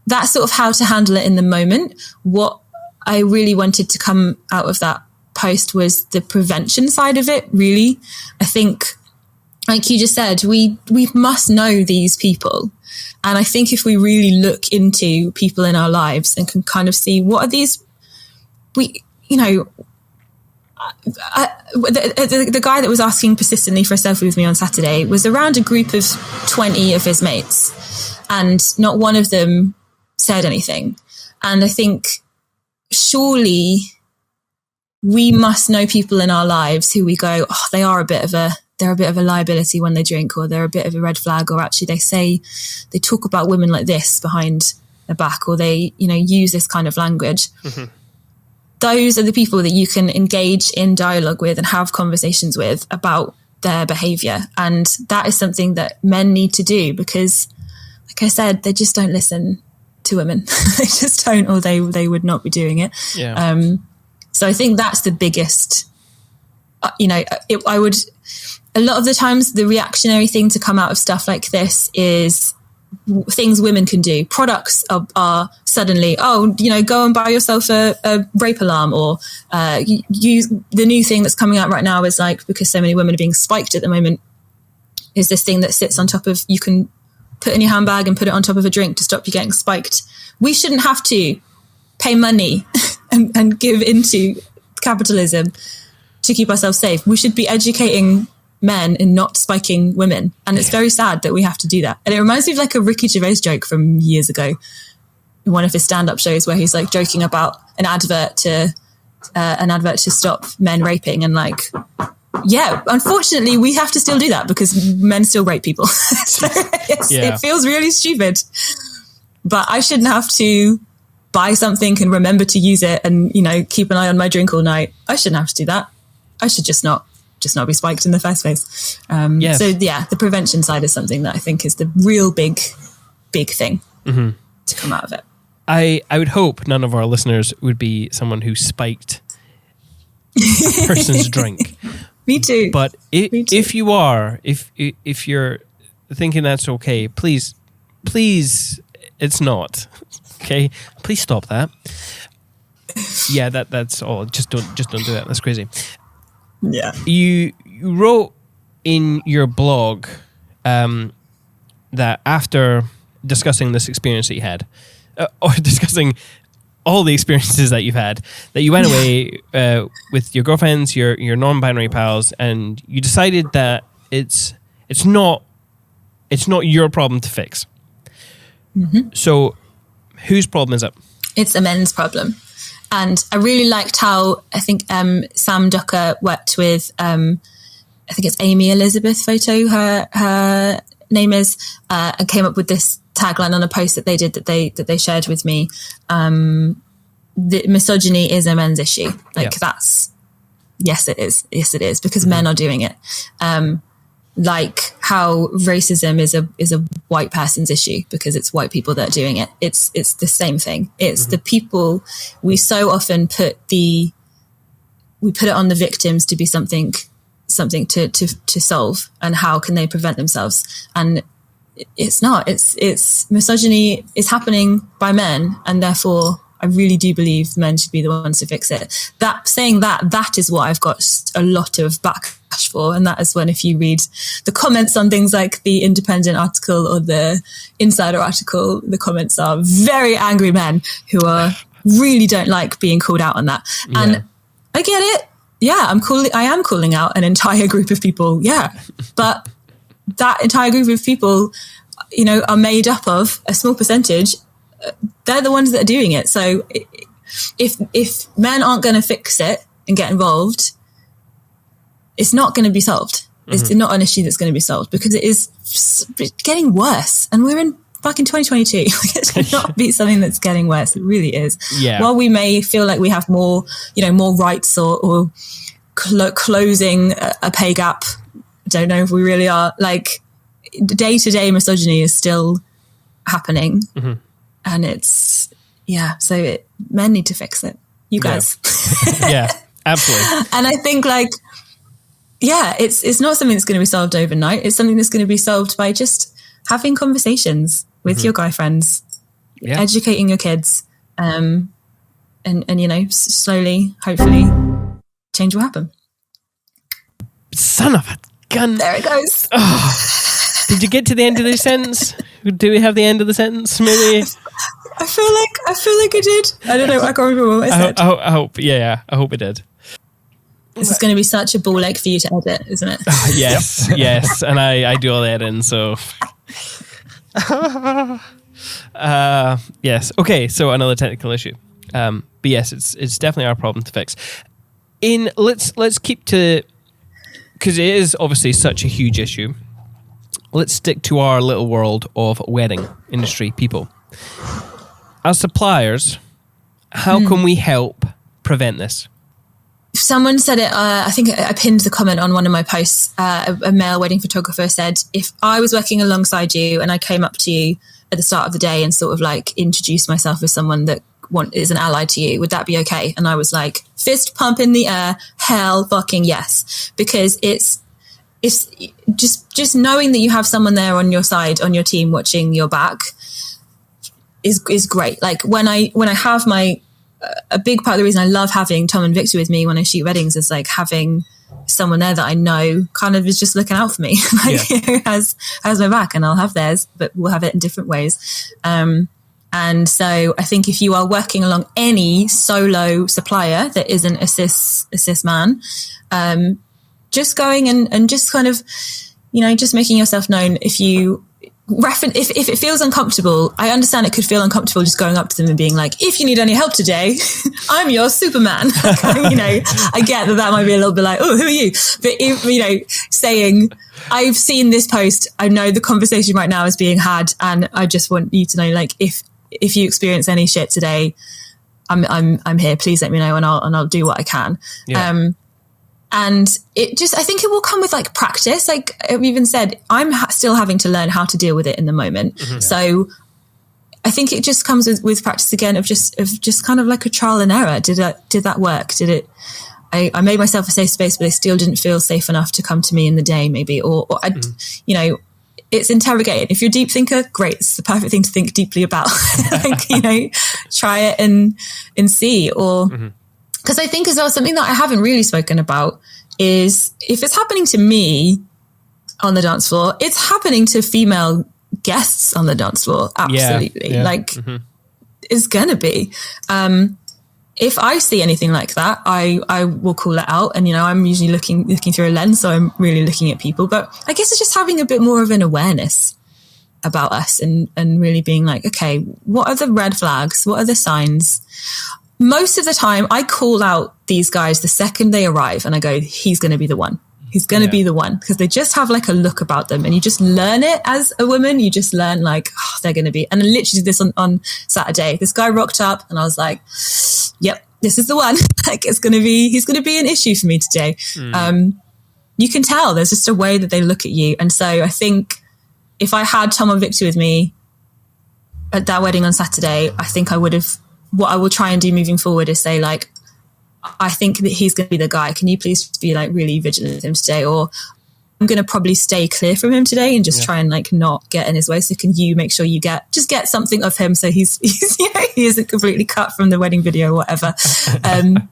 that's sort of how to handle it in the moment. What I really wanted to come out of that post was the prevention side of it, really. I think, like you just said, we must know these people. And I think if we really look into people in our lives and can kind of see what are these, the guy that was asking persistently for a selfie with me on Saturday was around a group of 20 of his mates, and not one of them said anything. And I think surely we must know people in our lives who we go, oh, they're a bit of a liability when they drink, or they're a bit of a red flag, or actually they talk about women like this behind their back, or they, use this kind of language. Mm-hmm. Those are the people that you can engage in dialogue with and have conversations with about their behavior. And that is something that men need to do, because, like I said, they just don't listen to women. They just don't, or they would not be doing it. Yeah. So I think that's the biggest, a lot of the times the reactionary thing to come out of stuff like this is things women can do. Products are suddenly, go and buy yourself a rape alarm, or use the new thing that's coming out right now is like, because so many women are being spiked at the moment, is this thing that sits on top of, you can put in your handbag and put it on top of a drink to stop you getting spiked. We shouldn't have to pay money and give into capitalism to keep ourselves safe. We should be educating men and not spiking women. And it's very sad that we have to do that. And it reminds me of like a Ricky Gervais joke from years ago in one of his stand-up shows, where he's like joking about an advert to stop men raping, and like, yeah, unfortunately we have to still do that because men still rape people. So it feels really stupid, but I shouldn't have to buy something and remember to use it and, keep an eye on my drink all night. I shouldn't have to do that. I should just not be spiked in the first place. Yes. So yeah, the prevention side is something that I think is the real big thing to come out of it. I would hope none of our listeners would be someone who spiked a person's drink. Me too. But if you are, if you're thinking that's okay, please, it's not. Okay, please stop that. Yeah, that's all. Just don't do that. That's crazy. Yeah. You wrote in your blog that after discussing this experience that you had, or discussing all the experiences that you've had, that you went away with your girlfriends, your non-binary pals, and you decided that it's not your problem to fix. Mm-hmm. So whose problem is it? It's a men's problem. And I really liked how, I think Sam Ducker worked with, I think it's Amy Elizabeth Photo, her name is, and came up with this tagline on a post that they did that they shared with me. The misogyny is a men's issue. Yes, it is. Yes, it is, because men are doing it. Like how racism is a white person's issue because it's white people that are doing it. It's the same thing. It's the people, we so often put it on the victims to be something to solve, and how can they prevent themselves? And it's not. It's misogyny is happening by men, and therefore I really do believe men should be the ones to fix it. That is what I've got a lot of backlash for, and that is when, if you read the comments on things like the Independent article or the Insider article, the comments are very angry men who really don't like being called out on that. Yeah. And I get it. Yeah, I am calling out an entire group of people. Yeah, but that entire group of people, are made up of a small percentage. They're the ones that are doing it. So if men aren't going to fix it and get involved, it's not going to be solved. It's not an issue that's going to be solved, because it is getting worse. And we're in fucking 2022. It should not be something that's getting worse. It really is. Yeah. While we may feel like we have more rights or closing a pay gap, I don't know if we really are. Like, day-to-day misogyny is still happening. Mm-hmm. And it's, so men need to fix it. You guys. Yeah, absolutely. And I think it's not something that's going to be solved overnight. It's something that's going to be solved by just having conversations with your guy friends, educating your kids, and slowly, hopefully, change will happen. Son of a gun. There it goes. Did you get to the end of the sentence? Do we have the end of the sentence? Maybe. I feel like I did. I don't know. I can't remember what I said. I hope. Yeah. I hope it did. This is going to be such a ball ache for you to edit, isn't it? Yes. And I do all the editing, so. Yes. Okay. So another technical issue. But yes, it's definitely our problem to fix. Let's keep to, because it is obviously such a huge issue. Let's stick to our little world of wedding industry people. As suppliers, how can we help prevent this? Someone said it, I think I pinned the comment on one of my posts. A male wedding photographer said, if I was working alongside you and I came up to you at the start of the day and sort of like introduced myself as someone that is an ally to you, would that be okay? And I was like, fist pump in the air, hell fucking yes. Because it's just knowing that you have someone there on your side, on your team, watching your back is great. Like when I have a big part of the reason I love having Tom and Victor with me when I shoot weddings is like having someone there that I know kind of is just looking out for me, has my back, and I'll have theirs, but we'll have it in different ways. And so I think if you are working along any solo supplier that isn't a cis man, just going and just kind of, just making yourself known. If it feels uncomfortable, I understand it could feel uncomfortable just going up to them and being like, if you need any help today, I'm your Superman. I get that might be a little bit like, oh, who are you? But if, saying, I've seen this post, I know the conversation right now is being had, and I just want you to know, like, if you experience any shit today, I'm here. Please let me know, and I'll do what I can. Yeah. And I think it will come with like practice. Like I've even said, I'm still having to learn how to deal with it in the moment. Mm-hmm. So I think it just comes with practice again of just kind of like a trial and error. Did that work? I made myself a safe space, but they still didn't feel safe enough to come to me in the day maybe, it's interrogating. If you're a deep thinker, great. It's the perfect thing to think deeply about. Try it and see, or, because I think as well, something that I haven't really spoken about is if it's happening to me on the dance floor, it's happening to female guests on the dance floor. Absolutely. Yeah. It's going to be. If I see anything like that, I will call it out. And, I'm usually looking through a lens, so I'm really looking at people. But I guess it's just having a bit more of an awareness about us and really being like, okay, what are the red flags? What are the signs? Most of the time, I call out these guys the second they arrive and I go, he's going to be the one. He's going to be the one, because they just have like a look about them, and you just learn it as a woman. You just learn like, they're going to be, and I literally did this on Saturday. This guy rocked up and I was like, yep, this is the one. Like he's going to be an issue for me today. You can tell there's just a way that they look at you. And so I think if I had Tom and Victor with me at that wedding on Saturday, I think I would have, what I will try and do moving forward is say like, I think that he's going to be the guy. Can you please be like really vigilant with him today? Or I'm going to probably stay clear from him today and just try and like not get in his way. So can you make sure you get something of him so he's he isn't completely cut from the wedding video or whatever. Something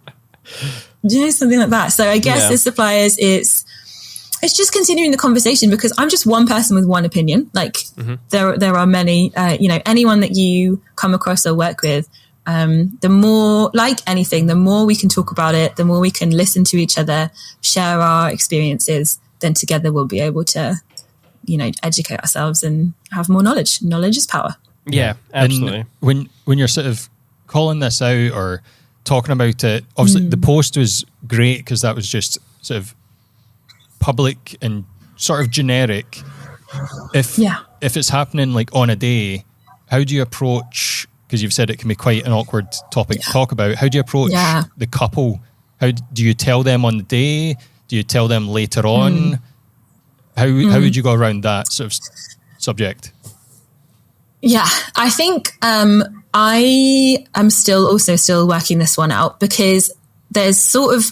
like that. So I guess as suppliers, it's just continuing the conversation, because I'm just one person with one opinion. Like there are many, anyone that you come across or work with, the more, like anything, the more we can talk about it, the more we can listen to each other, share our experiences, then together we'll be able to, educate ourselves and have more knowledge. Knowledge is power. Yeah, absolutely. And when you're sort of calling this out or talking about it, obviously the post was great because that was just sort of public and sort of generic. If it's happening like on a day, how do you approach, because you've said it can be quite an awkward topic to talk about, how do you approach the couple? How do you tell them on the day? Do you tell them later on? How would you go around that sort of subject? Yeah, I think I am still working this one out, because there's sort of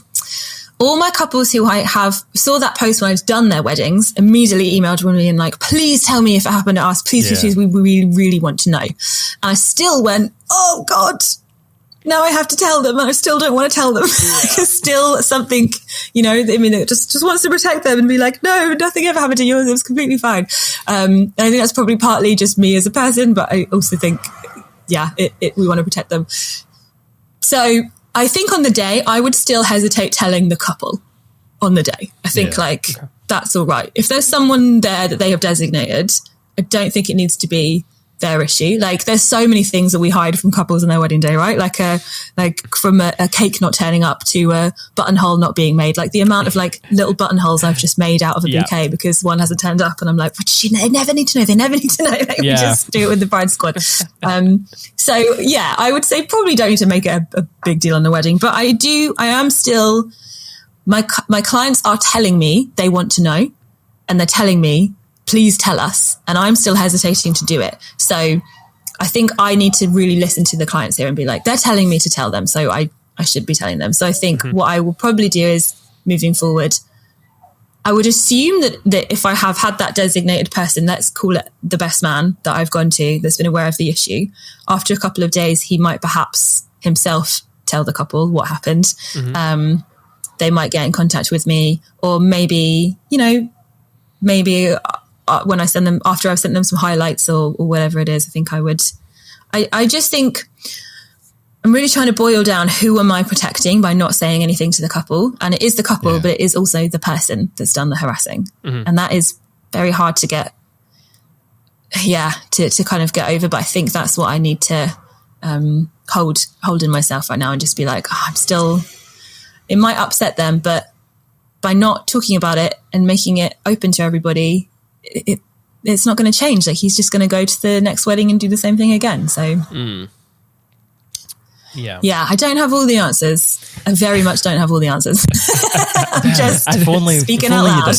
all my couples who I have saw that post when I've done their weddings, immediately emailed me and like, please tell me if it happened to us. Please, we really, really want to know. And I still went, oh God, now I have to tell them, and I still don't want to tell them. It's still something, you know, I mean, it just wants to protect them and be like, no, nothing ever happened to you. It was completely fine. And I think that's probably partly just me as a person, but I also think, we want to protect them. So I think on the day, I would still hesitate telling the couple on the day. I think that's all right. If there's someone there that they have designated, I don't think it needs to be their issue. Like, there's so many things that we hide from couples on their wedding day, right? Like from a cake not turning up to a buttonhole not being made. Like the amount of like little buttonholes I've just made out of a bouquet because one hasn't turned up, and I'm like, they never need to know. They never need to know. Like, we just do it with the bride squad. So yeah, I would say probably don't need to make it a big deal on the wedding, but I am still, my clients are telling me they want to know, and they're telling me, please tell us. And I'm still hesitating to do it. So I think I need to really listen to the clients here and be like, they're telling me to tell them. So I should be telling them. So I think what I will probably do is, moving forward, I would assume that if I have had that designated person, let's call it the best man that I've gone to, that's been aware of the issue, after a couple of days, he might perhaps himself tell the couple what happened. They might get in contact with me, or maybe when I send them, after I've sent them some highlights or whatever it is, I think I would, I just think I'm really trying to boil down who am I protecting by not saying anything to the couple. And it is the couple, but it is also the person that's done the harassing. And that is very hard to get, to kind of get over. But I think that's what I need to hold in myself right now, and just be like, it might upset them, but by not talking about it and making it open to everybody, it's not going to change. Like, he's just going to go to the next wedding and do the same thing again. So I don't have all the answers. I very much don't have all the answers. I'm just speaking out loud.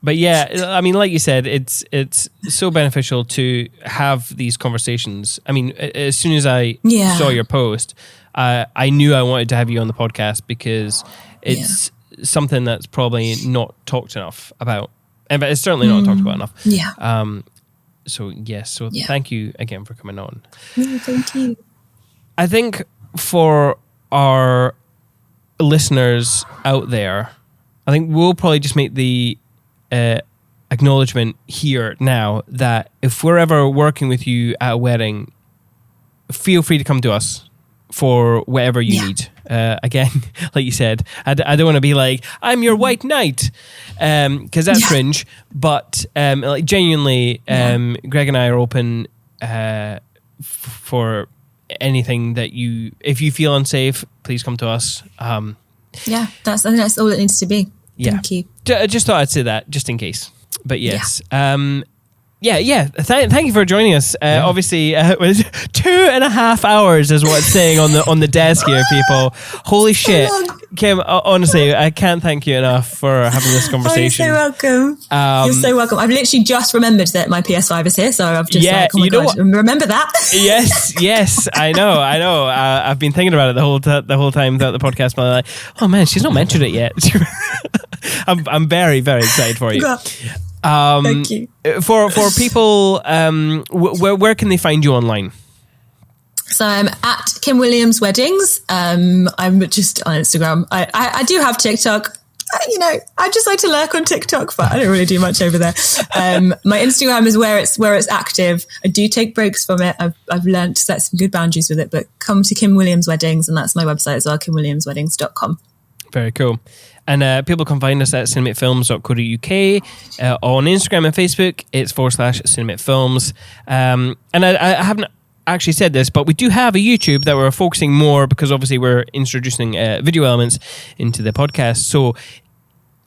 But yeah, I mean, like you said, it's so beneficial to have these conversations. I mean, as soon as I saw your post, I knew I wanted to have you on the podcast, because it's something that's probably not talked enough about, but it's certainly not talked about enough. So thank you again for coming on. Thank you. I think for our listeners out there, I think we'll probably just make the acknowledgement here now that if we're ever working with you at a wedding, feel free to come to us for whatever you need. Again, like you said, I don't want to be like, I'm your white knight, because that's cringe. But like, genuinely, Greg and I are open for anything that if you feel unsafe, please come to us. I think that's all it needs to be. Thank you. I just thought I'd say that just in case. But yes. Thank you for joining us. Obviously, it was 2.5 hours is what it's saying on the desk here, people. Holy shit. Kim, honestly, I can't thank you enough for having this conversation. You're so welcome. You're so welcome. I've literally just remembered that my PS5 is here, so I've just remember that? Yes, I know. I've been thinking about it the whole time throughout the podcast, but I'm like, oh man, she's not mentioned it yet. I'm very, very excited for you. Thank you. For people, where can they find you online? So I'm at Kim Williams Weddings. I'm just on Instagram. I do have TikTok. I just like to lurk on TikTok, but I don't really do much over there. My Instagram is where it's active. I do take breaks from it. I've learned to set some good boundaries with it, but come to Kim Williams Weddings, and that's my website as well, kimwilliamsweddings.com. Very cool. And people can find us at cinematefilms.co.uk. On Instagram and Facebook, it's /cinematefilms. And I haven't actually said this, but we do have a YouTube that we're focusing more, because obviously we're introducing video elements into the podcast. So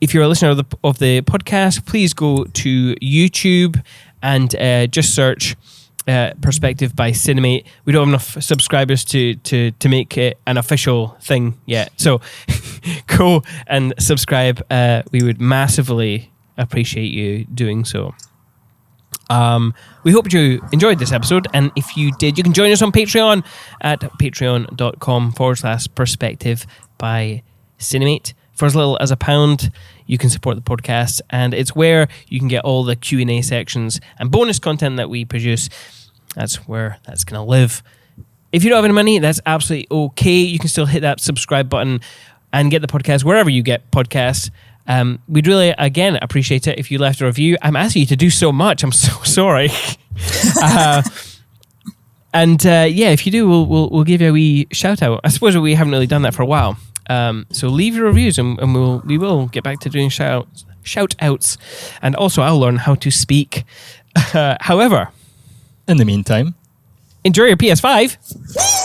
if you're a listener of the podcast, please go to YouTube and just search Perspective by Cinemate. We don't have enough subscribers to make it an official thing yet, so go and subscribe. We would massively appreciate you doing so. We hope you enjoyed this episode, and if you did, you can join us on Patreon at patreon.com/perspective by Cinemate. For as little as £1, you can support the podcast, and it's where you can get all the Q&A sections and bonus content that we produce. That's where that's going to live. If you don't have any money, that's absolutely okay. You can still hit that subscribe button and get the podcast wherever you get podcasts. We'd really, again, appreciate it if you left a review. I'm asking you to do so much. I'm so sorry. If you do, we'll give you a wee shout out. I suppose we haven't really done that for a while. So leave your reviews and we will get back to doing shout outs. And also I'll learn how to speak. However, in the meantime, enjoy your PS5.